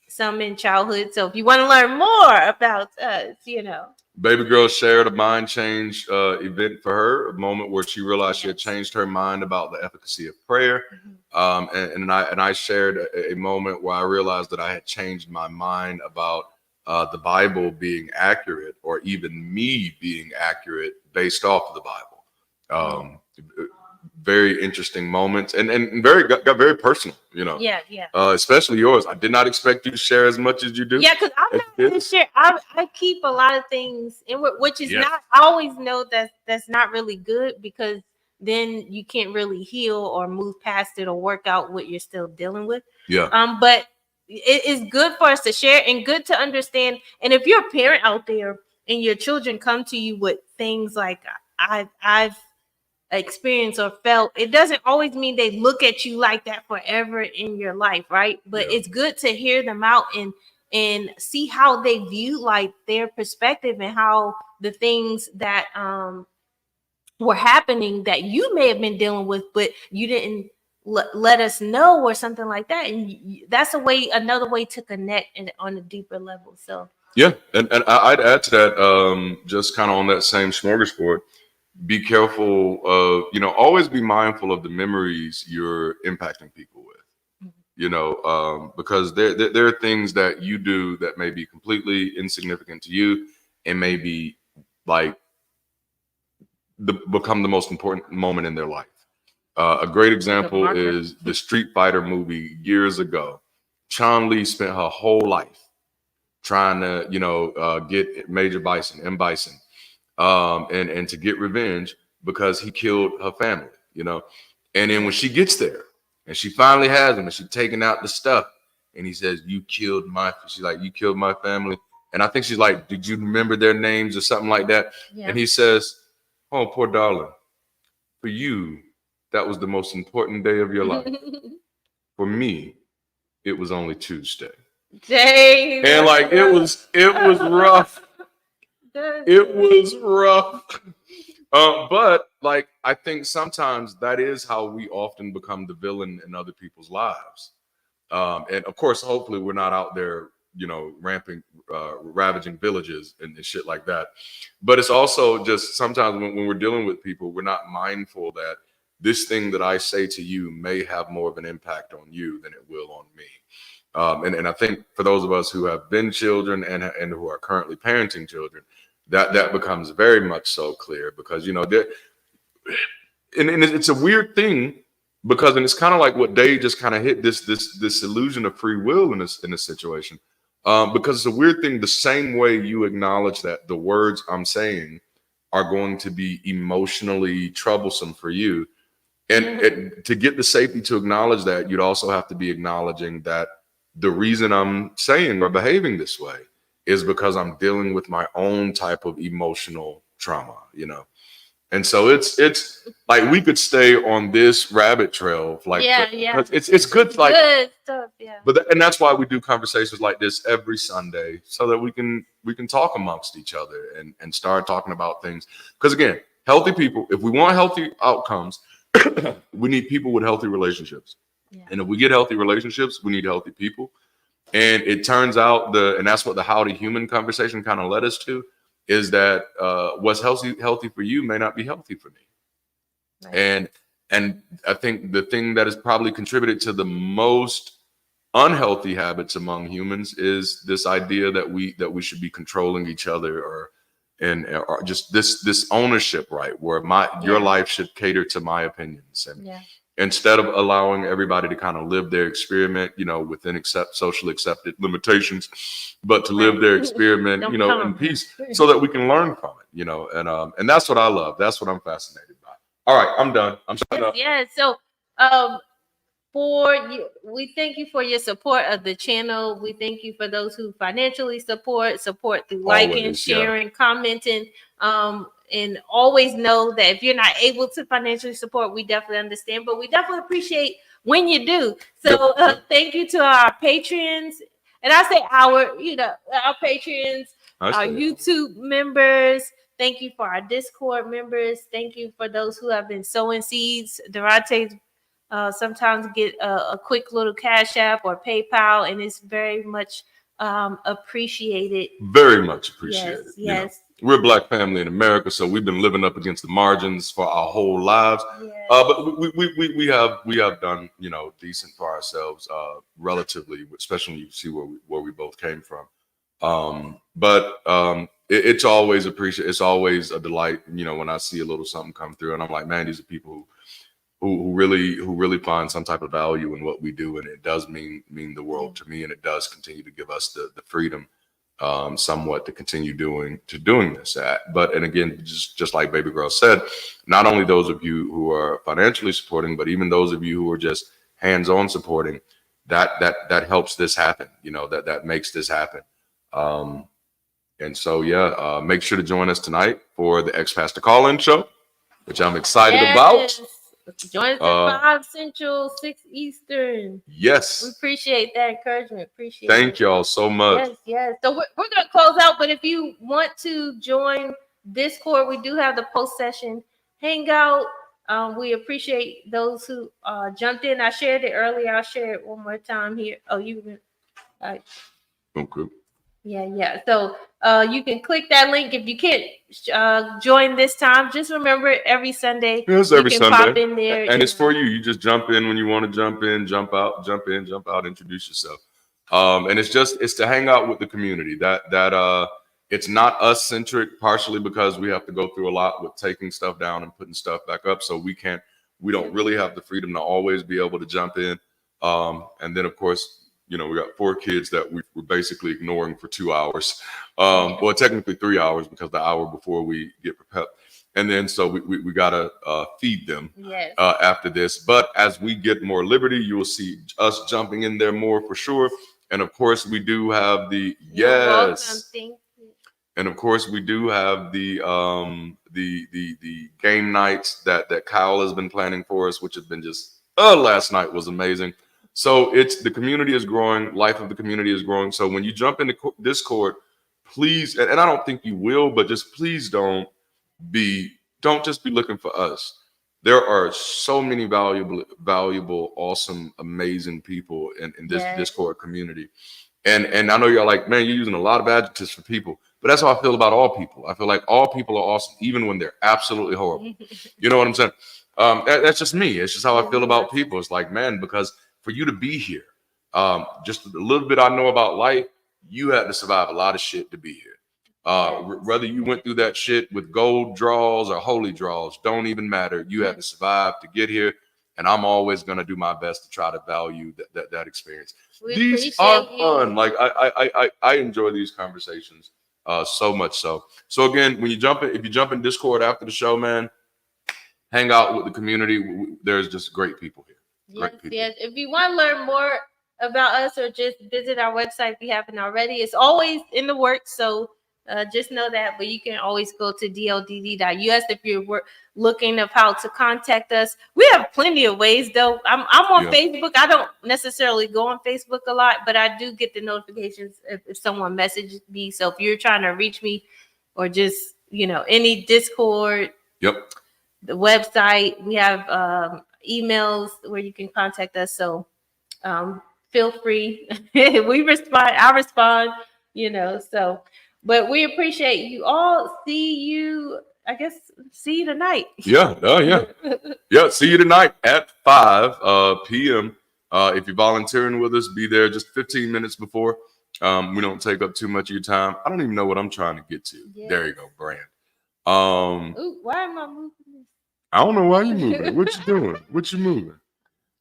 Speaker 4: some in childhood. So if you want to learn more about us, you know.
Speaker 3: Baby girl shared a mind change event for her, a moment where she realized she had changed her mind about the efficacy of prayer. And I shared a moment where I realized that I had changed my mind about the Bible being accurate, or even me being accurate based off of the Bible. Very interesting moments, and got very personal, you know.
Speaker 4: Yeah.
Speaker 3: Especially yours. I did not expect you to share as much as you do.
Speaker 4: Yeah, because I'm not going to share. I keep a lot of things, which is not. I always know that's not really good, because then you can't really heal or move past it or work out what you're still dealing with.
Speaker 3: Yeah.
Speaker 4: But it is good for us to share, and good to understand. And if you're a parent out there and your children come to you with things like I've experienced or felt, it doesn't always mean they look at you like that forever in your life, right? But it's good to hear them out and see how they view like their perspective, and how the things that were happening that you may have been dealing with, but you didn't let us know, or something like that. And that's another way to connect on a deeper level. So
Speaker 3: yeah, and I'd add to that, just kind of on that same smorgasbord, be careful of, always be mindful of the memories you're impacting people with, because there are things that you do that may be completely insignificant to you and may be like become the most important moment in their life. A great example is the Street Fighter movie years ago. Chun-Li spent her whole life trying to, get Major Bison, M. Bison, and to get revenge because he killed her family, And then when she gets there and she finally has him and she's taking out the stuff and he says, she's like, you killed my family. And I think she's like, did you remember their names or something like that? Yeah. And he says, oh, poor darling, for you, that was the most important day of your life. For me, it was only Tuesday.
Speaker 4: Dang.
Speaker 3: And like, it was rough. It was rough. But like, I think sometimes that is how we often become the villain in other people's lives. And of course, hopefully we're not out there, ravaging villages and shit like that. But it's also just sometimes when we're dealing with people, we're not mindful that this thing that I say to you may have more of an impact on you than it will on me. And I think for those of us who have been children and who are currently parenting children, that becomes very much so clear because, and it's a weird thing because, and it's kind of like what Dave just kind of hit this illusion of free will in this situation. Because it's a weird thing, the same way you acknowledge that the words I'm saying are going to be emotionally troublesome for you. And to get the safety to acknowledge that, you'd also have to be acknowledging that the reason I'm saying or behaving this way is because I'm dealing with my own type of emotional trauma, And so it's like we could stay on this rabbit trail, like it's good, like good stuff, and that's why we do conversations like this every Sunday, so that we can talk amongst each other and start talking about things. Because again, healthy people, if we want healthy outcomes, we need people with healthy relationships, and if we get healthy relationships, we need healthy people. And it turns out and that's what the howdy human conversation kind of led us to. Is that what's healthy for you may not be healthy for me. Right. And I think the thing that has probably contributed to the most unhealthy habits among humans is this idea that we should be controlling each other or just this ownership, right? Where your life should cater to my opinions. And instead of allowing everybody to kind of live their experiment, within socially accepted limitations, but to live their experiment, in peace, so that we can learn from it, and that's what I love. That's what I'm fascinated by. All right, I'm done. I'm shutting up.
Speaker 4: Yeah. So, for you, we thank you for your support of the channel. We thank you for those who financially support through liking, sharing, commenting. And always know that if you're not able to financially support, we definitely understand, but we definitely appreciate when you do. So thank you to our patrons. And I say our patrons, our YouTube members. Thank you for our Discord members. Thank you for those who have been sowing seeds. Darante sometimes get a quick little Cashapp or PayPal, and it's very much appreciated.
Speaker 3: Very much appreciated. Yes. We're a Black family in America, so we've been living up against the margins for our whole lives. But we have done decent for ourselves relatively, especially when you see where we both came from. It's always appreciated. It's always a delight, when I see a little something come through, and I'm like, man, these are people who really find some type of value in what we do, and it does mean the world to me, and it does continue to give us the freedom. Somewhat to continue doing this and again, just like Baby Girl said, not only those of you who are financially supporting, but even those of you who are just hands-on supporting, that helps this happen, that makes this happen. And so make sure to join us tonight for the Ex-Pastor call-in show, which I'm excited about.
Speaker 4: Join us at 5 Central, 6 Eastern.
Speaker 3: Yes.
Speaker 4: We appreciate that encouragement.
Speaker 3: Thank y'all so much.
Speaker 4: Yes. So we're going to close out, but if you want to join Discord, we do have the post-session hangout. We appreciate those who jumped in. I shared it earlier. I'll share it one more time here. Oh, you okay. Yeah. So You can click that link. If you can't join this time, just remember every Sunday
Speaker 3: It's
Speaker 4: you
Speaker 3: every
Speaker 4: can
Speaker 3: Sunday.
Speaker 4: pop in there.
Speaker 3: And it's for you. You just jump in when you want to jump in, jump out, jump in, jump out, introduce yourself. And it's to hang out with the community. That it's not us centric, partially because we have to go through a lot with taking stuff down and putting stuff back up. So we don't really have the freedom to always be able to jump in. And then of course, we got 4 kids that we're basically ignoring for 2 hours. Well, technically 3 hours, because the hour before we get prepped. And then so we gotta feed them after this. But as we get more liberty, you will see us jumping in there more for sure. And of course, we do have the And of course, we do have the game nights that Kyle has been planning for us, which has been just last night was amazing. So the community is growing, life of the community is growing. So when you jump into Discord, please, and I don't think you will, but just please don't just be looking for us. There are so many valuable, awesome, amazing people in this Discord community. And I know you're like, man, you're using a lot of adjectives for people, but that's how I feel about all people. I feel like all people are awesome, even when they're absolutely horrible. You know what I'm saying? That's just me. It's just how I feel about people. It's like, man, because for you to be here, just a little bit I know about life, you had to survive a lot of shit to be here. Whether you went through that shit with gold draws or holy draws, don't even matter. You had to survive to get here. And I'm always going to do my best to try to value that experience. These are fun. Like I enjoy these conversations so much so. So again, if you jump in Discord after the show, man, hang out with the community. There's just great people here.
Speaker 4: Yes. If you want to learn more about us or just visit our website if you haven't already, it's always in the works. So just know that, but you can always go to dldd.us if you're looking of how to contact us. We have plenty of ways, though. I'm on Facebook. I don't necessarily go on Facebook a lot, but I do get the notifications if someone messages me. So if you're trying to reach me or just, any Discord, the website, we have emails where you can contact us. So feel free. We respond. I respond, so. But we appreciate you all. See you tonight.
Speaker 3: Yeah. See you tonight at 5 p.m. If you're volunteering with us, be there just 15 minutes before. We don't take up too much of your time. I don't even know what I'm trying to get to. Yeah. There you go, Brand.
Speaker 4: Why am I moving this?
Speaker 3: I don't know why you're moving. What you doing? What you moving?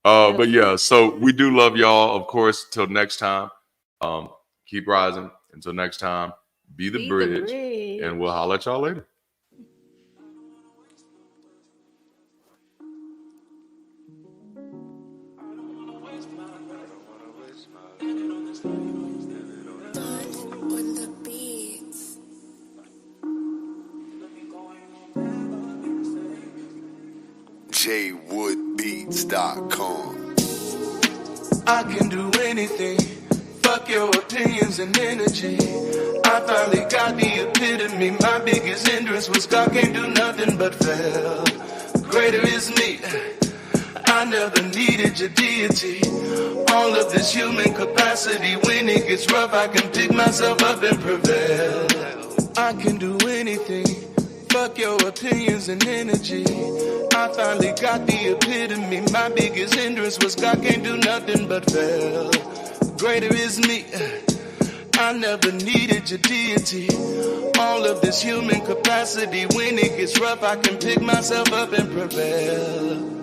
Speaker 3: But yeah, so we do love y'all, of course. Till next time, keep rising. Until next time. Be the bridge, and we'll holler at y'all later.
Speaker 2: jwoodbeats.com. I can do anything. Fuck your opinions and energy. I finally got the epitome. My biggest hindrance was God can't do nothing but fail. Greater is me. I never needed your deity. All of this human capacity. When it gets rough, I can pick myself up and prevail. I can do anything. Fuck your opinions and energy. I finally got the epitome. My biggest hindrance was God can't do nothing but fail. Greater is me. I never needed your deity. All of this human capacity. When it gets rough, I can pick myself up and prevail.